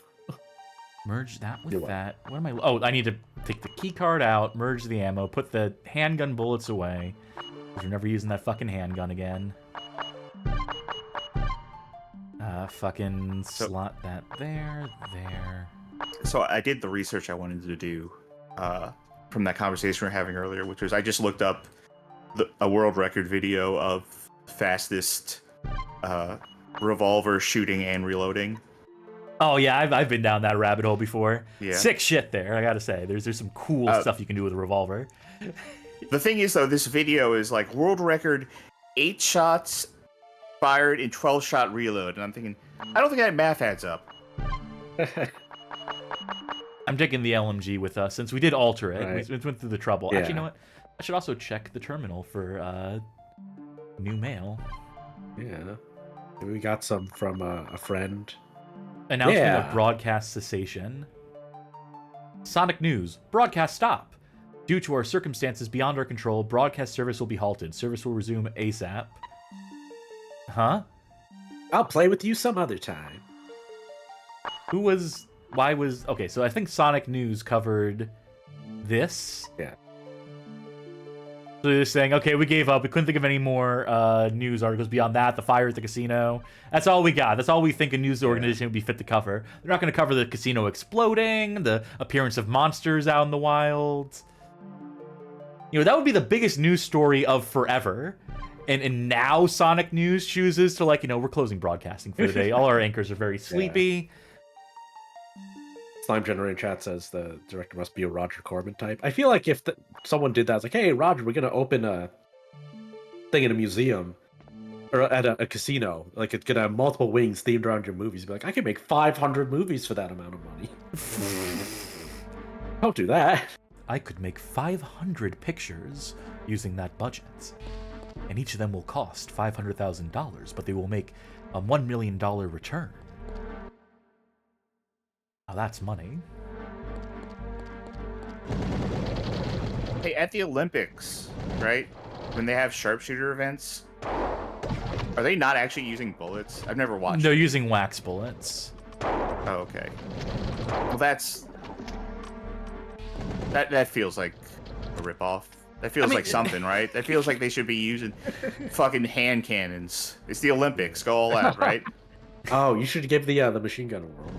Speaker 1: merge that with
Speaker 3: You're what?
Speaker 1: that? Where am I? Oh, I need to take the key card out, merge the ammo, put the handgun bullets away. Because we're never using that fucking handgun again. Fucking slot that there.
Speaker 2: So I did the research I wanted to do from that conversation we were having earlier, which was I just looked up a world record video of fastest revolver shooting and reloading.
Speaker 1: Oh yeah, I've been down that rabbit hole before.
Speaker 2: Yeah.
Speaker 1: Sick shit there, I gotta say. There's some cool stuff you can do with a revolver.
Speaker 2: The thing is, though, this video is like world record 8 shots fired in 12-shot reload, and I'm thinking, I don't think that math adds up.
Speaker 1: I'm taking the LMG with us since we did alter it.
Speaker 3: Right.
Speaker 1: We went through the trouble.
Speaker 3: Yeah.
Speaker 1: Actually, you know what? I should also check the terminal for new mail.
Speaker 3: Yeah, we got some from a friend.
Speaker 1: Announcement of broadcast cessation. Sonic News. Broadcast stop. Due to our circumstances beyond our control, broadcast service will be halted. Service will resume ASAP. Huh?
Speaker 3: I'll play with you some other time.
Speaker 1: Okay, so I think Sonic News covered this.
Speaker 3: Yeah.
Speaker 1: So they're saying, okay, we gave up. We couldn't think of any more news articles beyond that. The fire at the casino. That's all we got. That's all we think a news organization would be fit to cover. They're not going to cover the casino exploding, the appearance of monsters out in the wild. You know, that would be the biggest news story of forever. And now Sonic News chooses to, like, you know, we're closing broadcasting for the day. All our anchors are very sleepy.
Speaker 3: Slime Generator Chat says the director must be a Roger Corman type. I feel like if someone did that, it's like, hey, Roger, we're going to open a thing in a museum or at a casino. Like, it's going to have multiple wings themed around your movies. You'd be like, I could make 500 movies for that amount of money. Don't do that.
Speaker 1: I could make 500 pictures using that budget. And each of them will cost $500,000, but they will make a $1 million return. Now that's money.
Speaker 2: Hey, at the Olympics, right? When they have sharpshooter events, are they not actually using bullets? I've never watched.
Speaker 1: They're using wax bullets.
Speaker 2: Oh, okay. Well, that feels like a ripoff. That feels like something, right? That feels like they should be using fucking hand cannons. It's the Olympics. Go all out, right?
Speaker 3: Oh, you should give the machine gun a whirl.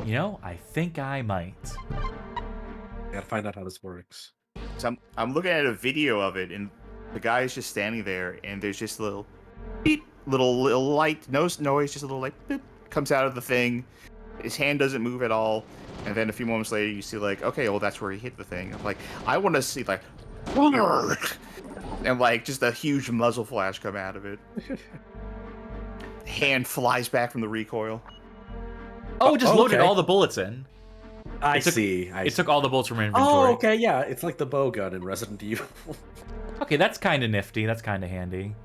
Speaker 1: You know, I think I might.
Speaker 3: I gotta find out how this works.
Speaker 2: So I'm looking at a video of it, and the guy is just standing there, and there's just a little beep, little light, no noise, just a little light boop, comes out of the thing. His hand doesn't move at all, and then a few moments later, you see like, okay, well that's where he hit the thing. I'm like, I want to see like, and like just a huge muzzle flash come out of it. Hand flies back from the recoil.
Speaker 1: Oh, it just loaded
Speaker 3: okay.
Speaker 1: all the bullets in.
Speaker 3: I
Speaker 1: It took-
Speaker 3: see.
Speaker 1: It took all the bullets from my inventory.
Speaker 3: Oh, okay, yeah. It's like the bow gun in Resident Evil.
Speaker 1: Okay, that's kind of nifty. That's kind of handy.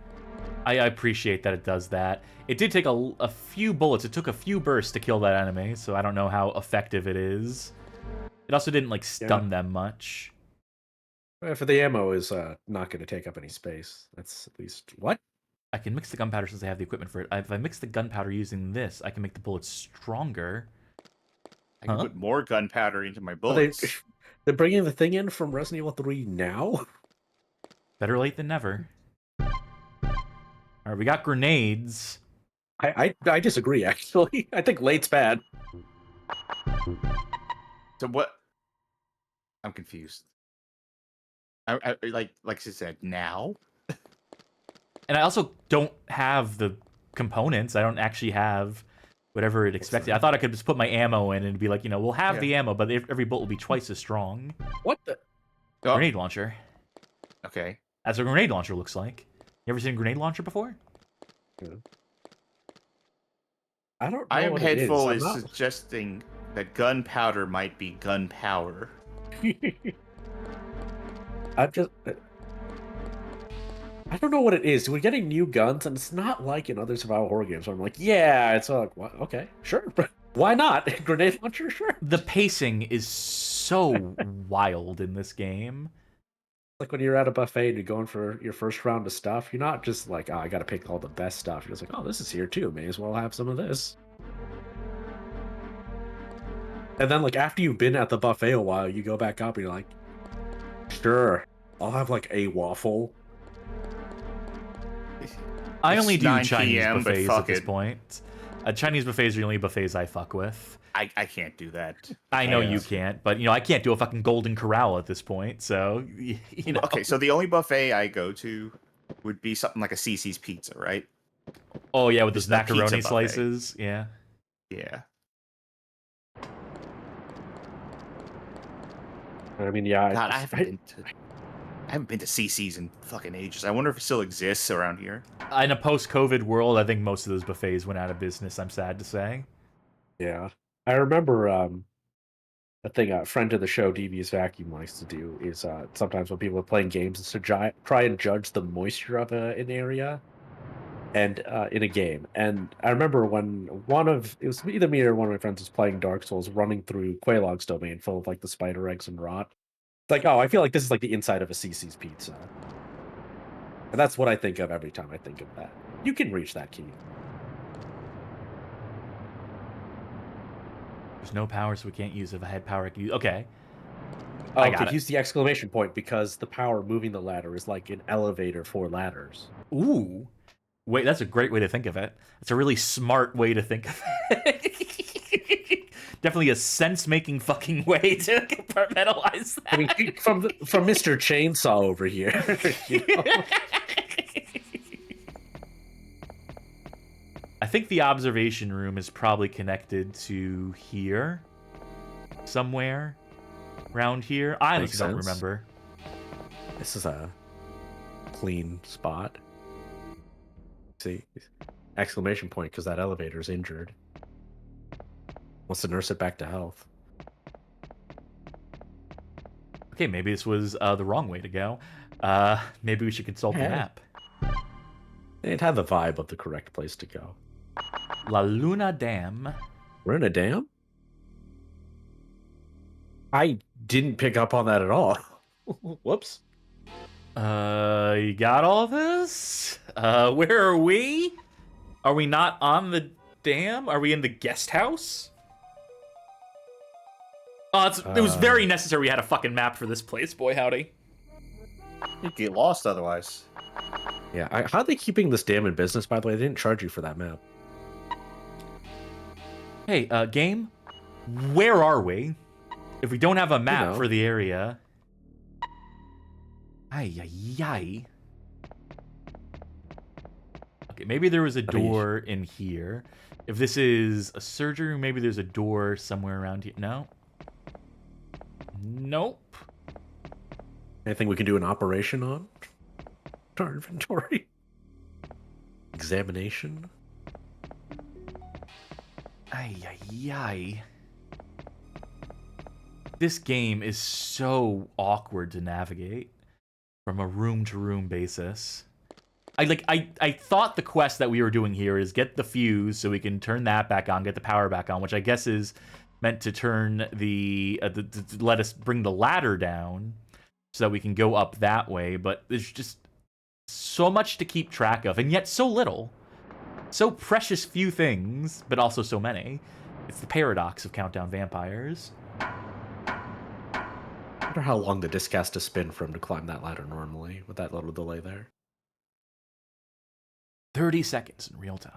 Speaker 1: I appreciate that it does that. It did take a few bullets. It took a few bursts to kill that enemy, so I don't know how effective it is. It also didn't, like, stun them much.
Speaker 3: For the ammo is not going to take up any space. That's at least... What?
Speaker 1: I can mix the gunpowder since I have the equipment for it. If I mix the gunpowder using this, I can make the bullets stronger.
Speaker 2: I can put more gunpowder into my
Speaker 3: Are
Speaker 2: bullets.
Speaker 3: they're bringing the thing in from Resident Evil 3 now?
Speaker 1: Better late than never. Alright, we got grenades.
Speaker 3: I disagree, actually. I think late's bad.
Speaker 2: So what? I'm confused. I like I said, now?
Speaker 1: And I also don't have the components. I don't actually have whatever it expected. I thought I could just put my ammo in and it'd be like, we'll have the ammo, but every bolt will be twice as strong.
Speaker 3: What the?
Speaker 2: Oh,
Speaker 1: Grenade launcher.
Speaker 2: okay.
Speaker 1: That's what a grenade launcher looks like. You ever seen a grenade launcher before?
Speaker 3: I don't know
Speaker 2: I am
Speaker 3: what it
Speaker 2: Headful
Speaker 3: is.
Speaker 2: is suggesting that gunpowder might be gunpower.
Speaker 3: I don't know what it is. We're getting new guns, and it's not like in other survival horror games where I'm like, yeah, it's like, what? Okay, sure. Why not? Grenade launcher, sure.
Speaker 1: The pacing is so wild in this game.
Speaker 3: Like when you're at a buffet and you're going for your first round of stuff, you're not just like, oh, I gotta pick all the best stuff. You're just like, oh, this is here too. May as well have some of this. And then, like, after you've been at the buffet a while, you go back up and you're like, sure, I'll have like a waffle.
Speaker 1: I only do
Speaker 2: 9
Speaker 1: Chinese
Speaker 2: PM, but
Speaker 1: buffets
Speaker 2: fuck
Speaker 1: at this
Speaker 2: it.
Speaker 1: point. Chinese buffets are the only buffets I fuck with.
Speaker 2: I can't do that.
Speaker 1: I know you can't, but I can't do a fucking Golden Corral at this point. So
Speaker 2: Okay, so the only buffet I go to would be something like a CC's Pizza, right?
Speaker 1: Oh yeah, with
Speaker 2: Just
Speaker 1: those
Speaker 2: that pizza
Speaker 1: macaroni
Speaker 2: buffet.
Speaker 1: slices. Yeah.
Speaker 2: Yeah.
Speaker 3: I mean, yeah.
Speaker 2: God, I haven't been to CC's in fucking ages. I wonder if it still exists around here.
Speaker 1: In a post-COVID world, I think most of those buffets went out of business. I'm sad to say.
Speaker 3: Yeah. I remember a thing a friend of the show, Devious Vacuum, likes to do is sometimes when people are playing games is to try and judge the moisture of an area and in a game. And I remember when it was either me or one of my friends was playing Dark Souls, running through Quelaag's domain full of like the spider eggs and rot. It's like, oh, I feel like this is like the inside of a CC's Pizza. And that's what I think of every time I think of that. You can reach that key.
Speaker 1: There's no power, so we can't use it. If I had power, I could use... Okay.
Speaker 3: Oh,
Speaker 1: I got
Speaker 3: okay,
Speaker 1: it.
Speaker 3: use the exclamation point because the power moving the ladder is like an elevator for ladders.
Speaker 1: Ooh. Wait, that's a great way to think of it. It's a really smart way to think of it. Definitely a sense-making fucking way to compartmentalize that.
Speaker 3: I mean, from Mr. Chainsaw over here. You know?
Speaker 1: I think the observation room is probably connected to here. Somewhere. Around here. I honestly don't remember.
Speaker 3: This is a clean spot. See? Exclamation point, because that elevator's injured. Wants to nurse it back to health.
Speaker 1: Okay, maybe this was the wrong way to go. Maybe we should consult the map.
Speaker 3: It had the vibe of the correct place to go.
Speaker 1: La Luna Dam.
Speaker 3: We're in a dam? I didn't pick up on that at all. Whoops.
Speaker 1: You got all this? Where are we? Are we not on the dam? Are we in the guest house? Oh, it was very necessary we had a fucking map for this place, boy howdy.
Speaker 2: You'd get lost otherwise.
Speaker 3: Yeah, how are they keeping this dam in business, by the way? They didn't charge you for that map.
Speaker 1: Hey, game, where are we? If we don't have a map for the area... Ay, ay, ay. Okay, maybe there was a door in here. If this is a surgery room, maybe there's a door somewhere around here. No? Nope.
Speaker 3: Anything we can do an operation on? Our inventory? Examination?
Speaker 1: Ay, ay, ay. This game is so awkward to navigate from a room-to-room basis. I thought the quest that we were doing here is get the fuse so we can turn that back on, get the power back on, which I guess is meant to turn let us bring the ladder down so that we can go up that way, but there's just so much to keep track of, and yet so little. So precious few things, but also so many. It's the paradox of Countdown Vampires.
Speaker 3: I wonder how long the disc has to spin for him to climb that ladder normally, with that little delay there.
Speaker 1: 30 seconds in real time.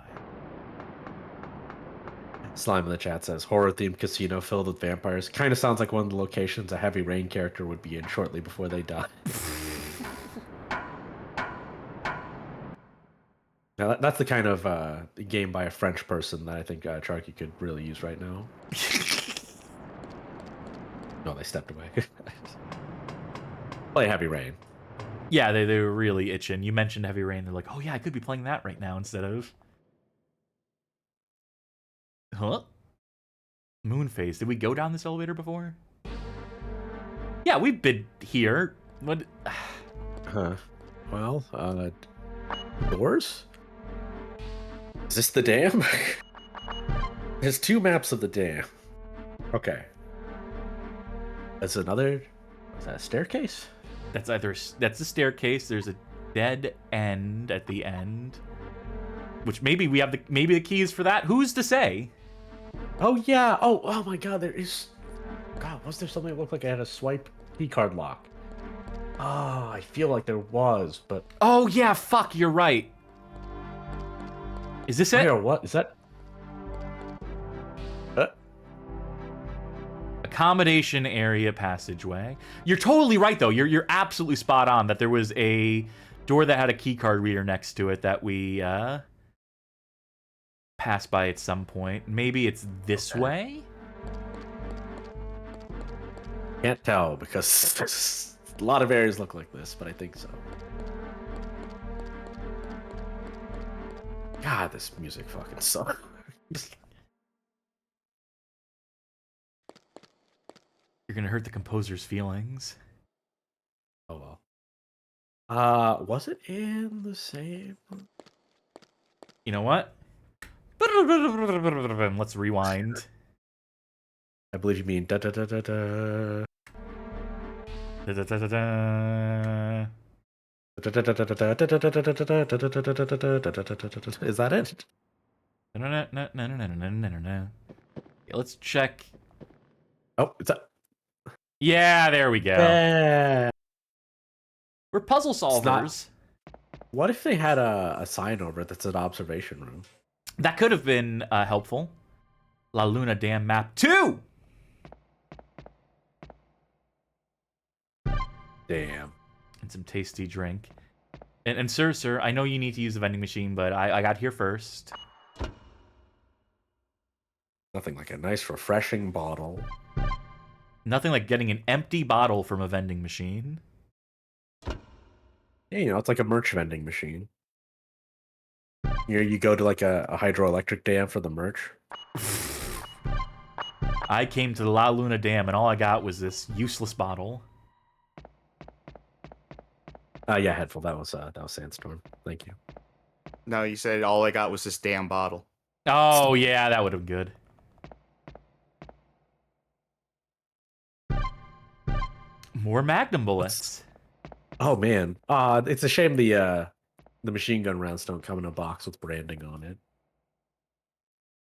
Speaker 3: Slime in the chat says, horror-themed casino filled with vampires. Kind of sounds like one of the locations a Heavy Rain character would be in shortly before they die. Now That's the kind of game by a French person that I think Charky could really use right now. No, they stepped away. Play Heavy Rain.
Speaker 1: Yeah, they were really itching. You mentioned Heavy Rain. They're like, oh yeah, I could be playing that right now instead of... Huh? Moonface. Did we go down this elevator before? Yeah, we've been here. What?
Speaker 3: Huh. Well, doors? Is this the dam? There's 2 maps of the dam. Okay. That's another... Is that a staircase?
Speaker 1: That's the staircase. There's a dead end at the end, which maybe we have the keys for that. Who's to say?
Speaker 3: Oh yeah. Oh my God. There is. God, was there something that looked like it had a swipe key card lock? Oh, I feel like there was, but.
Speaker 1: Oh yeah. Fuck. You're right. Is this it?
Speaker 3: What is that?
Speaker 1: Accommodation area passageway. You're totally right though. You're absolutely spot on that there was a door that had a key card reader next to it that we passed by at some point. Maybe it's this way?
Speaker 3: Can't tell because a lot of areas look like this, but I think so. God, this music fucking sucks.
Speaker 1: You're gonna hurt the composer's feelings.
Speaker 3: Oh well. Was it in the same?
Speaker 1: You know what? Let's rewind.
Speaker 3: I believe you mean da da da da da.
Speaker 1: Da, da, da, da, da.
Speaker 3: Is that it?
Speaker 1: Yeah, let's check.
Speaker 3: Oh, it's that.
Speaker 1: Yeah, there we go.
Speaker 3: Yeah.
Speaker 1: We're puzzle solvers.
Speaker 3: What if they had a sign over it that said observation room?
Speaker 1: That could have been helpful. La Luna Dam Map 2!
Speaker 3: Damn.
Speaker 1: And some tasty drink. And sir, I know you need to use the vending machine, but I got here first.
Speaker 3: Nothing like a nice, refreshing bottle.
Speaker 1: Nothing like getting an empty bottle from a vending machine.
Speaker 3: Yeah, you know, it's like a merch vending machine. You go to like a hydroelectric dam for the merch.
Speaker 1: I came to the La Luna Dam, and all I got was this useless bottle.
Speaker 3: Yeah, Headful. That was Sandstorm. Thank you.
Speaker 2: No, you said all I got was this damn bottle.
Speaker 1: Oh, yeah, that would have been good. More Magnum bullets.
Speaker 3: Oh man, it's a shame the machine gun rounds don't come in a box with branding on it.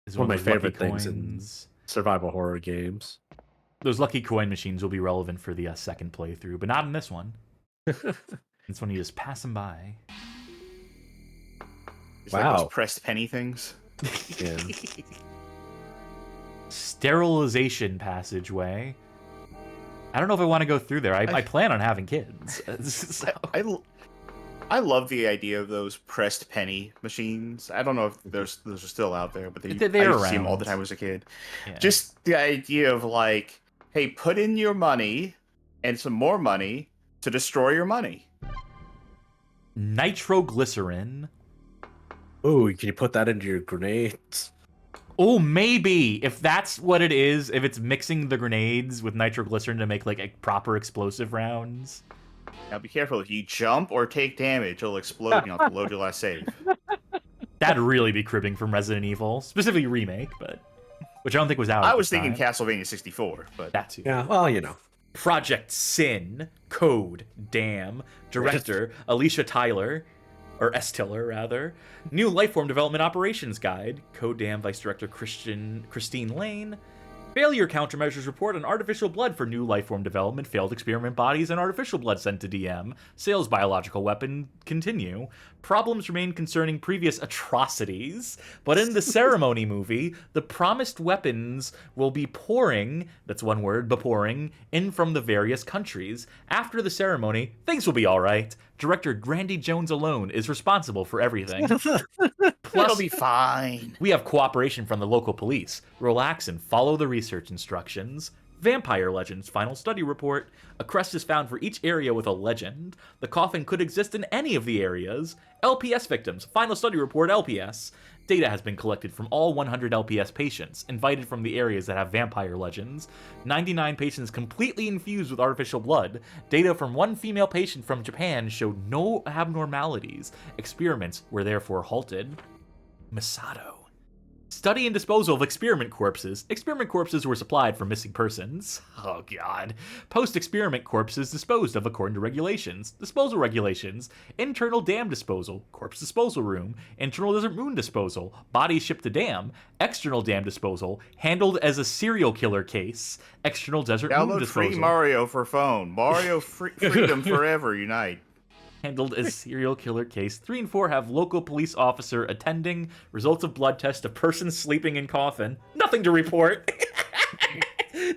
Speaker 1: It's
Speaker 3: one of my
Speaker 1: those lucky
Speaker 3: favorite things in
Speaker 1: coins.
Speaker 3: survival horror games.
Speaker 1: Those lucky coin machines will be relevant for the second playthrough, but not in this one. This one you just pass them by.
Speaker 2: It's like
Speaker 3: Wow.
Speaker 2: those pressed penny things.
Speaker 3: Yeah.
Speaker 1: Sterilization passageway. I don't know if I want to go through there. I plan on having kids. So.
Speaker 2: I love the idea of those pressed penny machines. I don't know if those are still out there, but I used to see them all the time as a kid.
Speaker 1: Yeah.
Speaker 2: Just the idea of like, hey, put in your money and some more money to destroy your money.
Speaker 1: Nitroglycerin.
Speaker 3: Ooh, can you put that into your grenades?
Speaker 1: Oh, maybe. If that's what it is, if it's mixing the grenades with nitroglycerin to make, like, a proper explosive rounds.
Speaker 2: Now be careful. If you jump or take damage, it'll explode and you'll have to load your last save.
Speaker 1: That'd really be cribbing from Resident Evil. Specifically Remake, but... Which I don't think was out
Speaker 2: I
Speaker 1: at
Speaker 2: was
Speaker 1: the
Speaker 2: thinking
Speaker 1: time.
Speaker 2: Castlevania 64, but...
Speaker 1: That too.
Speaker 3: Yeah, well, you know.
Speaker 1: Project Sin. Code. Damn. Director, Alicia Tyler. Or S. Tiller, rather. New Lifeform Development Operations Guide. Code Damn Vice Director Christine Lane. Failure Countermeasures Report on Artificial Blood for New Lifeform Development. Failed Experiment Bodies and Artificial Blood sent to DM. Sales Biological Weapon continue. Problems remain concerning previous atrocities. But in the Ceremony movie, the promised weapons will be pouring, that's one word, pouring, in from the various countries. After the ceremony, things will be alright. Director Grandy Jones alone is responsible for everything.
Speaker 2: It'll
Speaker 1: Plus,
Speaker 2: be fine.
Speaker 1: we have cooperation from the local police. Relax and follow the research instructions. Vampire Legends Final Study Report. A crest is found for each area with a legend. The coffin could exist in any of the areas. LPS victims. Final Study Report LPS. Data has been collected from all 100 LPS patients, invited from the areas that have vampire legends. 99 patients completely infused with artificial blood. Data from one female patient from Japan showed no abnormalities. Experiments were therefore halted. Masato. Study and disposal of experiment corpses. Experiment corpses were supplied for missing persons. Oh god. Post-experiment corpses disposed of according to regulations. Disposal regulations. Internal dam disposal. Corpse disposal room. Internal desert moon disposal. Bodies shipped to dam. External dam disposal. Handled as a serial killer case. External desert moon
Speaker 2: Download
Speaker 1: disposal.
Speaker 2: free Mario for phone. Mario freedom forever unite.
Speaker 1: Handled as serial killer case. 3 and 4 have local police officer attending. Results of blood test of person sleeping in coffin. Nothing to report.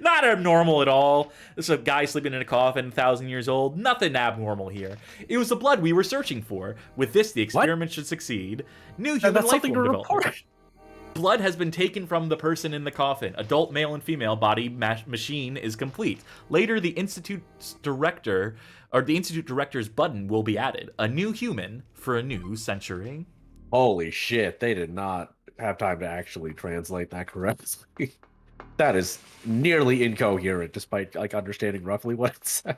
Speaker 1: Not abnormal at all. This is a guy sleeping in a coffin, 1,000 years old. Nothing abnormal here. It was the blood we were searching for. With this, the experiment should succeed. New human
Speaker 3: That's
Speaker 1: life
Speaker 3: something
Speaker 1: form
Speaker 3: to
Speaker 1: development.
Speaker 3: report.
Speaker 1: Blood has been taken from the person in the coffin. Adult male and female body machine is complete. Later, the institute's director, or the institute director's button will be added. A new human for a new century.
Speaker 3: Holy shit, they did not have time to actually translate that correctly. That is nearly incoherent, despite like understanding roughly what it says.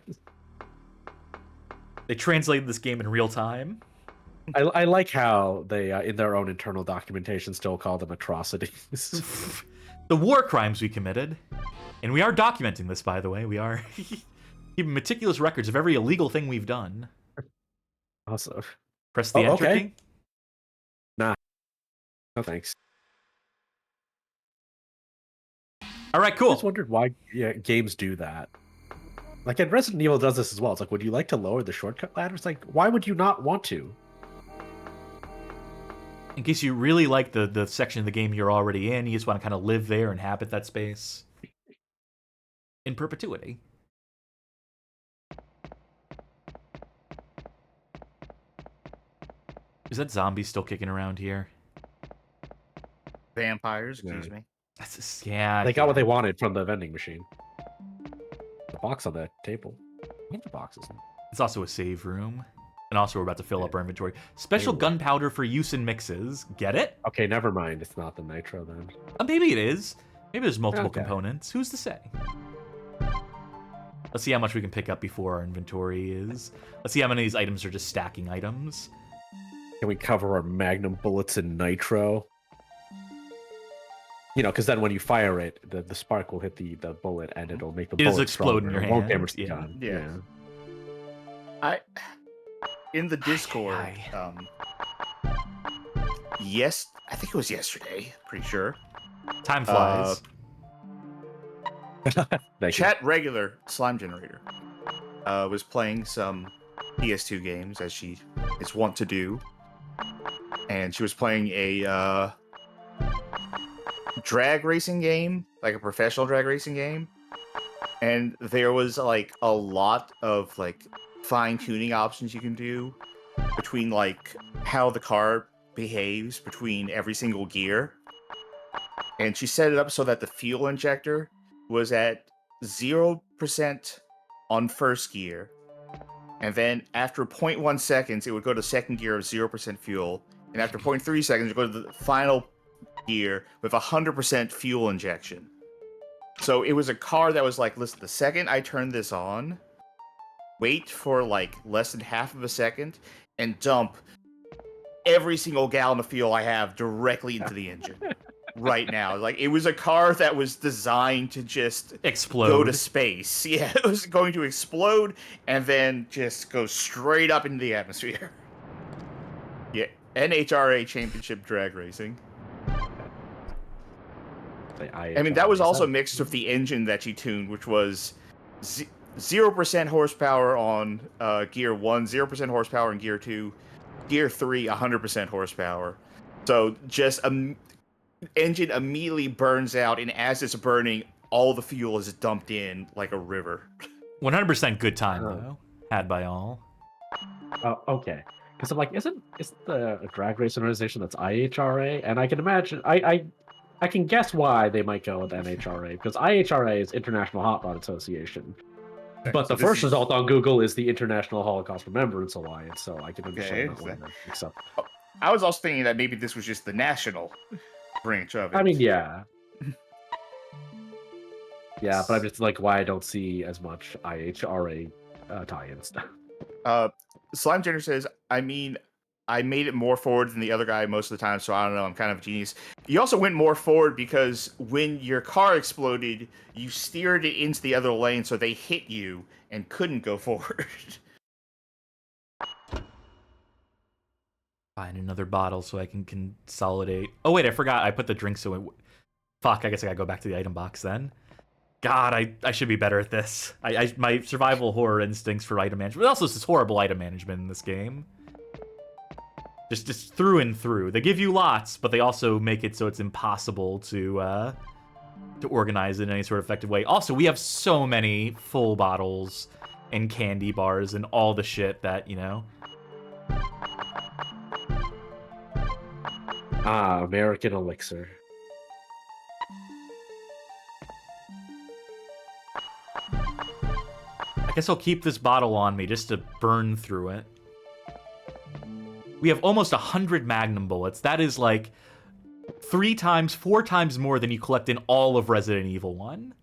Speaker 1: They translated this game in real time.
Speaker 3: I like how they, in their own internal documentation, still call them atrocities.
Speaker 1: The war crimes we committed. And we are documenting this, by the way. We are keeping meticulous records of every illegal thing we've done.
Speaker 3: Also,
Speaker 1: Press the enter
Speaker 3: okay.
Speaker 1: key.
Speaker 3: Nah. No thanks.
Speaker 1: All right,
Speaker 3: I
Speaker 1: cool.
Speaker 3: just wondered why games do that. Like, and Resident Evil does this as well. It's like, would you like to lower the shortcut ladder? It's like, why would you not want to?
Speaker 1: In case you really like the section of the game you're already in, you just want to kind of live there, inhabit that space. In perpetuity. Is that zombie still kicking around here?
Speaker 2: Vampires, excuse me.
Speaker 1: That's just, yeah.
Speaker 3: They got what they wanted from the vending machine. The box on the table. I think the box is.
Speaker 1: It's also a save room. And also we're about to fill up our inventory. Special gunpowder for use in mixes. Get it?
Speaker 3: Okay, never mind. It's not the nitro then.
Speaker 1: Maybe it is. Maybe there's multiple
Speaker 3: Okay.
Speaker 1: components. Who's to say? Let's see how much we can pick up before our inventory is. Let's see how many of these items are just stacking items.
Speaker 3: Can we cover our magnum bullets in nitro? You know, because then when you fire it, the spark will hit the bullet and it'll make the bullet
Speaker 1: It'll explode in
Speaker 3: stronger.
Speaker 1: your
Speaker 3: It won't
Speaker 1: hand,
Speaker 3: damage the
Speaker 1: yeah.
Speaker 3: gun.
Speaker 2: Yeah. In the Discord, yes, I think it was yesterday, pretty sure.
Speaker 1: Time flies.
Speaker 3: Thank you.
Speaker 2: Chat regular Slime Generator was playing some PS2 games, as she is wont to do. And she was playing a drag racing game, like a professional drag racing game. And there was like a lot of like fine-tuning options you can do between like how the car behaves between every single gear. And she set it up so that the fuel injector was at 0% on first gear. And then after 0.1 seconds, it would go to second gear of 0% fuel. And after 0.3 seconds, it would go to the final gear with 100% fuel injection. So it was a car that was like, listen, the second I turn this on, wait for like less than half of a second and dump every single gallon of fuel I have directly into the engine right now. Like, it was a car that was designed to just
Speaker 1: Explode.
Speaker 2: go to space. Yeah, it was going to explode and then just go straight up into the atmosphere. Yeah, NHRA Championship Drag Racing. I mean, that was also mixed with the engine that she tuned, which was 0% horsepower on Gear 1, 0% horsepower in Gear 2, Gear 3, 100% horsepower. So just engine immediately burns out, and as it's burning, all the fuel is dumped in like a river.
Speaker 1: 100% good time, though. Had by all.
Speaker 3: Oh, okay. Because I'm like, isn't the a drag race organization that's IHRA? And I can imagine, I can guess why they might go with NHRA because IHRA is International Hot Rod Association. But
Speaker 2: So
Speaker 3: the
Speaker 2: this
Speaker 3: first
Speaker 2: is
Speaker 3: result on Google is the International Holocaust Remembrance Alliance, so I can understand
Speaker 2: okay.
Speaker 3: that one mix up.
Speaker 2: I was also thinking that maybe this was just the national branch of it.
Speaker 3: I mean, yeah. Yeah, but I'm just like, why I don't see as much IHRA tie-ins.
Speaker 2: Slime Jenner says, I mean, I made it more forward than the other guy most of the time, so I don't know. I'm kind of a genius. You also went more forward because when your car exploded, you steered it into the other lane, so they hit you and couldn't go forward.
Speaker 1: Find another bottle so I can consolidate. Oh wait, I forgot. I put the drinks away. Fuck, I guess I gotta go back to the item box then. God, I should be better at this. My survival horror instincts for item management. But also, this is horrible item management in this game. Just through and through. They give you lots, but they also make it so it's impossible to organize it in any sort of effective way. Also, we have so many full bottles and candy bars and all the shit that, you know.
Speaker 3: Ah, American Elixir.
Speaker 1: I guess I'll keep this bottle on me just to burn through it. We have almost 100 Magnum bullets. That is like 4 times more than you collect in all of Resident Evil 1.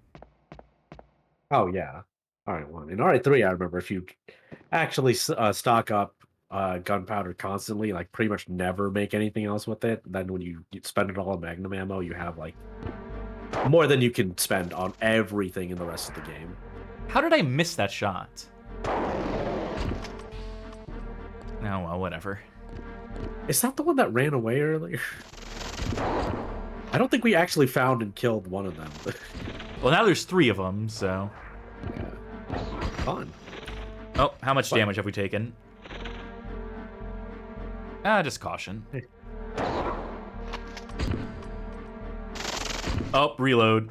Speaker 3: Oh, yeah. RE1. In RE3, I remember if you actually stock up gunpowder constantly, like pretty much never make anything else with it, then when you spend it all on Magnum ammo, you have like more than you can spend on everything in the rest of the game.
Speaker 1: How did I miss that shot? Oh, well, whatever.
Speaker 3: Is that the one that ran away earlier? I don't think we actually found and killed one of them.
Speaker 1: Well, now there's 3 of them, so...
Speaker 3: Yeah. Fun.
Speaker 1: Oh, how much damage have we taken? Just caution. Oh, reload.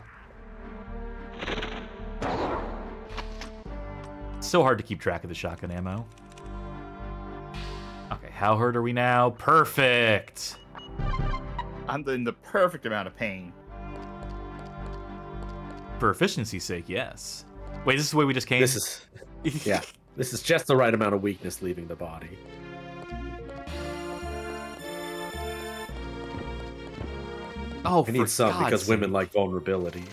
Speaker 1: It's so hard to keep track of the shotgun ammo. Okay, how hurt are we now? Perfect!
Speaker 2: I'm in the perfect amount of pain.
Speaker 1: For efficiency's sake, yes. Wait, this is the way we just came?
Speaker 3: This is... yeah. This is just the right amount of weakness leaving the body.
Speaker 1: Oh,
Speaker 3: I need some because women like vulnerability.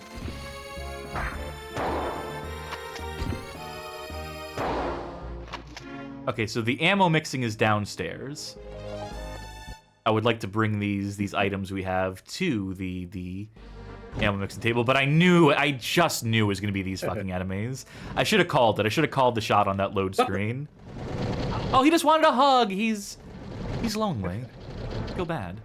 Speaker 1: Okay, so the ammo mixing is downstairs. I would like to bring these items we have to the ammo mixing table, but I just knew it was going to be these fucking enemies. I should have called it. I should have called the shot on that load screen. Oh, he just wanted a hug. He's lonely. I feel bad.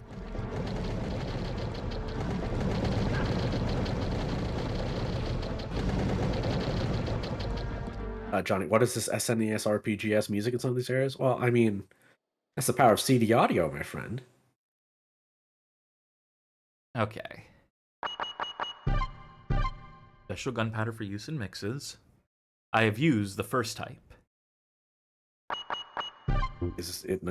Speaker 3: Johnny, what is this SNES RPGS music in some of these areas? Well, I mean, that's the power of CD audio, my friend.
Speaker 1: Okay. Special gunpowder for use in mixes. I have used the first type.
Speaker 3: Is it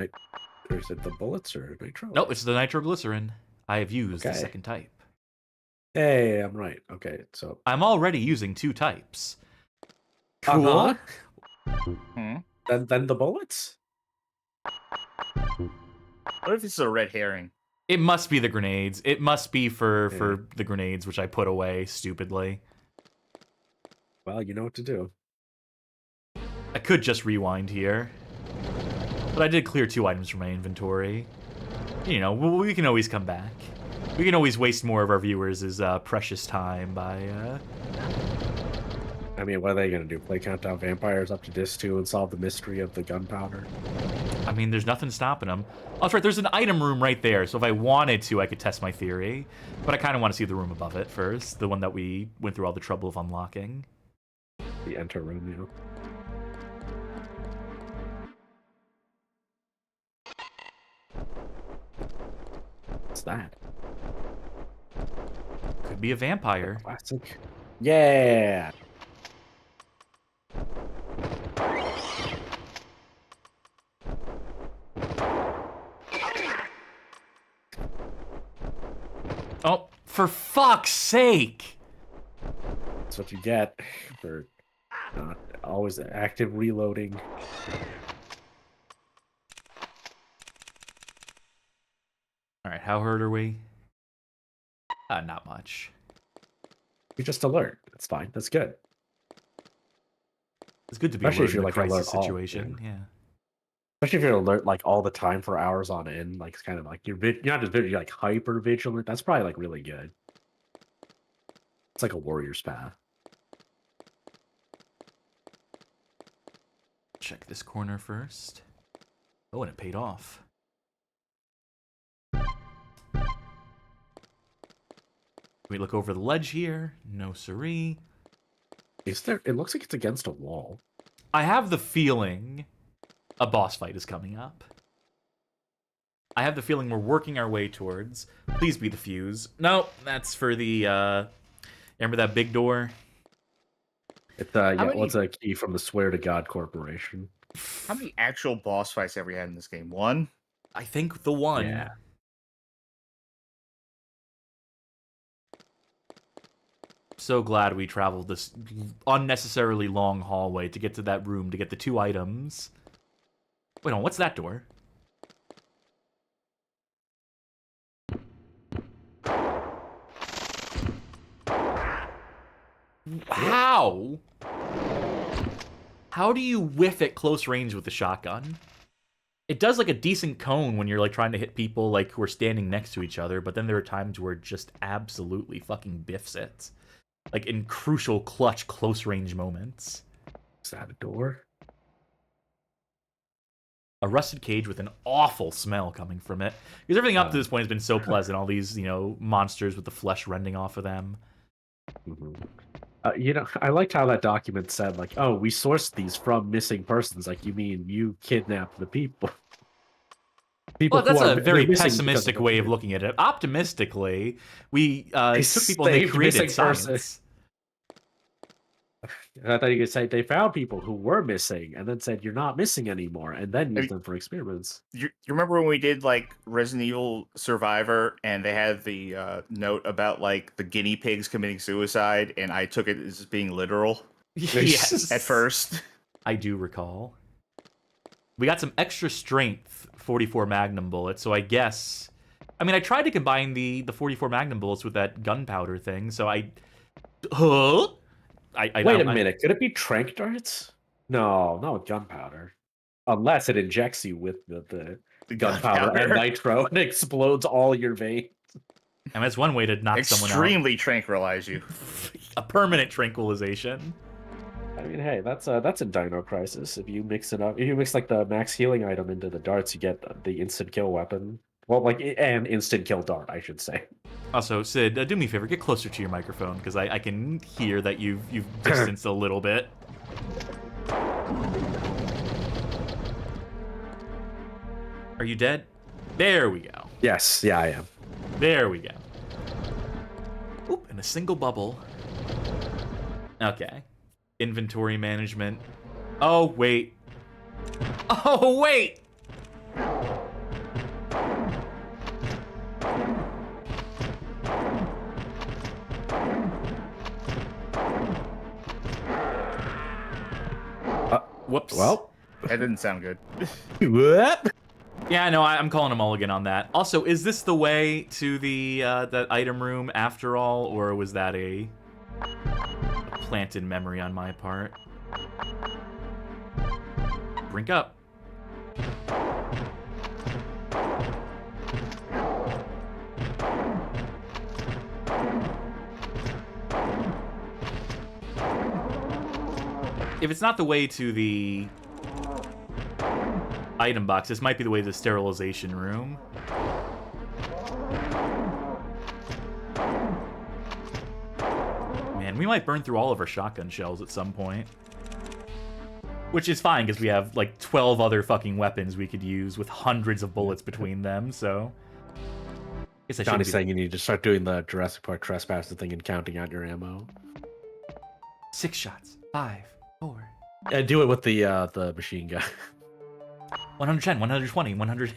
Speaker 3: or is it the bullets or nitro?
Speaker 1: Nope, it's the nitroglycerin. I have used the
Speaker 3: Okay.
Speaker 1: second type.
Speaker 3: Hey, I'm right. Okay, so
Speaker 1: I'm already using 2 types. Cool.
Speaker 3: Uh-huh. Then the bullets?
Speaker 2: What if this is a red herring?
Speaker 1: It must be the grenades. It must be for the grenades, which I put away stupidly.
Speaker 3: Well, you know what to do.
Speaker 1: I could just rewind here. But I did clear 2 items from my inventory. You know, we can always come back. We can always waste more of our viewers' precious time by...
Speaker 3: I mean, what are they going to do? Play Countdown Vampires up to Disc 2 and solve the mystery of the gunpowder?
Speaker 1: I mean, there's nothing stopping them. Oh, that's right, there's an item room right there, so if I wanted to, I could test my theory. But I kind of want to see the room above it first, the one that we went through all the trouble of unlocking.
Speaker 3: The enter room, you know? What's that?
Speaker 1: Could be a vampire.
Speaker 3: Classic. Yeah!
Speaker 1: For fuck's sake!
Speaker 3: That's what you get for not always active reloading.
Speaker 1: Alright, how hurt are we? Not much.
Speaker 3: You just alert. That's fine. That's good.
Speaker 1: It's good to be
Speaker 3: Especially
Speaker 1: alert
Speaker 3: if
Speaker 1: in
Speaker 3: you're
Speaker 1: a
Speaker 3: like
Speaker 1: crisis
Speaker 3: alert all-
Speaker 1: situation. Yeah.
Speaker 3: Especially if you're alert like all the time for hours on end. Like it's kind of like you're not just you're like hyper vigilant. That's probably like really good. It's like a warrior's path.
Speaker 1: Check this corner first. Oh, and it paid off. We look over the ledge here. No siree.
Speaker 3: Is there? It looks like it's against a wall.
Speaker 1: I have the feeling a boss fight is coming up. I have the feeling we're working our way towards. Please be the fuse. No, that's for the, remember that big door?
Speaker 3: It's yeah,
Speaker 2: many-
Speaker 3: what's a key from the Swear to God Corporation?
Speaker 2: How many actual boss fights have we had in this game? One?
Speaker 1: I think the one.
Speaker 3: Yeah.
Speaker 1: So glad we traveled this unnecessarily long hallway to get to that room to get the 2 items. Wait, on, what's that door? How? How do you whiff at close range with the shotgun? It does like a decent cone when you're like trying to hit people like who are standing next to each other, but then there are times where it just absolutely fucking biffs it. Like in crucial, clutch, close range moments.
Speaker 3: Is that a door?
Speaker 1: A rusted cage with an awful smell coming from it. Because everything up to this point has been so pleasant. All these, you know, monsters with the flesh rending off of them.
Speaker 3: Mm-hmm. You know, I liked how that document said, like, oh, we sourced these from missing persons. Like, you mean you kidnapped the people?
Speaker 1: Well, that's a
Speaker 3: they're
Speaker 1: very
Speaker 3: missing because
Speaker 1: pessimistic way of looking at it. Optimistically, we took people and they
Speaker 3: saved
Speaker 1: created
Speaker 3: missing
Speaker 1: science.
Speaker 3: persons. I thought you could say they found people who were missing and then said, you're not missing anymore, and then used them for experiments.
Speaker 2: You remember when we did like Resident Evil Survivor and they had the note about like the guinea pigs committing suicide, and I took it as being literal
Speaker 1: Yes.
Speaker 2: at first.
Speaker 1: I do recall. We got some extra strength 44 Magnum bullets, so I guess... I mean, I tried to combine the 44 Magnum bullets with that gunpowder thing, so I... Huh?
Speaker 3: Wait a minute, could it be trank darts? No, not with gunpowder. Unless it injects you with the gunpowder and nitro and explodes all your veins.
Speaker 1: And that's one way to knock someone out.
Speaker 2: Extremely tranquilize you.
Speaker 1: A permanent tranquilization.
Speaker 3: I mean, hey, that's in Dino Crisis. If you mix it up, if you mix like the max healing item into the darts, you get the instant kill weapon. Well, like an instant kill dart, I should say.
Speaker 1: Also, Sid, do me a favor, get closer to your microphone because I can hear that you've distanced a little bit. Are you dead? There we go.
Speaker 3: Yes, yeah, I am.
Speaker 1: There we go. Oop, and a single bubble. Okay. Inventory management. Oh, wait. Oh, wait! Whoops.
Speaker 3: Well,
Speaker 2: That didn't sound good.
Speaker 3: what?
Speaker 1: Yeah, no, I'm calling a mulligan on that. Also, is this the way to the that item room after all, or was that a planted memory on my part? Drink up. If it's not the way to the item box, this might be the way to the sterilization room. Man, we might burn through all of our shotgun shells at some point. Which is fine, because we have, like, 12 other fucking weapons we could use with hundreds of bullets between them, so... Guess I
Speaker 3: Johnny's
Speaker 1: shouldn't
Speaker 3: saying you need to start doing the Jurassic Park trespasser thing and counting out your ammo.
Speaker 1: 6 shots. 5, 4...
Speaker 3: Do it with the machine gun.
Speaker 1: 110, 120, 100...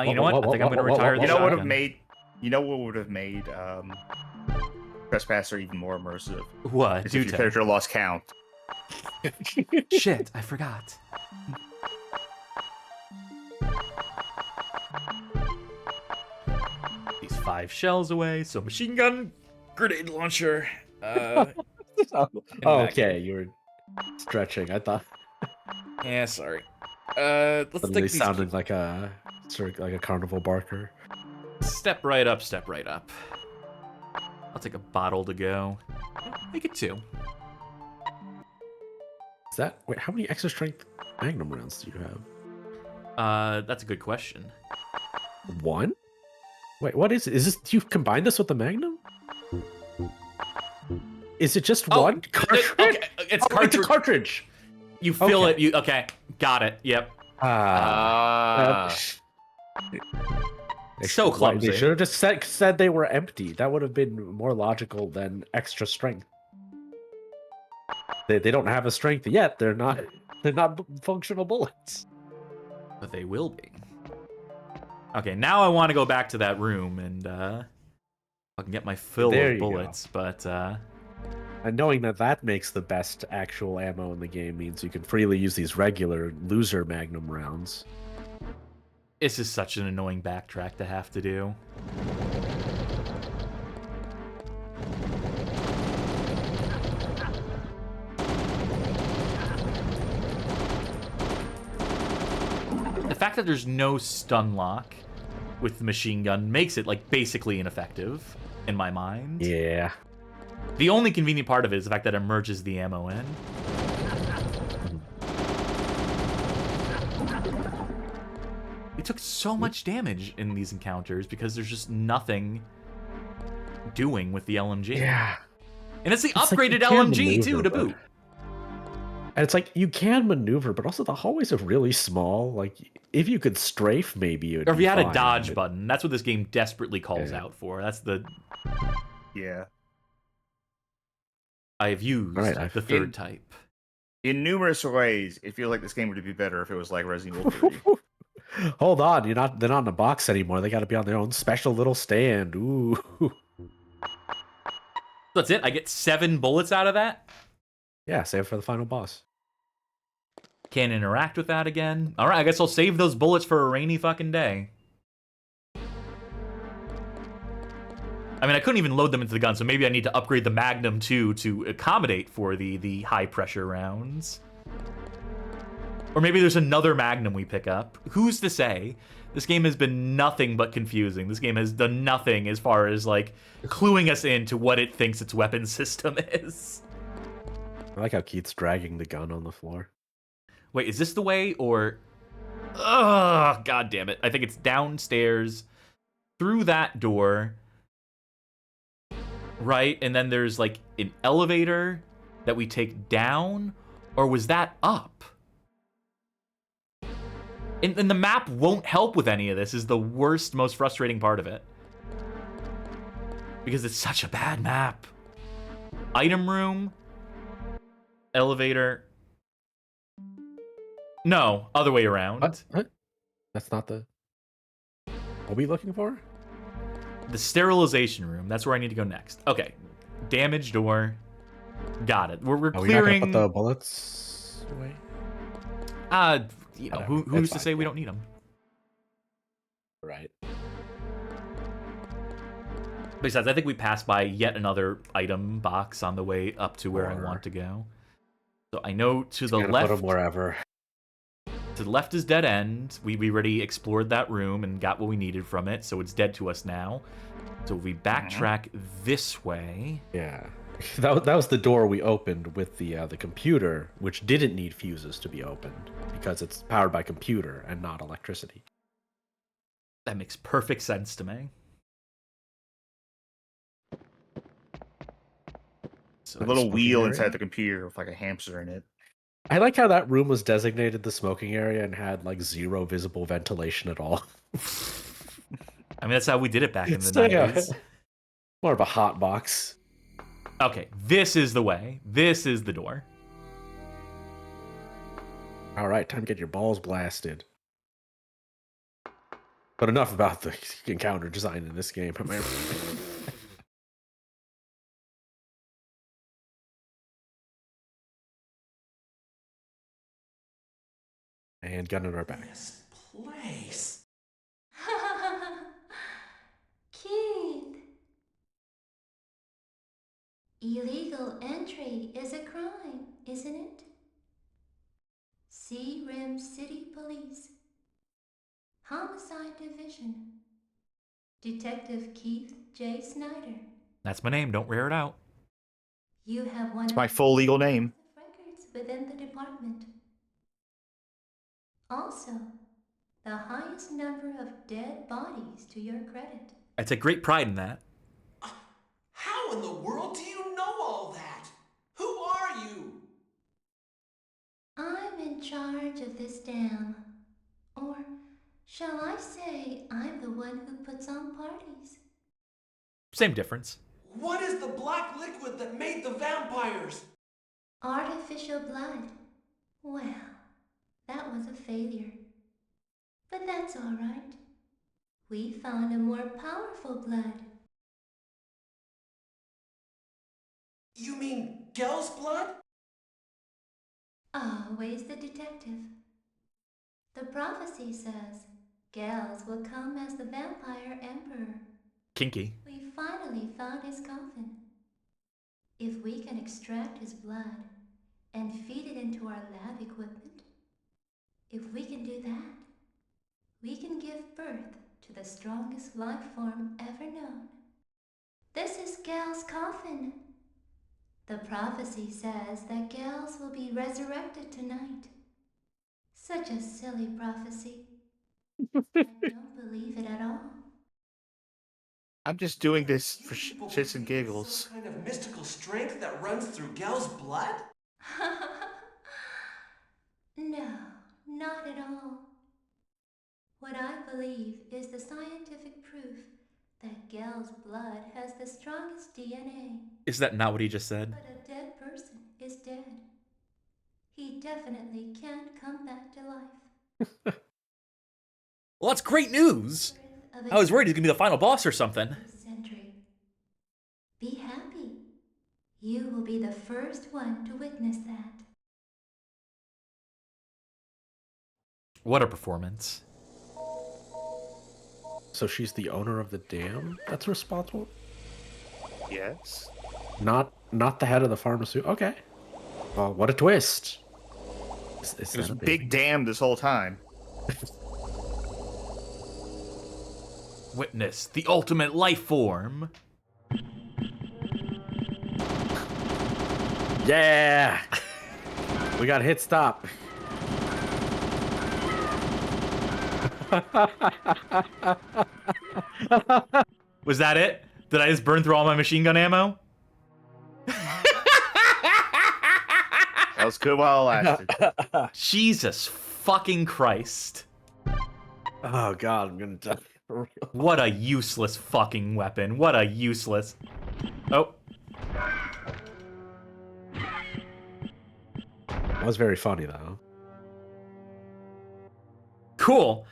Speaker 1: You know what? I think I'm going to retire the
Speaker 2: You know what would have
Speaker 1: shotgun.
Speaker 2: made? You know what would have made Trespasser even more immersive?
Speaker 1: What?
Speaker 2: Is
Speaker 1: Do
Speaker 2: if your
Speaker 1: tell.
Speaker 2: character lost count.
Speaker 1: Shit, I forgot. These 5 shells away, so machine gun, grenade launcher.
Speaker 3: Okay, you were stretching. I thought
Speaker 1: Yeah, sorry. Let's
Speaker 3: suddenly
Speaker 1: take these.
Speaker 3: sounded like a carnival barker.
Speaker 1: Step right up, step right up. I'll take a bottle to go. Make it 2.
Speaker 3: Is that wait? How many extra strength magnum rounds do you have?
Speaker 1: That's a good question.
Speaker 3: 1? Wait, what is it? Is this? Do you combine this with the magnum? Is it just one cartridge?
Speaker 1: Okay, it's
Speaker 3: It's a
Speaker 1: cartridge.
Speaker 3: cartridge.
Speaker 1: You fill
Speaker 3: Okay.
Speaker 1: it. You okay? Got it. Yep. So clumsy.
Speaker 3: They should have just said they were empty. That would have been more logical than extra strength. They don't have a strength yet. They're not functional bullets.
Speaker 1: But they will be. Okay, now I want to go back to that room and I can get my fill
Speaker 3: There
Speaker 1: of
Speaker 3: you go.
Speaker 1: bullets, but
Speaker 3: And knowing that makes the best actual ammo in the game means you can freely use these regular loser magnum rounds.
Speaker 1: this is such an annoying backtrack to have to do. The fact that there's no stun lock with the machine gun makes it like basically ineffective in my mind.
Speaker 3: Yeah.
Speaker 1: The only convenient part of it is the fact that it merges the ammo in. We took so much damage in these encounters because there's just nothing doing with the LMG.
Speaker 3: Yeah.
Speaker 1: And it's the
Speaker 3: It's like you
Speaker 1: upgraded
Speaker 3: can
Speaker 1: LMG too to
Speaker 3: maneuver,
Speaker 1: boot.
Speaker 3: And it's like you can maneuver, but also the hallways are really small. Like if you could strafe, maybe it would
Speaker 1: Or if
Speaker 3: be
Speaker 1: you had a
Speaker 3: fine,
Speaker 1: dodge
Speaker 3: but-
Speaker 1: button. That's what this game desperately calls
Speaker 3: Yeah.
Speaker 1: out for. That's the
Speaker 2: Yeah.
Speaker 1: I have used
Speaker 3: Right, I've
Speaker 1: the third type.
Speaker 2: In numerous ways, it feels like this game would be better if it was like Resident Evil 3.
Speaker 3: Hold on, they're not in a box anymore. They got to be on their own special little stand. Ooh.
Speaker 1: That's it. I get 7 bullets out of that.
Speaker 3: Yeah, save it for the final boss.
Speaker 1: Can't interact with that again. All right, I guess I'll save those bullets for a rainy fucking day. I mean, I couldn't even load them into the gun, so maybe I need to upgrade the Magnum too to accommodate for the high pressure rounds. Or maybe there's another Magnum we pick up. Who's to say? This game has been nothing but confusing. This game has done nothing as far as like cluing us into what it thinks its weapon system is.
Speaker 3: I like how Keith's dragging the gun on the floor.
Speaker 1: Wait, is this the way or... Ugh, god damn it. I think it's downstairs, through that door, right? And then there's like an elevator that we take down? Or was that up? And the map won't help with any of this is the worst, most frustrating part of it. Because it's such a bad map. Item room, elevator... No, other way around.
Speaker 3: What? That's not the... What are we looking for?
Speaker 1: The sterilization room. That's where I need to go next. Okay. Damage door. Got it. We're
Speaker 3: Are we not
Speaker 1: clearing...
Speaker 3: gonna put the bullets away?
Speaker 1: You know,
Speaker 3: Whatever.
Speaker 1: who's
Speaker 3: It's
Speaker 1: to
Speaker 3: fine,
Speaker 1: say we
Speaker 3: yeah.
Speaker 1: don't need them?
Speaker 3: Right.
Speaker 1: Besides, I think we passed by yet another item box on the way up to where I
Speaker 3: Or-
Speaker 1: want to go. So I know to the
Speaker 3: Gonna
Speaker 1: left...
Speaker 3: put them wherever.
Speaker 1: To the left is dead end. We already explored that room and got what we needed from it, so it's dead to us now. So we backtrack this way.
Speaker 3: Yeah. That was the door we opened with the computer, which didn't need fuses to be opened because it's powered by computer and not electricity.
Speaker 1: That makes perfect sense to me. So
Speaker 2: A little
Speaker 3: smoking
Speaker 2: wheel
Speaker 3: area?
Speaker 2: inside the computer with like a hamster in it.
Speaker 3: I like how that room was designated the smoking area and had like zero visible ventilation at all.
Speaker 1: I mean, that's how we did it back in the
Speaker 3: So, yeah.
Speaker 1: 90s.
Speaker 3: More of a hot box.
Speaker 1: Okay, this is the way. This is the door.
Speaker 3: All right, time to get your balls blasted. But enough about the encounter design in this game. And gun in our back.
Speaker 5: This place.
Speaker 4: Keith. Illegal entry is a crime, isn't it? See Rim City Police. Homicide Division. Detective Keith J. Snyder.
Speaker 1: That's my name. Don't wear it out.
Speaker 4: You have one
Speaker 2: It's
Speaker 4: of
Speaker 2: my full legal name.
Speaker 4: the records within the department. Also, the highest number of dead bodies to your credit.
Speaker 1: I take great pride in that.
Speaker 5: How in the world do you know all that? Who are you?
Speaker 4: I'm in charge of this dam. Or shall I say I'm the one who puts on parties?
Speaker 1: Same difference.
Speaker 5: What is the black liquid that made the vampires?
Speaker 4: Artificial blood. Well, that was a failure. But that's all right. We found a more powerful blood.
Speaker 5: You mean Gel's blood?
Speaker 4: Always the detective. The prophecy says Gels will come as the vampire emperor.
Speaker 1: Kinky.
Speaker 4: We finally found his coffin. If we can extract his blood and feed it into our lab equipment, if we can do that, we can give birth to the strongest life form ever known. This is Gel's coffin. The prophecy says that Gels will be resurrected tonight. Such a silly prophecy. I don't believe it at all.
Speaker 2: I'm just doing this for
Speaker 5: People
Speaker 2: shits and
Speaker 5: believe
Speaker 2: giggles.
Speaker 5: Some kind of mystical strength that runs through Gel's blood?
Speaker 4: No, not at all. What I believe is the scientific proof that Gel's blood has the strongest DNA.
Speaker 1: Is that not what he just said?
Speaker 4: But a dead person is dead. He definitely can't come back to life.
Speaker 1: Well, that's great news. I was worried he's gonna be the final boss or something.
Speaker 4: Century. Be happy. You will be the first one to witness that.
Speaker 1: What a performance.
Speaker 3: So she's the owner of the dam that's responsible?
Speaker 2: Yes.
Speaker 3: Not the head of the pharmaceutical. Okay. Well, what a twist. Is
Speaker 2: It was
Speaker 3: that
Speaker 2: a
Speaker 3: a
Speaker 2: big dam this whole time.
Speaker 1: Witness the ultimate life form.
Speaker 3: Yeah! We got hit stop.
Speaker 1: Was that it? Did I just burn through all my machine gun ammo?
Speaker 2: That was good while it lasted.
Speaker 1: Jesus fucking Christ.
Speaker 3: Oh god, I'm gonna die. For real.
Speaker 1: What a useless fucking weapon. What a useless... Oh.
Speaker 3: That was very funny though.
Speaker 1: Cool.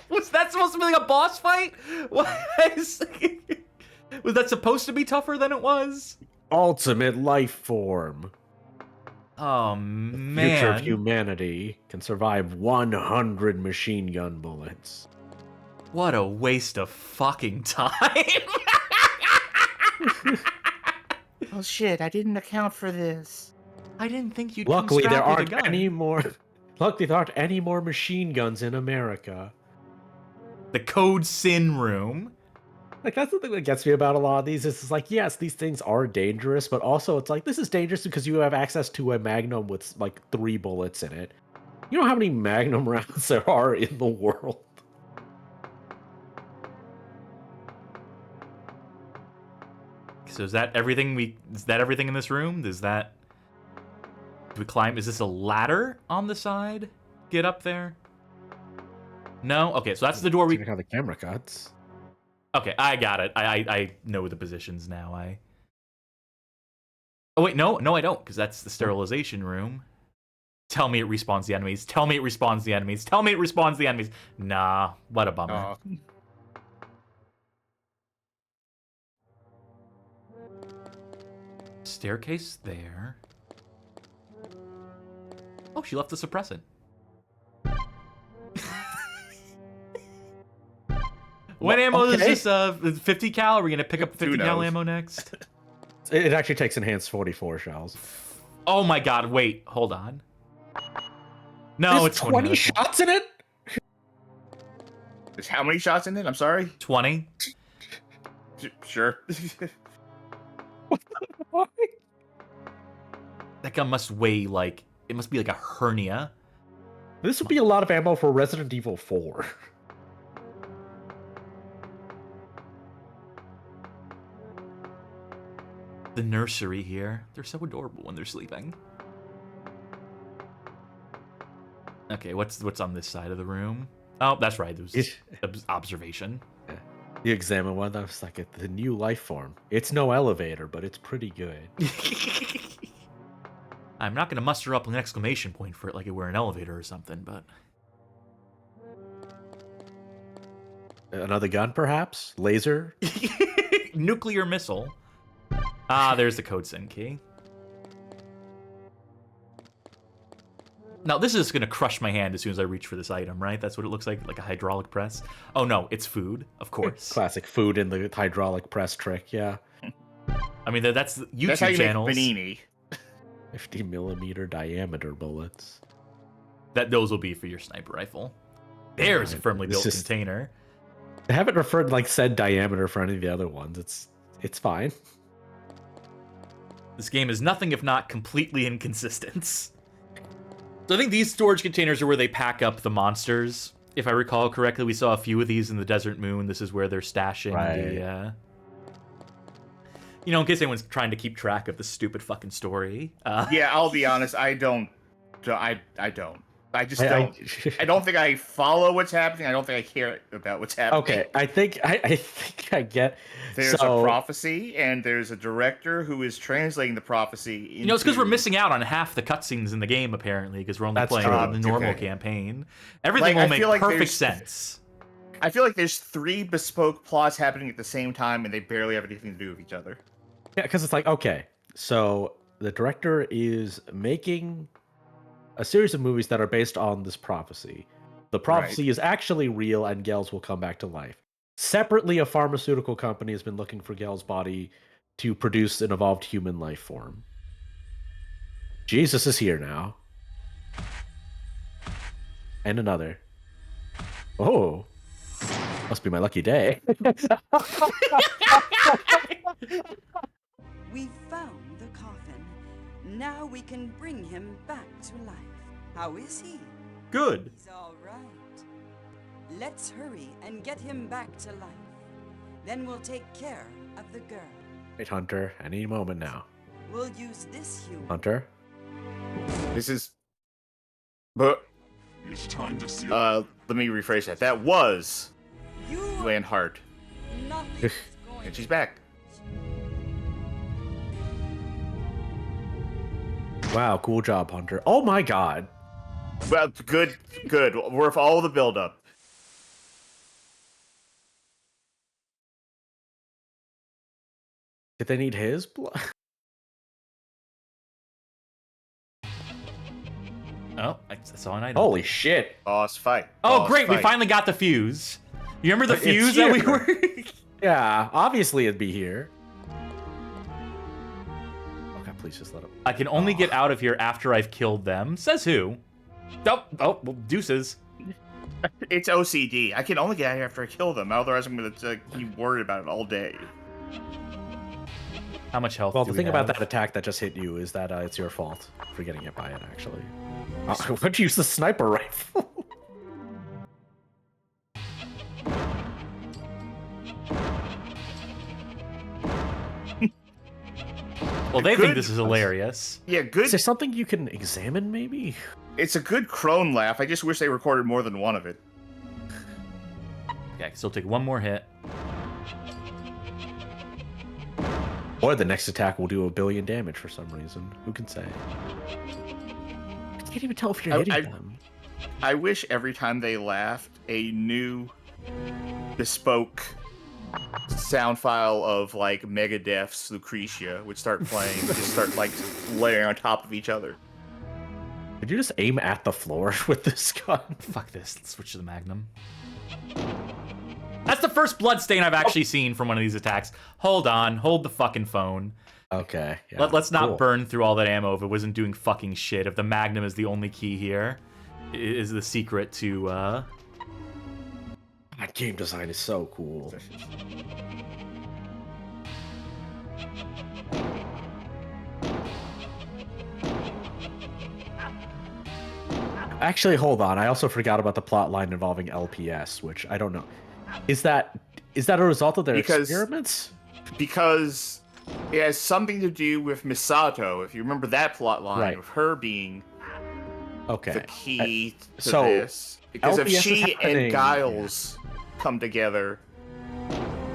Speaker 1: Was that supposed to be like a boss fight? Was that supposed to be tougher than it was?
Speaker 3: Ultimate life form.
Speaker 1: Oh, man.
Speaker 3: Future of humanity can survive 100 machine gun bullets.
Speaker 1: What a waste of fucking time.
Speaker 2: Oh shit, I didn't account for this.
Speaker 1: I didn't think you'd
Speaker 3: Luckily,
Speaker 1: come
Speaker 3: there
Speaker 1: strapped with a
Speaker 3: aren't
Speaker 1: gun.
Speaker 3: any more. Luckily, there aren't any more machine guns in America.
Speaker 1: The Code Sin room.
Speaker 3: Like, that's the thing that gets me about a lot of these. It's like, yes, these things are dangerous, but also it's like, this is dangerous because you have access to a Magnum with like 3 bullets in it. You know how many Magnum rounds there are in the world?
Speaker 1: So is that everything in this room? Do we climb? Is this a ladder on the side? Get up there? No? Okay, so that's the door we...
Speaker 3: How the camera cuts.
Speaker 1: Okay, I got it. I know the positions now. Oh wait, no, I don't, because that's the sterilization room. Tell me it respawns the enemies. Tell me it respawns the enemies. Tell me it respawns the enemies. Nah, what a bummer.
Speaker 2: Oh.
Speaker 1: Staircase there. Oh, she left the suppressant. What ammo is this? 50 cal? Are we gonna pick up 50 cal ammo next?
Speaker 3: It actually takes enhanced 44 shells.
Speaker 1: Oh my god! Wait, hold on. No,
Speaker 3: There's
Speaker 1: it's
Speaker 3: 20 shots in it.
Speaker 2: There's how many shots in it? I'm sorry.
Speaker 1: 20.
Speaker 2: Sure.
Speaker 1: That gun must weigh like it must be like a hernia.
Speaker 3: This would be a lot of ammo for Resident Evil 4.
Speaker 1: The nursery here. They're so adorable when they're sleeping. Okay, what's on this side of the room? Oh, that's right. There was observation.
Speaker 3: You examine one, that's like the new life form. It's no elevator, but it's pretty good.
Speaker 1: I'm not going to muster up an exclamation point for it like it were an elevator or something, but...
Speaker 3: Another gun, perhaps? Laser?
Speaker 1: Nuclear missile. Ah, there's the code SIN key. Now, this is going to crush my hand as soon as I reach for this item, right? That's what it looks like a hydraulic press. Oh, no, it's food, of course.
Speaker 3: Classic food in the hydraulic press trick, yeah.
Speaker 1: I mean, that's YouTube
Speaker 2: That's how you
Speaker 1: channels.
Speaker 2: make panini.
Speaker 3: 50 millimeter diameter bullets.
Speaker 1: Those will be for your sniper rifle. There's a firmly built container.
Speaker 3: I haven't referred said diameter for any of the other ones. It's fine.
Speaker 1: This game is nothing if not completely inconsistent. So I think these storage containers are where they pack up the monsters. If I recall correctly, we saw a few of these in the Desert Moon. This is where they're stashing the... You know, in case anyone's trying to keep track of the stupid fucking story.
Speaker 2: Yeah, I'll be honest. I don't. I just don't. I don't think I follow what's happening. I don't think I care about what's happening.
Speaker 3: Okay, I think I get.
Speaker 2: There's a prophecy, and there's a director who is translating the prophecy.
Speaker 1: You know, it's because we're missing out on half the cutscenes in the game, apparently, because we're only playing the normal campaign. Everything will make perfect sense.
Speaker 2: I feel like there's 3 bespoke plots happening at the same time, and they barely have anything to do with each other.
Speaker 3: Yeah, because it's like, okay, so the director is making a series of movies that are based on this prophecy. The prophecy is actually real, and Gels will come back to life. Separately, a pharmaceutical company has been looking for Gel's body to produce an evolved human life form. Jesus is here now. And another. Oh. Must be my lucky day.
Speaker 9: We found the coffin. Now we can bring him back to life. How is he?
Speaker 1: Good.
Speaker 9: He's all right. Let's hurry and get him back to life. Then we'll take care of the girl.
Speaker 3: Wait, Hunter, any moment now.
Speaker 9: We'll use this human.
Speaker 3: Hunter?
Speaker 2: This is... But...
Speaker 8: It's time to see.
Speaker 2: Let me rephrase that. That was...
Speaker 9: You
Speaker 2: Land Hart.
Speaker 9: Nothing is going
Speaker 2: And she's back.
Speaker 3: Wow, cool job, Hunter. Oh my god.
Speaker 2: Well, good. Worth all the build-up.
Speaker 3: Did they need his blood?
Speaker 1: Oh, I saw an item.
Speaker 3: Holy shit.
Speaker 2: Boss fight.
Speaker 1: Oh,
Speaker 2: Boss
Speaker 1: great. We
Speaker 2: fight.
Speaker 1: finally got the fuse. You remember the
Speaker 3: It's
Speaker 1: fuse that we
Speaker 3: here.
Speaker 1: were...
Speaker 3: Yeah, obviously it'd be here. Okay, please just let him.
Speaker 1: I can only get out of here after I've killed them. Says who? Oh, well, deuces.
Speaker 2: It's OCD. I can only get out of here after I kill them. Otherwise, I'm going to keep worried about it all day.
Speaker 1: How much health
Speaker 3: Well,
Speaker 1: do
Speaker 3: the
Speaker 1: we
Speaker 3: thing about
Speaker 1: have?
Speaker 3: that attack that just hit you is that it's your fault for getting hit by it, actually. Why'd you use the sniper rifle?
Speaker 1: Well, they think this is hilarious.
Speaker 2: Yeah, good.
Speaker 3: Is there something you can examine, maybe?
Speaker 2: It's a good crone laugh. I just wish they recorded more than one of it.
Speaker 1: Okay, I can still take one more hit.
Speaker 3: Or the next attack will do 1 billion damage for some reason. Who can say? can't even tell if you're hitting them.
Speaker 2: I wish every time they laughed, a new bespoke sound file of like Megadeth's Lucretia would start playing, just start like layering on top of each other.
Speaker 3: Did you just aim at the floor with this gun?
Speaker 1: Fuck this. Let's switch to the Magnum. That's the first bloodstain I've actually seen from one of these attacks. Hold on. Hold the fucking phone.
Speaker 3: Okay. Yeah,
Speaker 1: Let's not burn through all that ammo if it wasn't doing fucking shit. If the Magnum is the only key here, is the secret to,
Speaker 3: That game design is so cool. Actually, hold on. I also forgot about the plot line involving LPS, which I don't know. Is that a result of their experiments?
Speaker 2: Because it has something to do with Misato. If you remember that plot line of her being the key to this. Because if she and Giles come together,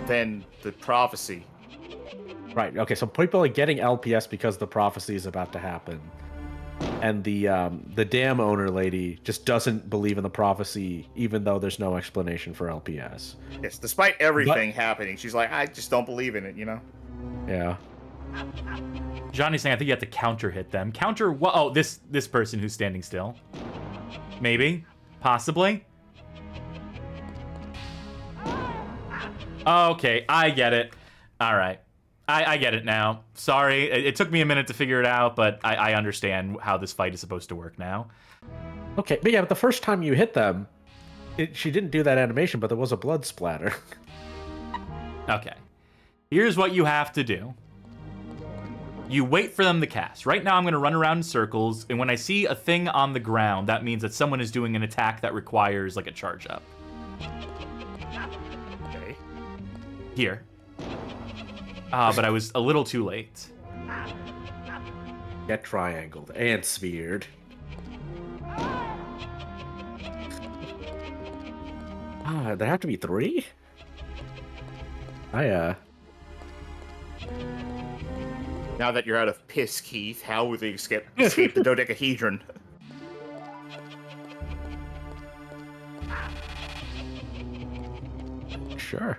Speaker 2: then the prophecy.
Speaker 3: Right. Okay. So people are getting LPS because the prophecy is about to happen, and the dam owner lady just doesn't believe in the prophecy, even though there's no explanation for LPS.
Speaker 2: Yes, despite everything happening, she's like, I just don't believe in it. You know.
Speaker 3: Yeah.
Speaker 1: Johnny's saying I think you have to counter hit them. Counter what? Oh, this person who's standing still. Maybe. Possibly. Okay, I get it. All right. I get it now. Sorry, it took me a minute to figure it out, but I understand how this fight is supposed to work now.
Speaker 3: Okay, but yeah, but the first time you hit them, she didn't do that animation, but there was a blood splatter.
Speaker 1: Okay. Here's what you have to do. You wait for them to cast. Right now I'm going to run around in circles, and when I see a thing on the ground, that means that someone is doing an attack that requires like a charge up.
Speaker 2: Okay.
Speaker 1: Here. But I was a little too late.
Speaker 3: Get triangled and sphered. There have to be 3?
Speaker 2: Now that you're out of piss, Keith, how would they escape the dodecahedron?
Speaker 3: Sure.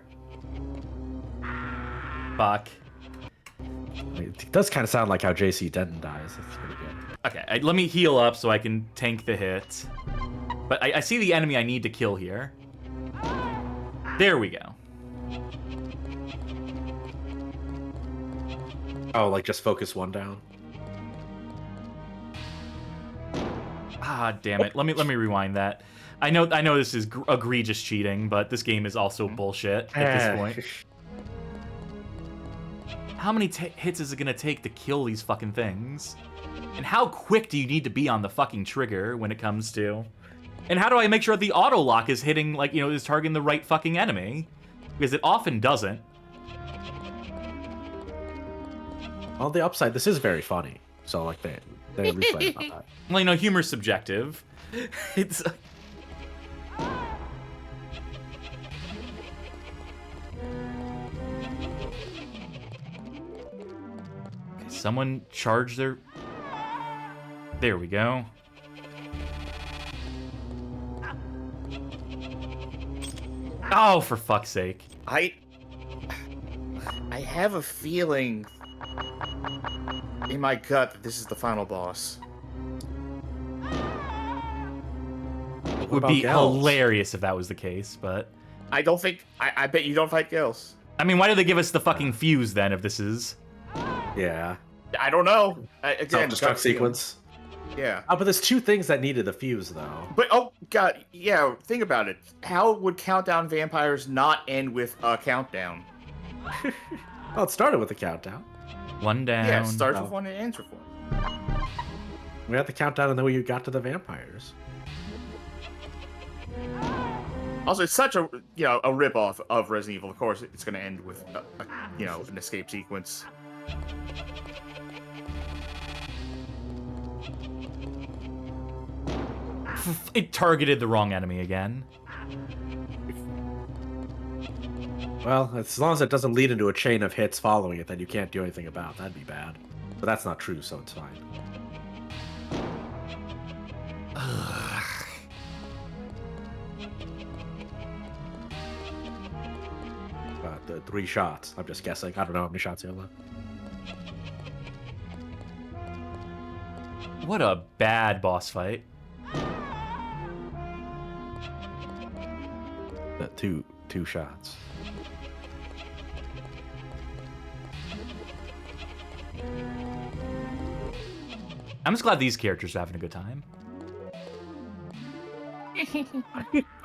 Speaker 1: Fuck.
Speaker 3: It does kind of sound like how JC Denton dies. That's pretty good.
Speaker 1: Okay, let me heal up so I can tank the hit. But I see the enemy I need to kill here. There we go.
Speaker 3: Oh, like just focus one down?
Speaker 1: Ah, damn it. Let me rewind that. I know this is egregious cheating, but this game is also bullshit at this point. How many hits is it gonna take to kill these fucking things? And how quick do you need to be on the fucking trigger when it comes to... And how do I make sure the auto lock is hitting, like, you know, is targeting the right fucking enemy? Because it often doesn't.
Speaker 3: On the upside, this is very funny. So, like, they replay about that.
Speaker 1: Well, you know, humor's subjective. It's... Someone charge their... There we go. Oh, for fuck's sake.
Speaker 2: I have a feeling in my gut that this is the final boss.
Speaker 1: It would be hilarious if that was the case, but...
Speaker 2: I don't think... I bet you don't fight Gills.
Speaker 1: I mean, why did they give us the fucking fuse, then, if this is...
Speaker 3: Yeah.
Speaker 2: I don't know. Again,
Speaker 3: Self-destruct sequence.
Speaker 2: Yeah.
Speaker 3: But there's 2 things that needed the fuse, though.
Speaker 2: But, oh, God, yeah, think about it. How would Countdown Vampires not end with a countdown?
Speaker 3: Well, it started with a countdown.
Speaker 1: 1 down.
Speaker 2: Yeah, it starts with 1 and ends with 1.
Speaker 3: We had the countdown, and then we got to the vampires.
Speaker 2: Also, it's such a, you know, a rip-off of Resident Evil. Of course, it's going to end with, you know, an escape sequence.
Speaker 1: It targeted the wrong enemy again.
Speaker 3: Well, as long as it doesn't lead into a chain of hits following it, then you can't do anything about. That'd be bad. But that's not true, so it's fine. The 3 shots. I'm just guessing. I don't know how many shots you have left.
Speaker 1: What a bad boss fight.
Speaker 3: Two shots.
Speaker 1: I'm just glad these characters are having a good time.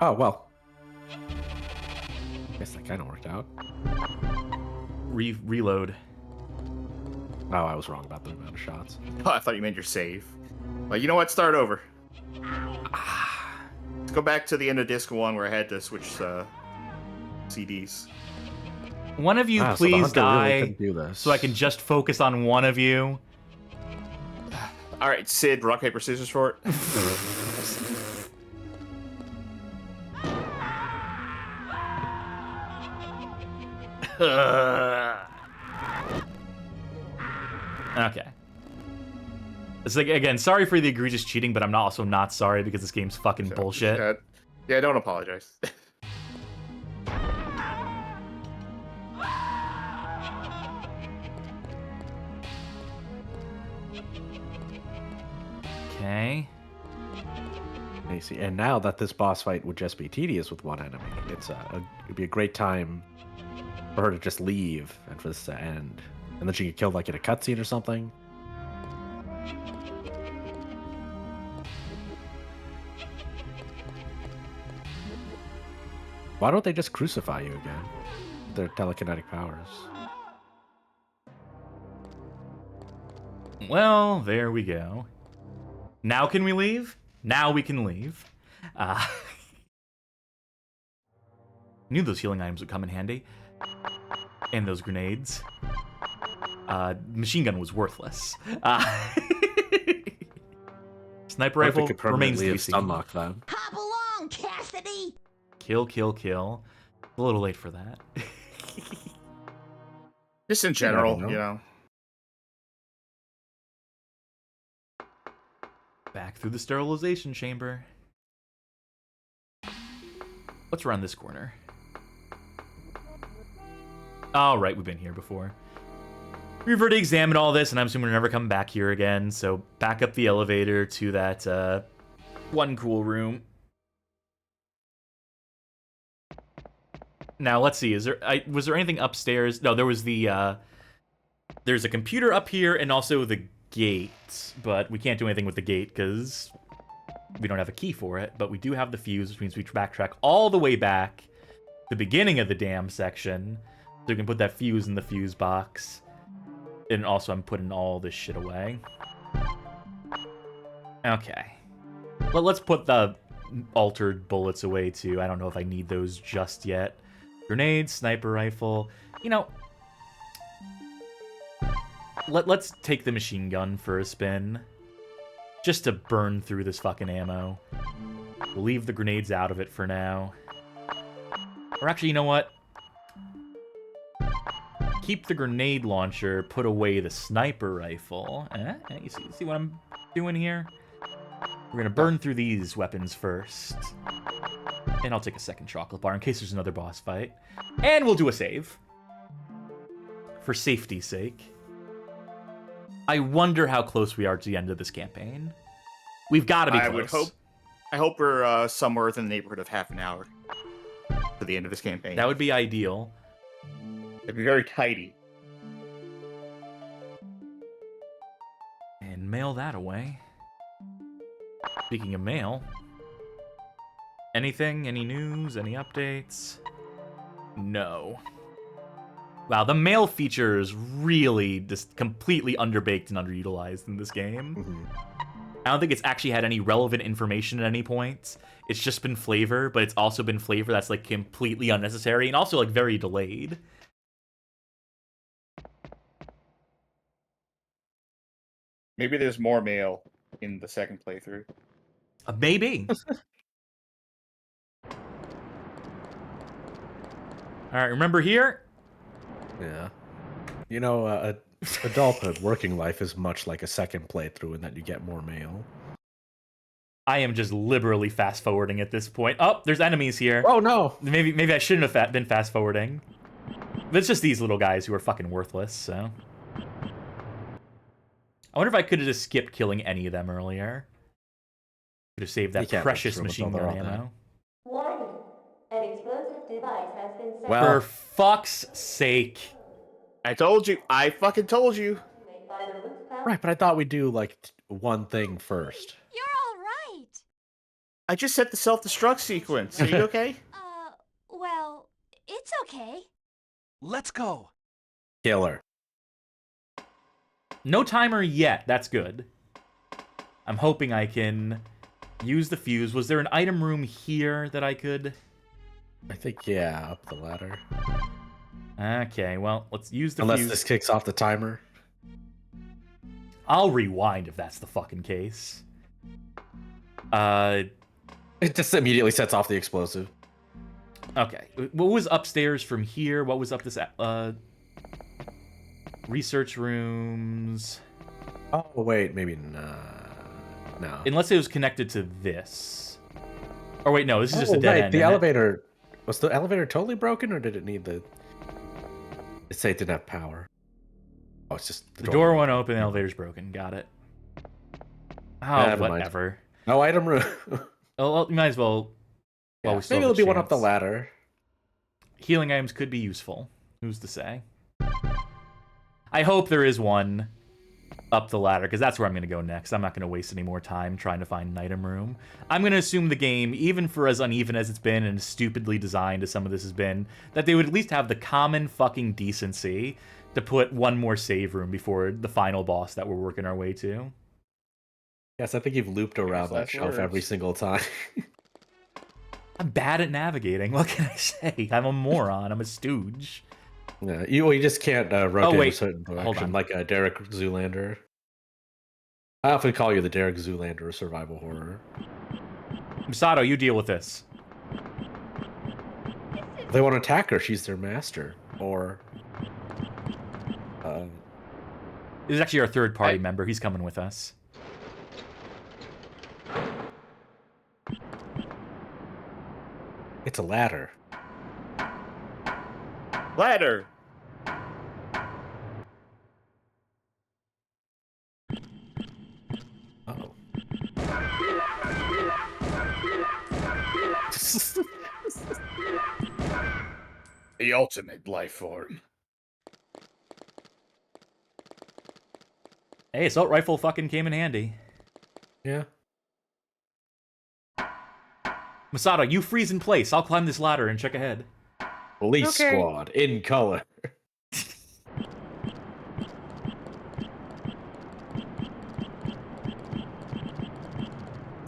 Speaker 3: Oh, well. Guess that kind of worked out.
Speaker 1: Reload.
Speaker 3: Oh, I was wrong about the amount of shots.
Speaker 2: Oh, I thought you meant your save. Well, you know what? Start over. Let's go back to the end of disc 1 where I had to switch CDs.
Speaker 1: One of you
Speaker 3: So the
Speaker 1: please
Speaker 3: hunter really
Speaker 1: die
Speaker 3: couldn't do this.
Speaker 1: so I can just focus on one of you.
Speaker 2: All right, Sid, rock, paper, scissors for it.
Speaker 1: Okay. It's like, again, sorry for the egregious cheating, but I'm also not sorry because this game's fucking bullshit.
Speaker 2: Yeah, don't apologize.
Speaker 1: Okay.
Speaker 3: I see. And now that this boss fight would just be tedious with one enemy, it'd be a great time for her to just leave and for this to end. And then she could kill like in a cutscene or something. Why don't they just crucify you again? Their telekinetic powers.
Speaker 1: Well, there we go. Now can we leave? Now we can leave. Knew those healing items would come in handy. And those grenades. Machine gun was worthless. Sniper rifle remains to be seen.
Speaker 3: Unlock them.
Speaker 10: Hop along, Cassidy!
Speaker 1: Kill, kill, kill. A little late for that.
Speaker 2: Just in general, you know.
Speaker 1: Back through the sterilization chamber. What's around this corner? All right, we've been here before. We've already examined all this, and I'm assuming we're never coming back here again. So back up the elevator to that one cool room. Now let's see. Was there anything upstairs? No, there was the. There's a computer up here, and also the gate, but we can't do anything with the gate because we don't have a key for it. But we do have the fuse, which means we backtrack all the way back to the beginning of the dam section, so we can put that fuse in the fuse box. And also, I'm putting all this shit away. Okay. Well, let's put the altered bullets away too. I don't know if I need those just yet. Grenade, sniper rifle. You know, let's take the machine gun for a spin. Just to burn through this fucking ammo. We'll leave the grenades out of it for now. Or actually, you know what? Keep the grenade launcher, put away the sniper rifle. You see what I'm doing here? We're gonna burn through these weapons first. And I'll take a second chocolate bar in case there's another boss fight. And we'll do a save. For safety's sake. I wonder how close we are to the end of this campaign. We've got to be close.
Speaker 2: I hope we're somewhere in the neighborhood of half an hour to the end of this campaign.
Speaker 1: That would be ideal.
Speaker 2: It'd be very tidy.
Speaker 1: And mail that away. Speaking of mail, anything? Any news? Any updates? No. Wow, the mail feature is really just completely underbaked and underutilized in this game.
Speaker 3: Mm-hmm.
Speaker 1: I don't think it's actually had any relevant information at any point. It's just been flavor, but it's also been flavor that's like completely unnecessary and also like very delayed.
Speaker 2: Maybe there's more mail in the second playthrough.
Speaker 1: Maybe. Alright, remember here?
Speaker 3: Yeah. You know, adulthood, working life is much like a second playthrough in that you get more mail.
Speaker 1: I am just liberally fast forwarding at this point. Oh, there's enemies here.
Speaker 3: Oh no!
Speaker 1: Maybe I shouldn't have been fast forwarding. But it's just these little guys who are fucking worthless. So I wonder if I could have just skipped killing any of them earlier. Could have saved that precious machine gun ammo.
Speaker 4: Warning. An explosive device has been set.
Speaker 1: For fuck's sake.
Speaker 2: I told you. I fucking told you.
Speaker 3: Right, but I thought we'd do, like, one thing first.
Speaker 10: You're all right.
Speaker 2: I just set the self-destruct sequence. Are you okay?
Speaker 10: Well, it's okay.
Speaker 5: Let's go.
Speaker 3: Killer.
Speaker 1: No timer yet. That's good. I'm hoping I can use the fuse. Was there an item room here that I could...
Speaker 3: I think, yeah, up the ladder.
Speaker 1: Okay, well, let's use the
Speaker 3: Unless
Speaker 1: fuse.
Speaker 3: this kicks off the timer.
Speaker 1: I'll rewind if that's the fucking case.
Speaker 3: It just immediately sets off the explosive.
Speaker 1: Okay. What was upstairs from here? What was up this... research rooms...
Speaker 3: Oh, wait, maybe no.
Speaker 1: Unless it was connected to this. Or wait, no, this is just a dead end.
Speaker 3: The elevator... Was the elevator totally broken, or did it need the... It say it didn't have power. Oh, it's just...
Speaker 1: The door won't open, the elevator's broken. Got it. Oh, whatever.
Speaker 3: No item room.
Speaker 1: Well, you might as well...
Speaker 3: Maybe there'll be one up the ladder.
Speaker 1: Healing items could be useful. Who's to say? I hope there is one up the ladder, because that's where I'm going to go next. I'm not going to waste any more time trying to find an item room. I'm going to assume the game, even for as uneven as it's been and as stupidly designed as some of this has been, that they would at least have the common fucking decency to put one more save room before the final boss that we're working our way to.
Speaker 3: Yes, I think you've looped around that shelf every single time.
Speaker 1: I'm bad at navigating. What can I say? I'm a moron. I'm a stooge.
Speaker 3: Yeah, you just can't rotate in a certain direction,
Speaker 1: Hold on.
Speaker 3: like Derek Zoolander. I often call you the Derek Zoolander of survival horror.
Speaker 1: Misato, you deal with this.
Speaker 3: They want to attack her. She's their master. Or...
Speaker 1: This is actually our third party member. He's coming with us.
Speaker 3: It's a ladder.
Speaker 2: Ladder.
Speaker 3: Uh-oh.
Speaker 2: The ultimate life form.
Speaker 1: Hey, assault rifle fucking came in handy.
Speaker 3: Yeah.
Speaker 1: Masato, you freeze in place. I'll climb this ladder and check ahead.
Speaker 3: Police squad in color.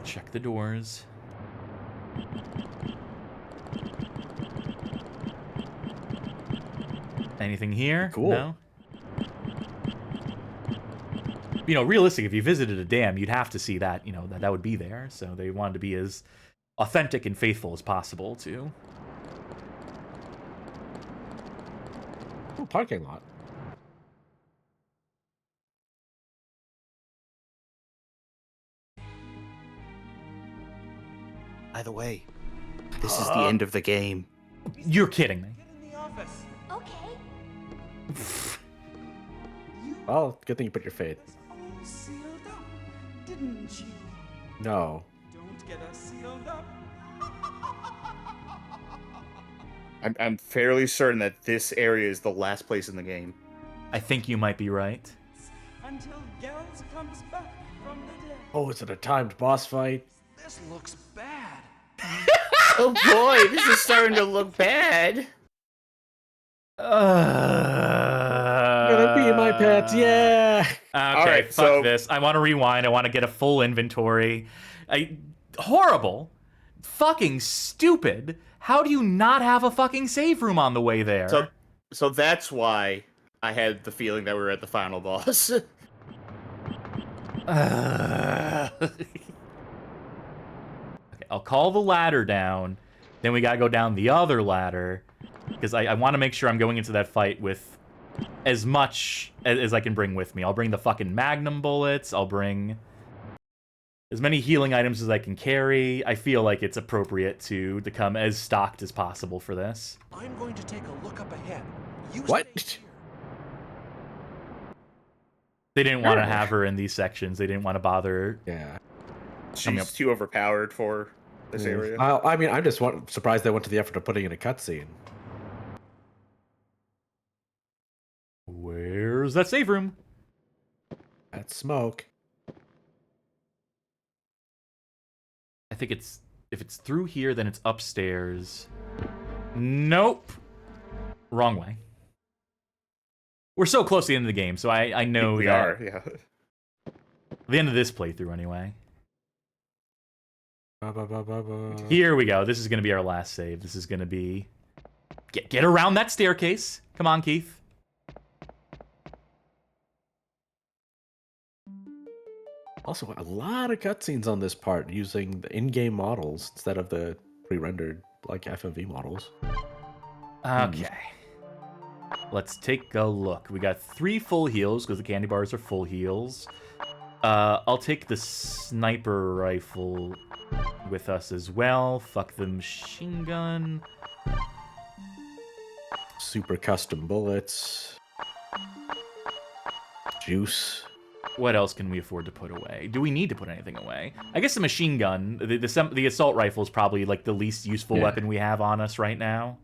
Speaker 1: Check the doors. Anything here?
Speaker 3: Cool.
Speaker 1: No? You know, realistic, if you visited a dam, you'd have to see that, you know, that would be there. So they wanted to be as authentic and faithful as possible, too.
Speaker 3: Cool parking lot.
Speaker 2: By the way, this is the end of the game.
Speaker 1: You're kidding me.
Speaker 5: Get in the office.
Speaker 10: Okay.
Speaker 3: Well, good thing you put your faith.
Speaker 9: All sealed up, didn't you?
Speaker 3: No.
Speaker 9: Don't get us sealed up.
Speaker 2: I'm fairly certain that this area is the last place in the game.
Speaker 1: I think you might be right.
Speaker 9: Until Gels comes back from the dead.
Speaker 3: Oh, is it a timed boss fight?
Speaker 5: This looks bad.
Speaker 2: Oh boy, this is starting to look bad.
Speaker 3: Gonna be my pet, yeah.
Speaker 1: Okay, fuck this. I want to rewind. I want to get a full inventory. Horrible. Fucking stupid. How do you not have a fucking save room on the way there?
Speaker 2: So that's why I had the feeling that we were at the final boss.
Speaker 1: Okay, I'll call the ladder down. Then we gotta go down the other ladder. Because I want to make sure I'm going into that fight with as much as I can bring with me. I'll bring the fucking magnum bullets. I'll bring as many healing items as I can carry. I feel like it's appropriate to come as stocked as possible for this.
Speaker 5: I'm going to take a look up ahead. You
Speaker 3: What?
Speaker 5: stay here.
Speaker 1: They didn't want to have her in these sections. They didn't want to bother.
Speaker 3: Yeah.
Speaker 2: She's too overpowered for this area.
Speaker 3: I mean, I'm just surprised they went to the effort of putting in a cutscene.
Speaker 1: Where's that save room?
Speaker 3: That's smoke.
Speaker 1: I think if it's through here, then it's upstairs. Nope. Wrong way. We're so close to the end of the game, so I know
Speaker 2: we
Speaker 1: that.
Speaker 2: are, yeah.
Speaker 1: The end of this playthrough, anyway.
Speaker 3: Ba, ba, ba, ba, ba.
Speaker 1: Here we go. This is going to be our last save. This is going to be... Get around that staircase. Come on, Keith.
Speaker 3: Also, a lot of cutscenes on this part using the in-game models instead of the pre-rendered, like, FMV models.
Speaker 1: Okay. Let's take a look. We got 3 full heals, because the candy bars are full heals. I'll take the sniper rifle with us as well. Fuck the machine gun.
Speaker 3: Super custom bullets. Juice.
Speaker 1: What else can we afford to put away? Do we need to put anything away? I guess the machine gun, the assault rifle is probably like the least useful weapon we have on us right now.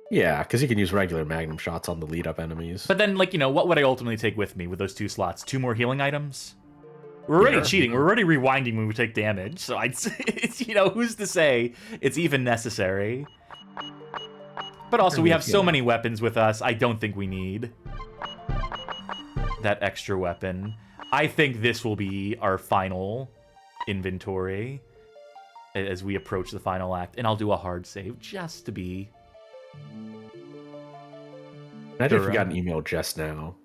Speaker 3: Yeah, because you can use regular magnum shots on the lead-up enemies.
Speaker 1: But then, like, you know, what would I ultimately take with me with those 2 slots? 2 more healing items? We're already cheating. We're already rewinding when we take damage. So I'd say, you know, who's to say it's even necessary? But also, we have so many weapons with us. I don't think we need that extra weapon. I think this will be our final inventory as we approach the final act. And I'll do a hard save just to be...
Speaker 3: I just got an email just now.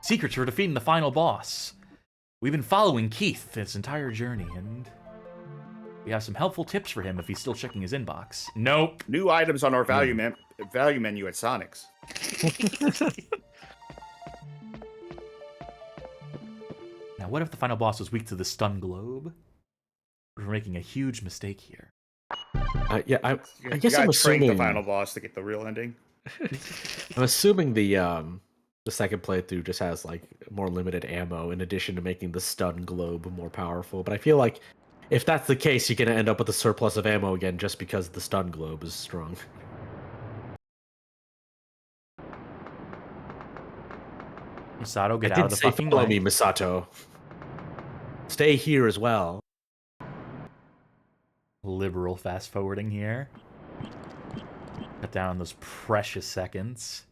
Speaker 1: Secrets for defeating the final boss. We've been following Keith this entire journey, and we have some helpful tips for him if he's still checking his inbox. Nope.
Speaker 2: New items on our value menu at Sonic's.
Speaker 1: Now, what if the final boss was weak to the stun globe? We're making a huge mistake here.
Speaker 3: Yeah, I guess I'm assuming
Speaker 2: the final boss to get the real ending.
Speaker 3: I'm assuming the second playthrough just has like more limited ammo in addition to making the stun globe more powerful. But I feel like if that's the case, you're gonna end up with a surplus of ammo again just because the stun globe is strong.
Speaker 1: Misato, get out of the fucking
Speaker 3: follow
Speaker 1: way.
Speaker 3: me, Misato. Stay here as well.
Speaker 1: Liberal fast forwarding here. Cut down on those precious seconds.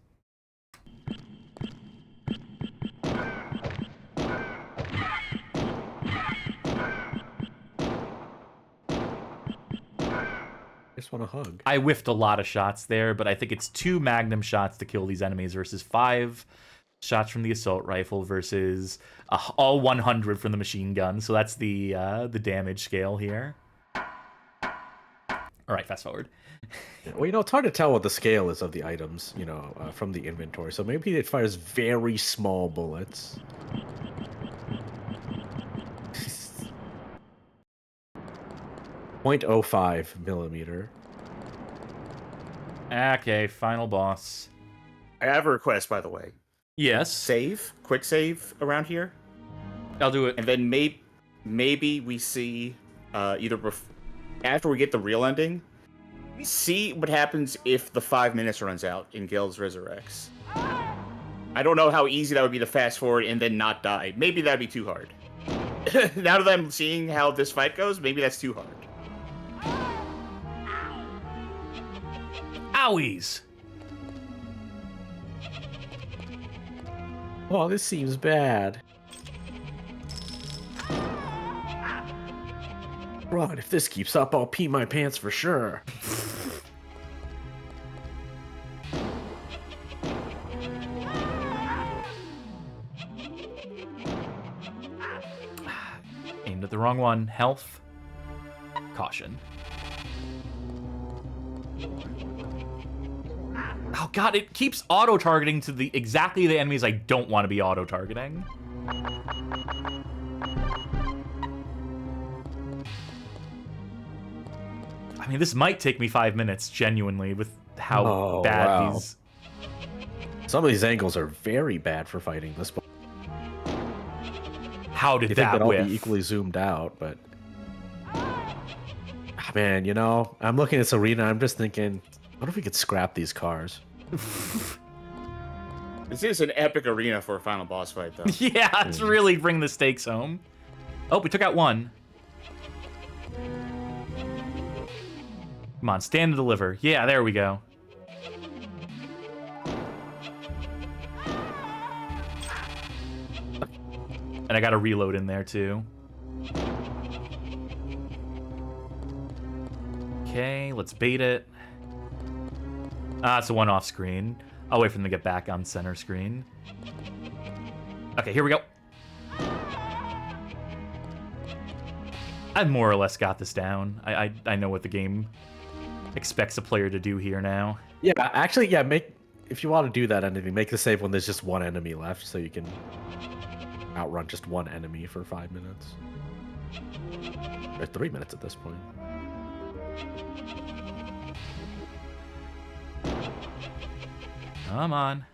Speaker 3: Just want a hug.
Speaker 1: I whiffed a lot of shots there, but I think it's 2 magnum shots to kill these enemies versus 5 shots from the assault rifle versus all 100 from the machine gun. So that's the damage scale here. All right, fast forward.
Speaker 3: Well, you know, it's hard to tell what the scale is of the items, you know, from the inventory. So maybe it fires very small bullets. .05 millimeter.
Speaker 1: Okay, final boss.
Speaker 2: I have a request, by the way.
Speaker 1: Yes.
Speaker 2: Quick save around here.
Speaker 1: I'll do it.
Speaker 2: And then maybe we see either after we get the real ending, see what happens if the 5 minutes runs out in Gil's Resurrects. I don't know how easy that would be to fast forward and then not die. Maybe that'd be too hard. Now that I'm seeing how this fight goes, maybe that's too hard.
Speaker 1: Owies!
Speaker 3: Oh, this seems bad. Right, if this keeps up, I'll pee my pants for sure.
Speaker 1: Aimed at the wrong one. Health. Caution. Oh god, it keeps auto-targeting to exactly the enemies I don't want to be auto-targeting. mean, this might take me 5 minutes, genuinely, with how bad
Speaker 3: wow.
Speaker 1: these...
Speaker 3: Some of these angles are very bad for fighting this boss.
Speaker 1: How did
Speaker 3: You think
Speaker 1: that
Speaker 3: they'd all
Speaker 1: whiff?
Speaker 3: be equally zoomed out, but... Man, you know, I'm looking at this arena, I'm just thinking, what if we could scrap these cars?
Speaker 2: This is an epic arena for a final boss fight, though.
Speaker 1: Yeah, let's really bring the stakes home. Oh, we took out one. Come on, stand and deliver. Yeah, there we go. And I got a reload in there, too. Okay, let's bait it. Ah, it's a one off screen. I'll wait for them to get back on center screen. Okay, here we go. I've more or less got this down. I know what the game expects a player to do here now.
Speaker 3: Yeah, actually, yeah, if you want to do that anything, make the save when there's just one enemy left, so you can outrun just one enemy for 5 minutes. Or 3 minutes at this point.
Speaker 1: Come on.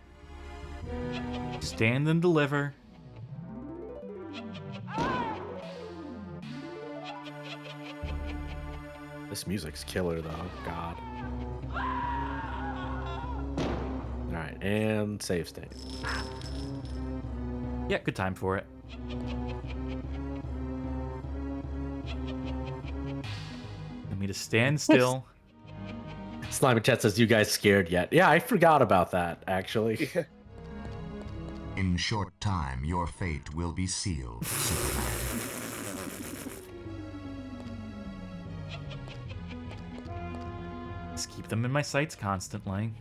Speaker 1: Stand and deliver.
Speaker 3: This music's killer, though. God. Alright, and save state.
Speaker 1: Yeah, good time for it. Let me to stand still.
Speaker 3: Slime Chat says, you guys scared yet? Yeah, I forgot about that, actually.
Speaker 11: In short time, your fate will be sealed, Superman.
Speaker 1: Just keep them in my sights constantly.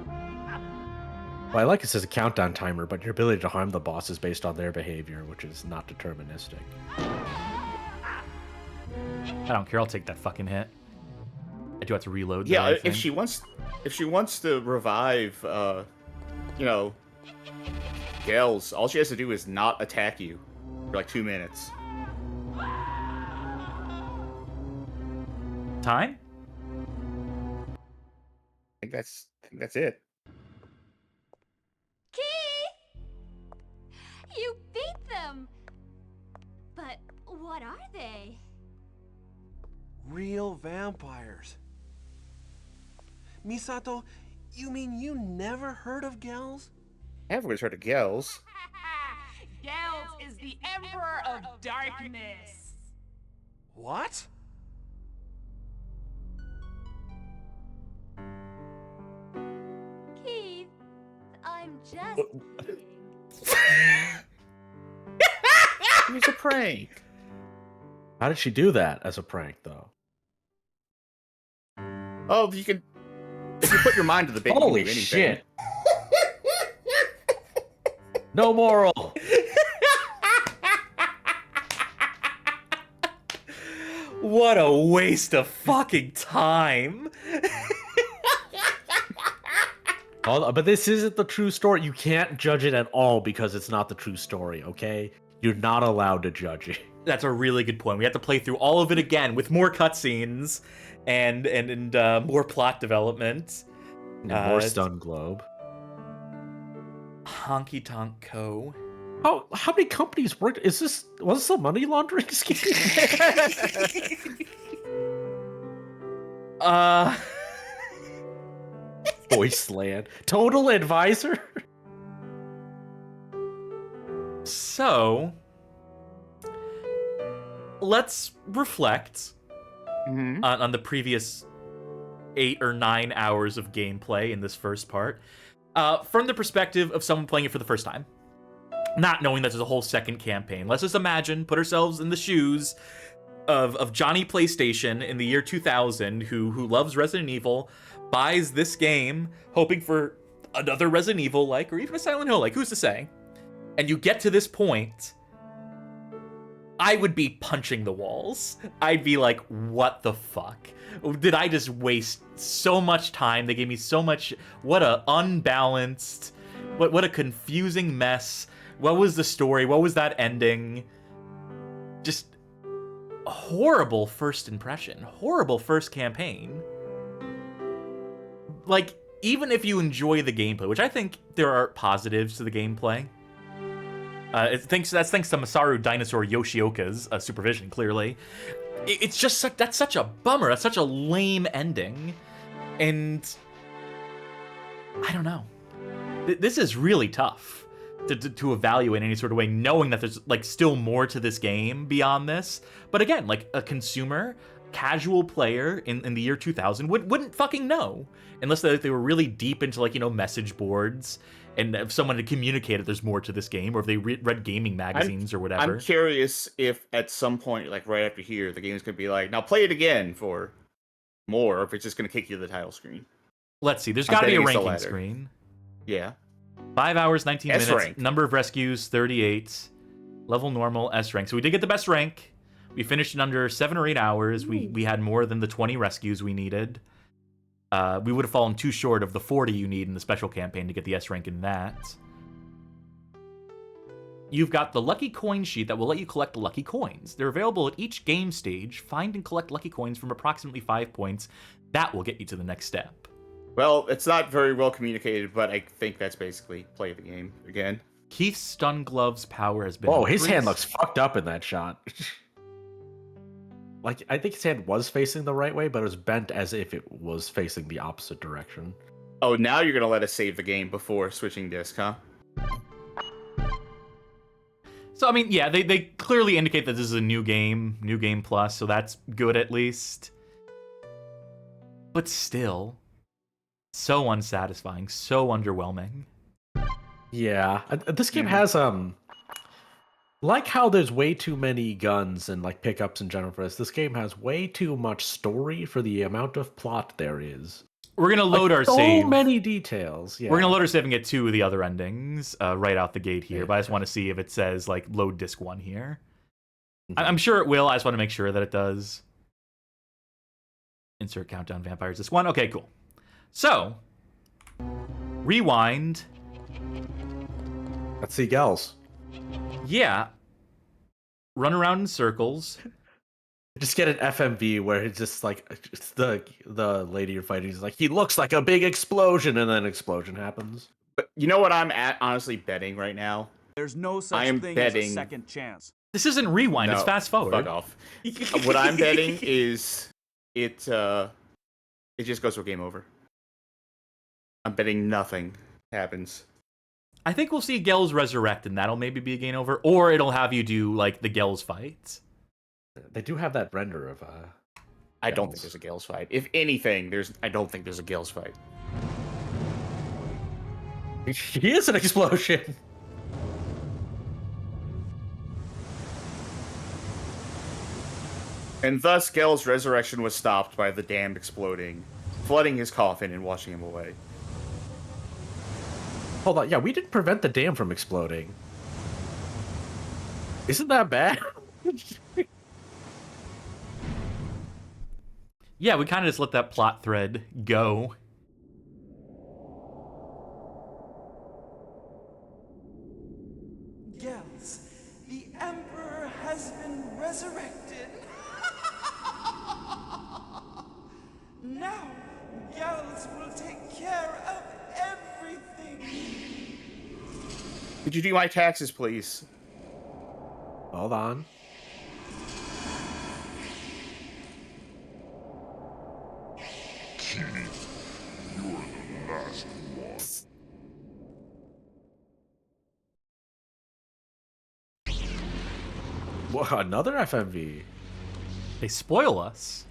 Speaker 3: Well, I like it says a countdown timer, but your ability to harm the boss is based on their behavior, which is not deterministic.
Speaker 1: I don't care, I'll take that fucking hit. I do have to reload.
Speaker 2: Yeah,
Speaker 1: though, I
Speaker 2: if she wants to revive, you know, Gels, all she has to do is not attack you for like 2 minutes.
Speaker 1: Time?
Speaker 2: I think that's it.
Speaker 10: Key! You beat them! But what are they?
Speaker 5: Real vampires. Misato, you mean you never heard of Gels?
Speaker 2: Everyone's heard of Gels.
Speaker 12: Gels is the Emperor of Darkness.
Speaker 5: What?
Speaker 10: Keith, I'm just kidding.
Speaker 2: It was a prank.
Speaker 3: How did she do that as a prank, though?
Speaker 2: Oh, if you put your mind to the bit, you can
Speaker 3: Holy
Speaker 2: do anything.
Speaker 3: shit! No moral!
Speaker 1: What a waste of fucking time!
Speaker 3: But this isn't the true story. You can't judge it at all because it's not the true story, okay? You're not allowed to judge it.
Speaker 1: That's a really good point. We have to play through all of it again with more cutscenes and more plot development.
Speaker 3: And more stun globe.
Speaker 1: Honky Tonk Co.
Speaker 3: How many companies worked? Was this a money laundering scheme? Voiceland. Total Advisor?
Speaker 1: So, let's reflect on the previous 8 or 9 hours of gameplay in this first part, from the perspective of someone playing it for the first time, not knowing that there's a whole second campaign. Let's just imagine, put ourselves in the shoes of Johnny PlayStation in the year 2000, who loves Resident Evil, buys this game, hoping for another Resident Evil-like, or even a Silent Hill-like, who's to say? And you get to this point, I would be punching the walls. I'd be like, what the fuck? Did I just waste so much time? They gave me so much. What a unbalanced, what a confusing mess. What was the story? What was that ending? Just, horrible first impression, horrible first campaign. Like, even if you enjoy the gameplay, which I think there are positives to the gameplay. That's thanks to Masaru Dinosaur Yoshioka's supervision, clearly. It's just that's such a bummer. That's such a lame ending. And I don't know. This is really tough to evaluate in any sort of way, knowing that there's like still more to this game beyond this. But again, like a consumer, casual player in the year 2000 wouldn't fucking know unless they were really deep into like, you know, message boards and if someone had communicated there's more to this game, or if they read gaming magazines or whatever.
Speaker 2: I'm curious if at some point, like right after here, the game's gonna be like, now play it again for more, or if it's just gonna kick you to the title screen.
Speaker 1: Let's see. There's got to be a ranking screen.
Speaker 2: Yeah.
Speaker 1: 5 hours, 19 minutes.
Speaker 2: S-rank.
Speaker 1: Number of rescues, 38. Level normal, S rank. So we did get the best rank. We finished in under 7 or 8 hours. We had more than the 20 rescues we needed. We would have fallen too short of the 40 you need in the special campaign to get the S rank in that. You've got the lucky coin sheet that will let you collect lucky coins. They're available at each game stage. Find and collect lucky coins from approximately 5 points. That will get you to the next step.
Speaker 2: Well, it's not very well communicated, but I think that's basically play the game again.
Speaker 1: Keith's stun glove's power has been
Speaker 3: Oh, his
Speaker 1: increased.
Speaker 3: hand looks fucked up in that shot. Like, I think his hand was facing the right way, but it was bent as if it was facing the opposite direction.
Speaker 2: Oh, now you're gonna let us save the game before switching disc, huh?
Speaker 1: So, I mean, yeah, they clearly indicate that this is a new game plus, so that's good at least. But still, so unsatisfying, so underwhelming.
Speaker 3: Yeah, this game has like how there's way too many guns and like pickups in general for this game has way too much story for the amount of plot there is.
Speaker 1: We're gonna load our
Speaker 3: so
Speaker 1: save.
Speaker 3: So many details. Yeah.
Speaker 1: We're gonna load our save and get 2 of the other endings right out the gate here. But I just want to see if it says like load disc 1 here. I'm sure it will. I just want to make sure that it does. Insert countdown vampires disc 1. Okay, cool. So rewind.
Speaker 3: Let's see gals.
Speaker 1: Yeah. Run around in circles.
Speaker 3: Just get an FMV where it's just like it's the lady you're fighting is like, he looks like a big explosion, and then an explosion happens.
Speaker 2: But you know what I'm honestly betting right now?
Speaker 13: There's no such thing as a second chance.
Speaker 1: This isn't rewind, it's fast forward.
Speaker 2: Fuck off. What I'm betting is it just goes to a game over. I'm betting nothing happens.
Speaker 1: I think we'll see Gels resurrect, and that'll maybe be a game over, or it'll have you do like the Gels fight.
Speaker 3: They do have that render of
Speaker 2: I don't think there's a Gales fight. If anything, I don't think there's a Gales fight.
Speaker 3: He is an explosion.
Speaker 2: And thus, Gale's resurrection was stopped by the damned exploding, flooding his coffin and washing him away.
Speaker 3: Hold on, yeah, we didn't prevent the dam from exploding. Isn't that bad?
Speaker 1: Yeah, we kind of just let that plot thread go.
Speaker 14: Gels, the Emperor has been resurrected. Now, Gels will take care of everything.
Speaker 2: Could you do my taxes, please?
Speaker 3: Hold on.
Speaker 8: You're the last one.
Speaker 3: What, another FMV?
Speaker 1: They spoil us.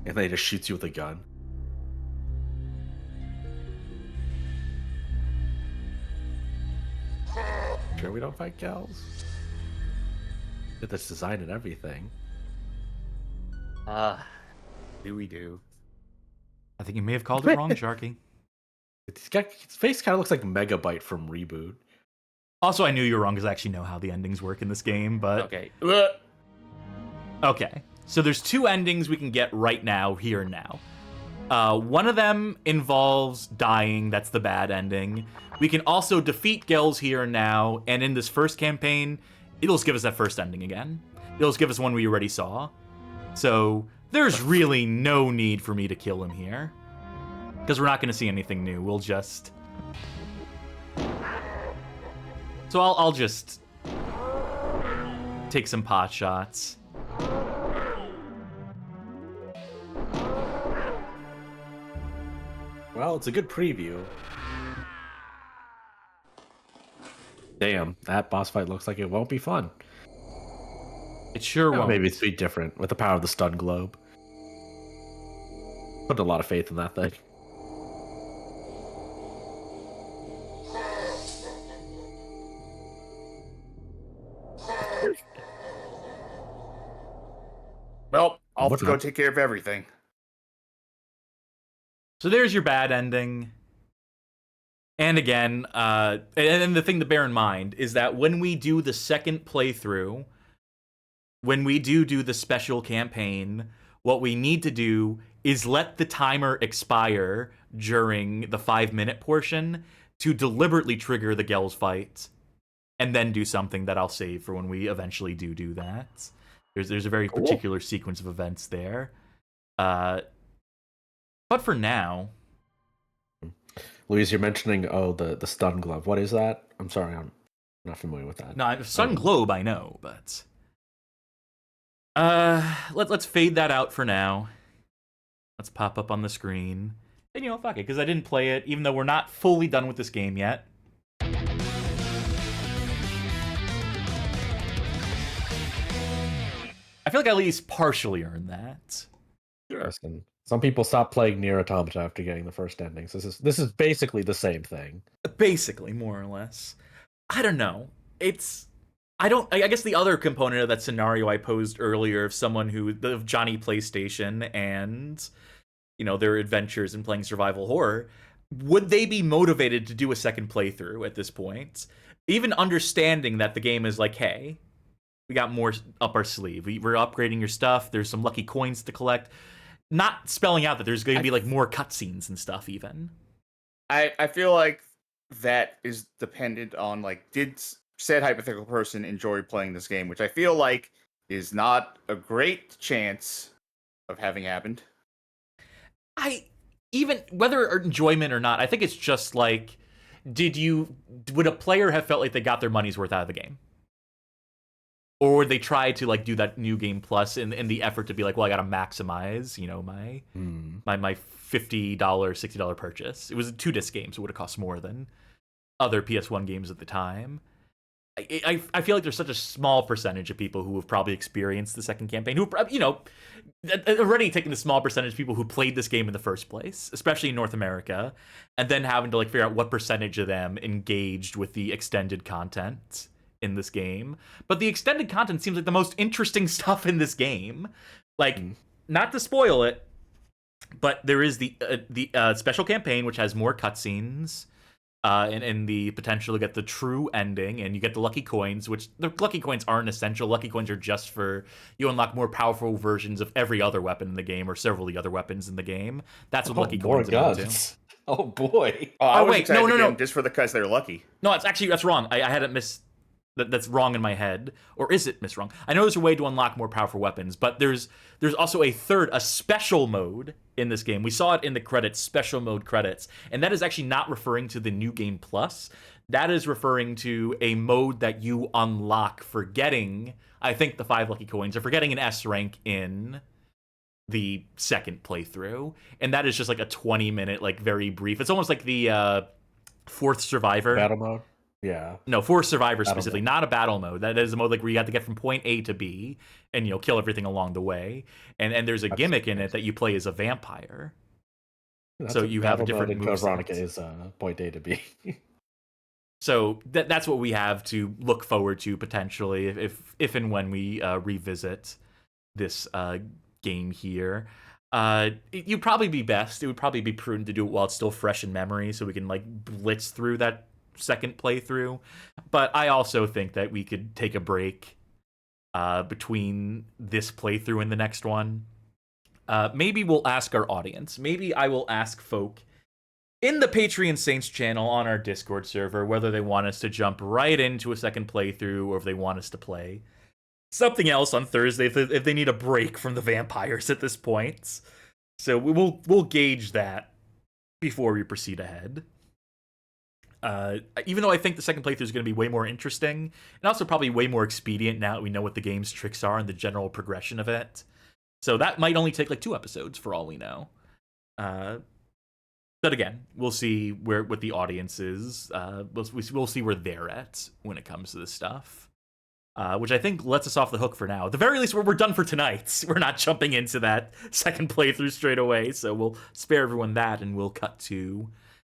Speaker 3: And they just shoots you with a gun. Sure we don't fight gals? Get this design and everything.
Speaker 2: Do we do?
Speaker 1: I think you may have called it wrong, Sharky.
Speaker 3: His face kind of looks like Megabyte from Reboot.
Speaker 1: Also, I knew you were wrong because I actually know how the endings work in this game, but...
Speaker 2: Okay.
Speaker 1: Okay. So there's 2 endings we can get right now, here and now. One of them involves dying. That's the bad ending. We can also defeat Gels here and now, and in this first campaign, it'll just give us that first ending again. It'll just give us one we already saw. So there's really no need for me to kill him here, because we're not going to see anything new. We'll just... So I'll just take some pot shots.
Speaker 3: Well, it's a good preview. Damn, that boss fight looks like it won't be fun.
Speaker 1: It sure won't.
Speaker 3: Maybe it's be different with the power of the stun globe. Put a lot of faith in that thing.
Speaker 2: Well, I'll go take care of everything.
Speaker 1: So there's your bad ending. And again, and the thing to bear in mind is that when we do the second playthrough, when we do the special campaign, what we need to do is let the timer expire during the 5-minute portion to deliberately trigger the Gels fight, and then do something that I'll save for when we eventually do that. There's a very particular sequence of events there. But for now...
Speaker 3: Louise, you're mentioning, the stun glove. What is that? I'm sorry, I'm not familiar with that.
Speaker 1: No, stun globe I know, but... let's fade that out for now. Let's pop up on the screen. And, fuck it, because I didn't play it, even though we're not fully done with this game yet. I feel like I at least partially earned that.
Speaker 3: Interesting. Some people stop playing Nier Automata after getting the first endings. This is basically the same thing.
Speaker 1: Basically, more or less. I don't know. I guess the other component of that scenario I posed earlier of someone of Johnny PlayStation and, their adventures in playing survival horror, would they be motivated to do a second playthrough at this point? Even understanding that the game is like, hey, we got more up our sleeve. We're upgrading your stuff. There's some lucky coins to collect. Not spelling out that there's going to be like more cutscenes and stuff even.
Speaker 2: I feel like that is dependent on did said hypothetical person enjoy playing this game, which I feel like is not a great chance of having happened.
Speaker 1: Even whether enjoyment or not, I think it's just like, would a player have felt like they got their money's worth out of the game? Or would they try to do that new game plus in the effort to be like, well, I gotta maximize, my $50, $60 purchase. It was a 2-disc game, so it would have cost more than other PS1 games at the time. I feel like there's such a small percentage of people who have probably experienced the second campaign, who, already taking the small percentage of people who played this game in the first place, especially in North America, and then having to figure out what percentage of them engaged with the extended content in this game. But the extended content seems like the most interesting stuff in this game. Not to spoil it, but there is the special campaign, which has more cutscenes, and the potential to get the true ending, and you get the lucky coins, which the lucky coins aren't essential. Lucky coins are just for you unlock more powerful versions of every other weapon in the game, or several of the other weapons in the game. That's what lucky coins are to.
Speaker 3: Oh boy!
Speaker 2: Wait, no, just for because they're lucky.
Speaker 1: No, that's wrong. I had it miss. That's wrong in my head, or is it wrong? I know there's a way to unlock more powerful weapons, but there's also a special mode in this game. We saw it in the credits, special mode credits, and that is actually not referring to the new game plus. That is referring to a mode that you unlock for getting, I think, the 5 lucky coins, or for getting an S rank in the second playthrough, and that is just a 20-minute, very brief. It's almost like the Fourth Survivor
Speaker 3: battle mode. Yeah.
Speaker 1: No, for Survivor specifically, not a battle mode. That is a mode where you have to get from point A to B and kill everything along the way. And there's a gimmick in it that you play as a vampire. So you have a different move.
Speaker 3: Veronica is point A to B.
Speaker 1: So that's what we have to look forward to potentially if and when we revisit this game here. It would probably be best. It would probably be prudent to do it while it's still fresh in memory, so we can blitz through that second playthrough. But I also think that we could take a break between this playthrough and the next one. maybe we'll ask our audience. Maybe I will ask folk in the Patreon Saints channel on our Discord server whether they want us to jump right into a second playthrough or if they want us to play something else on Thursday if they need a break from the vampires at this point. So we'll gauge that before we proceed ahead. Even though I think the second playthrough is going to be way more interesting and also probably way more expedient now that we know what the game's tricks are and the general progression of it. So that might only take like 2 episodes for all we know. But again, we'll see what the audience is. We'll see where they're at when it comes to this stuff. Which I think lets us off the hook for now. At the very least, we're done for tonight. We're not jumping into that second playthrough straight away, so we'll spare everyone that, and we'll cut to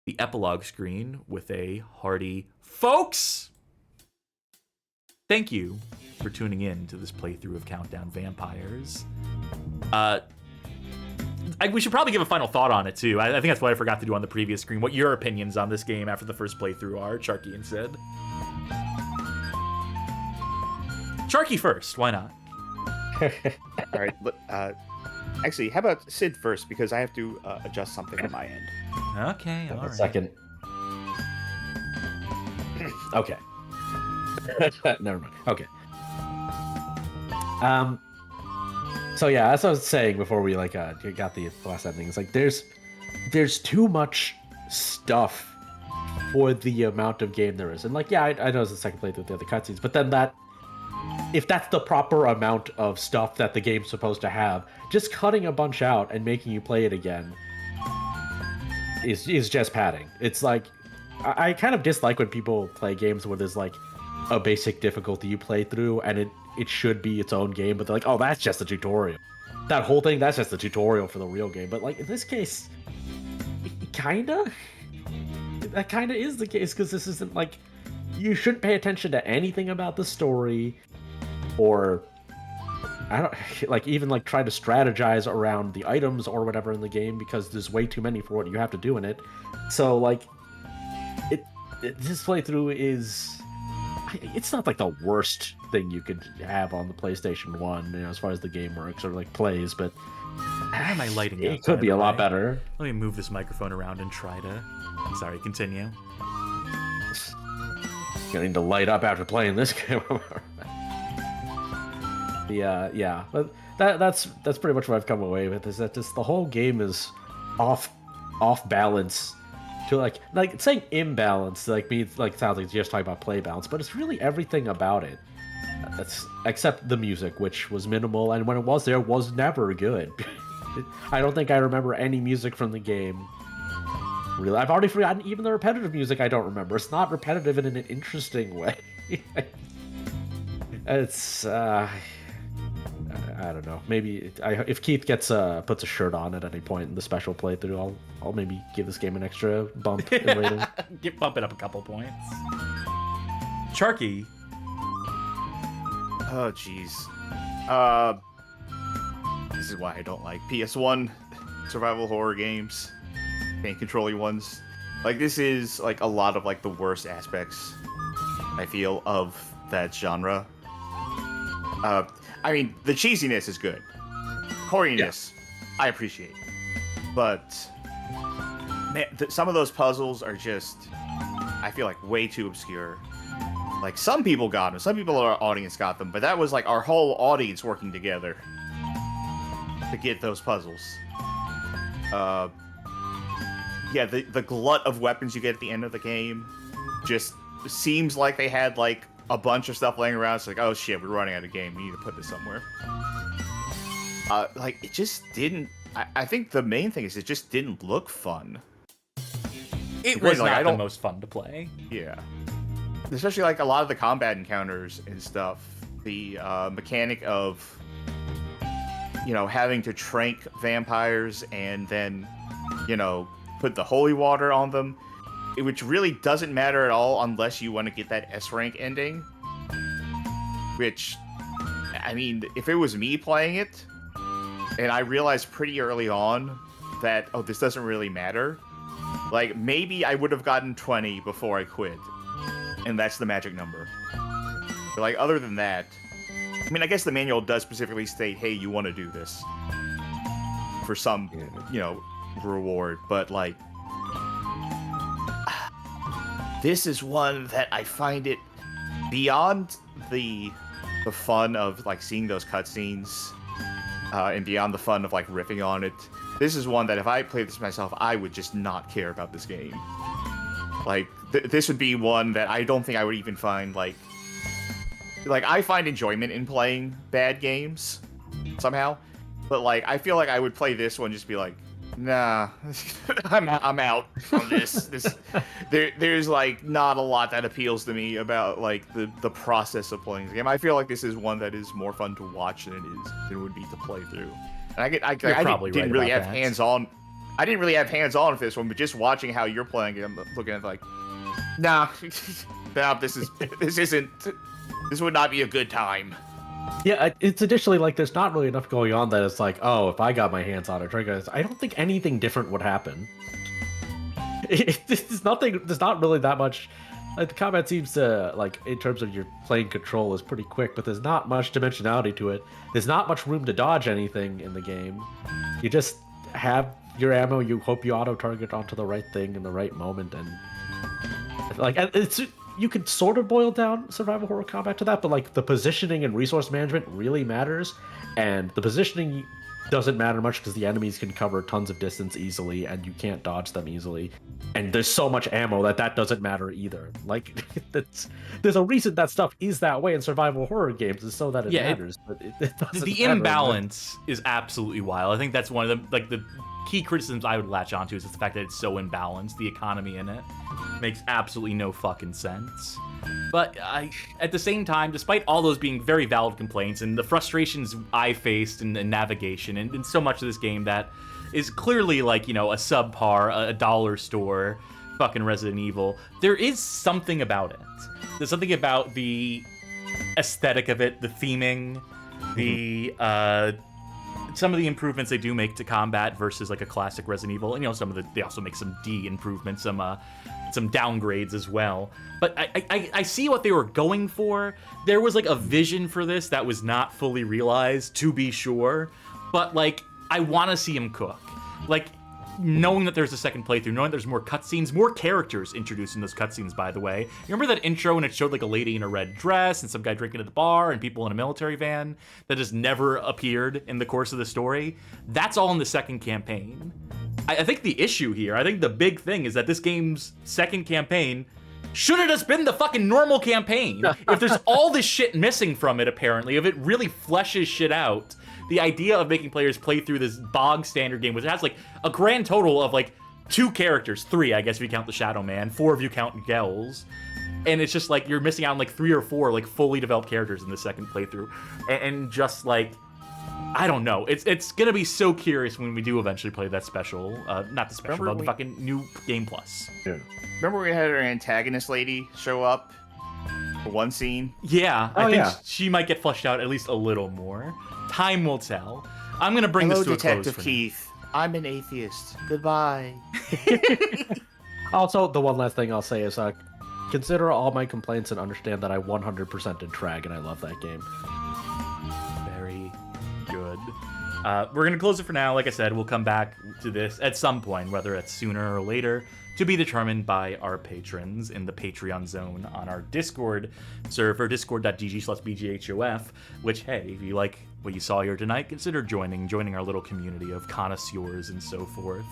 Speaker 1: the epilogue screen with a hearty folks! Thank you for tuning in to this playthrough of Countdown Vampires. We should probably give a final thought on it, too. I think that's what I forgot to do on the previous screen. What your opinions on this game after the first playthrough are, Charky and Sid. Charky first, why not?
Speaker 2: All right, actually, how about Sid first, because I have to adjust something on my end.
Speaker 1: Okay, all right.
Speaker 3: A second. Okay. Never mind. Okay. So yeah, as I was saying before we got the last ending, it's like there's too much stuff for the amount of game there is, and like I know it's the second playthrough with the other cutscenes, but then if that's the proper amount of stuff that the game's supposed to have, just cutting a bunch out and making you play it again is just padding. It's like I kind of dislike when people play games where there's like a basic difficulty you play through and it should be its own game, but they're like, oh, that's just a tutorial. That whole thing, that's just a tutorial for the real game. But like in this case, that kinda is the case, because this isn't like, you shouldn't pay attention to anything about the story, or even try to strategize around the items or whatever in the game, because there's way too many for what you have to do in it. So like this playthrough it's not like the worst thing you could have on the PlayStation 1, as far as the game works or like plays, but
Speaker 1: how am I lighting
Speaker 3: it could be a lot better.
Speaker 1: Let me move this microphone around and try to... Sorry, continue.
Speaker 3: Getting to light up after playing this game. Yeah, but that's pretty much what I've come away with, is that just the whole game is off balance. To like saying imbalance, sounds like it's just talking about play balance, but it's really everything about it. That's except the music, which was minimal, and when it was there, was never good. I don't think I remember any music from the game. Really, I've already forgotten even the repetitive music. I don't remember. It's not repetitive in an interesting way. It's I don't know. Maybe if Keith puts a shirt on at any point in the special playthrough, I'll maybe give this game an extra bump in rating.
Speaker 1: Bump it up a couple points. Charky.
Speaker 2: Oh jeez. This is why I don't like PS1 survival horror games, pain controlling ones. Like this is like a lot of like the worst aspects I feel of that genre. I mean, the cheesiness is good. Corniness, I appreciate. But man, some of those puzzles are just, I feel like, way too obscure. Like, some people got them. Some people in our audience got them. But that was like our whole audience working together to get those puzzles. Yeah, the glut of weapons you get at the end of the game just seems like they had like a bunch of stuff laying around. It's like, oh shit, we're running out of game. We need to put this somewhere. Like, it just didn't... I think the main thing is it just didn't look fun.
Speaker 1: It was like, not the most fun to play.
Speaker 2: Yeah. Especially, like, a lot of the combat encounters and stuff. The mechanic of, having to trank vampires and then, put the holy water on them. Which really doesn't matter at all unless you want to get that S-rank ending. Which, I mean, if it was me playing it, and I realized pretty early on that, oh, this doesn't really matter, like, maybe I would have gotten 20 before I quit. And that's the magic number. But, like, other than that, I mean, I guess the manual does specifically state, hey, you want to do this. for some, reward. But like, this is one that I find it beyond the fun of like seeing those cutscenes, and beyond the fun of like riffing on it. This is one that if I played this myself, I would just not care about this game. Like, this would be one that I don't think I would even find, like, I find enjoyment in playing bad games, somehow. But, like, I feel like I would play this one just be like, nah, I'm out on this. There's, like, not a lot that appeals to me about, like, the process of playing the game. I feel like this is one that is more fun to watch than it would be to play through. And I didn't really have hands-on. I didn't really have hands-on with this one, but just watching how you're playing it, I'm looking at like, nah, this would not be a good time.
Speaker 3: Yeah, it's additionally like there's not really enough going on that it's like, oh, if I got my hands on it, I don't think anything different would happen. There's not really that much. Like, the combat seems to, like, in terms of your playing control, is pretty quick, but there's not much dimensionality to it. There's not much room to dodge anything in the game. You just have your ammo, you hope you auto-target onto the right thing in the right moment, and like, you could sort of boil down survival horror combat to that, but like the positioning and resource management really matters, and the positioning doesn't matter much because the enemies can cover tons of distance easily and you can't dodge them easily, and there's so much ammo that doesn't matter either. Like, there's a reason that stuff is that way in survival horror games, is so that it matters, but it doesn't
Speaker 1: the
Speaker 3: matter.
Speaker 1: imbalance is absolutely wild. I think that's one of the key criticisms I would latch onto is the fact that it's so imbalanced. The economy in it makes absolutely no fucking sense. But at the same time, despite all those being very valid complaints and the frustrations I faced in navigation and so much of this game that is clearly like, a subpar, a dollar store fucking Resident Evil, there is something about it. There's something about the aesthetic of it, the theming, the some of the improvements they do make to combat versus like a classic Resident Evil, and they also make some improvements, some downgrades as well. But I see what they were going for. There was like a vision for this that was not fully realized, to be sure. But like, I want to see him cook. Like, knowing that there's a second playthrough, knowing there's more cutscenes, more characters introduced in those cutscenes, by the way. You remember that intro when it showed like a lady in a red dress and some guy drinking at the bar and people in a military van that just never appeared in the course of the story? That's all in the second campaign. I think the issue here, I think the big thing is that this game's second campaign should have just been the fucking normal campaign. If there's all this shit missing from it, apparently, if it really fleshes shit out, the idea of making players play through this bog standard game, which has like a grand total of like 2 characters, 3, I guess, if you count the Shadow Man, 4 if you count Gels, and it's just like you're missing out on like 3 or 4 like fully developed characters in the second playthrough, and just like, I don't know. It's gonna be so curious when we do eventually play that special, not the special, but the fucking new Game Plus.
Speaker 2: Yeah. Remember we had our antagonist lady show up for one scene?
Speaker 1: Yeah, I think she might get fleshed out at least a little more. Time will tell. I'm gonna bring this to a close.
Speaker 2: Detective Keith. I'm an atheist. Goodbye.
Speaker 3: Also, the one last thing I'll say is, consider all my complaints and understand that I 100% did Trag, and I love that game.
Speaker 1: Very good. We're gonna close it for now. Like I said, we'll come back to this at some point, whether it's sooner or later, to be determined by our patrons in the Patreon zone on our Discord server, discord.gg/bghof, which, hey, if you like what you saw here tonight, consider joining our little community of connoisseurs and so forth.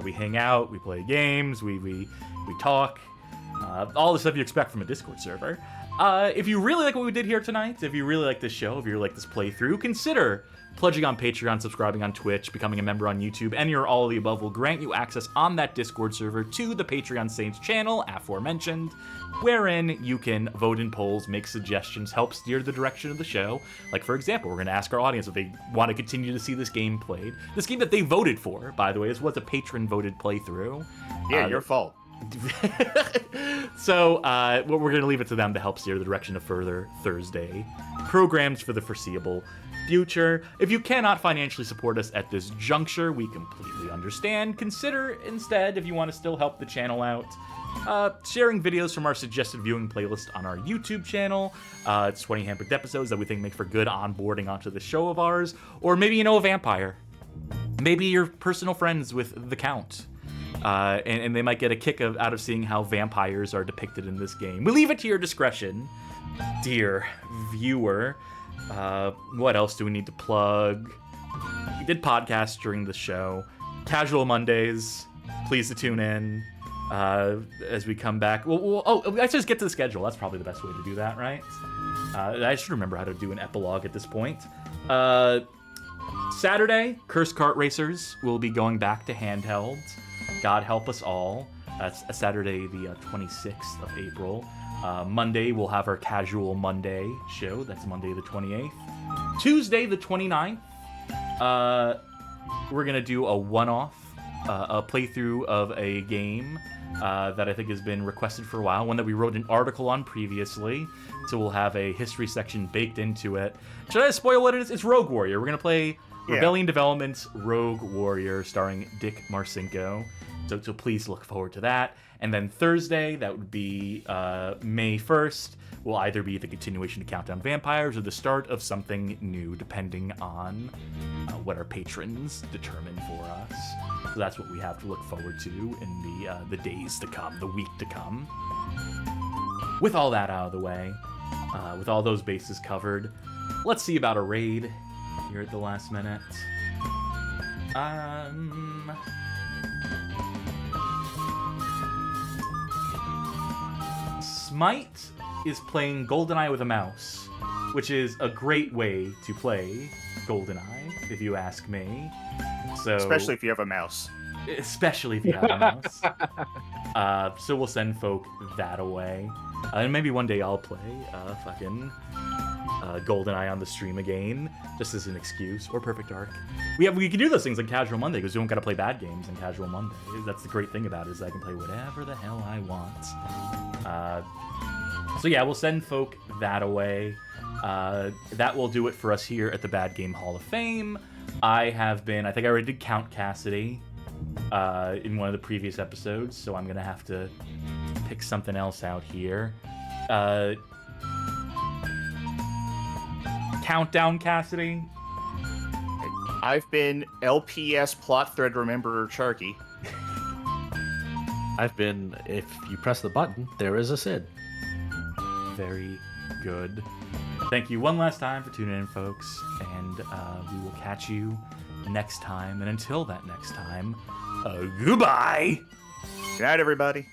Speaker 1: We hang out, we play games, we talk, all the stuff you expect from a Discord server. If you really like what we did here tonight, if you really like this show, if you really like this playthrough, consider pledging on Patreon, subscribing on Twitch, becoming a member on YouTube, any or all of the above will grant you access on that Discord server to the Patreon Saints channel, aforementioned, wherein you can vote in polls, make suggestions, help steer the direction of the show. Like, for example, we're going to ask our audience if they want to continue to see this game played. This game that they voted for, by the way, this was a patron-voted playthrough.
Speaker 2: Yeah, your fault.
Speaker 1: So we're going to leave it to them to help steer the direction of further Thursday programs for the foreseeable future. If you cannot financially support us at this juncture, we completely understand. Consider instead, if you want to still help the channel out, sharing videos from our suggested viewing playlist on our YouTube channel. It's 20 handpicked episodes that we think make for good onboarding onto the show of ours, or maybe a vampire. maybe you're personal friends with the Count. And they might get a kick out of seeing how vampires are depicted in this game. We leave it to your discretion, dear viewer. What else do we need to plug? We did podcasts during the show. Casual Mondays. Please to tune in as we come back. Let's just get to the schedule. That's probably the best way to do that, right? I should remember how to do an epilogue at this point. Saturday, Cursed Kart Racers will be going back to handheld. God help us all. That's Saturday, the 26th of April. Monday, we'll have our Casual Monday show. That's Monday, the 28th. Tuesday, the 29th, we're going to do a one-off, a playthrough of a game that I think has been requested for a while, one that we wrote an article on previously. So we'll have a history section baked into it. Should I spoil what it is? It's Rogue Warrior. We're going to play Rebellion Development's Rogue Warrior, starring Dick Marcinko. So please look forward to that. And then Thursday, that would be May 1st, will either be the continuation of Countdown Vampires or the start of something new, depending on what our patrons determine for us. So that's what we have to look forward to in the days to come, the week to come. With all that out of the way, with all those bases covered, let's see about a raid here at the last minute. Smite is playing GoldenEye with a mouse, which is a great way to play GoldenEye, if you ask me. So,
Speaker 2: especially if you have a mouse.
Speaker 1: Especially if you have a mouse. So we'll send folk that away. And maybe one day I'll play fucking GoldenEye on the stream again, just as an excuse, or Perfect Dark. We can do those things on Casual Monday, because we don't got to play bad games on Casual Monday. That's the great thing about it, is I can play whatever the hell I want. So yeah, we'll send folk that away. That will do it for us here at the Bad Game Hall of Fame. I think I already did Count Cassidy in one of the previous episodes, so I'm gonna have to pick something else out here. Countdown Cassidy.
Speaker 2: I've been LPS Plot Thread Rememberer Sharky.
Speaker 3: I've been, if you press the button, there is a Sid.
Speaker 1: Very good. Thank you one last time for tuning in, folks, and we will catch you next time. And until that next time, goodbye!
Speaker 2: Good night, everybody.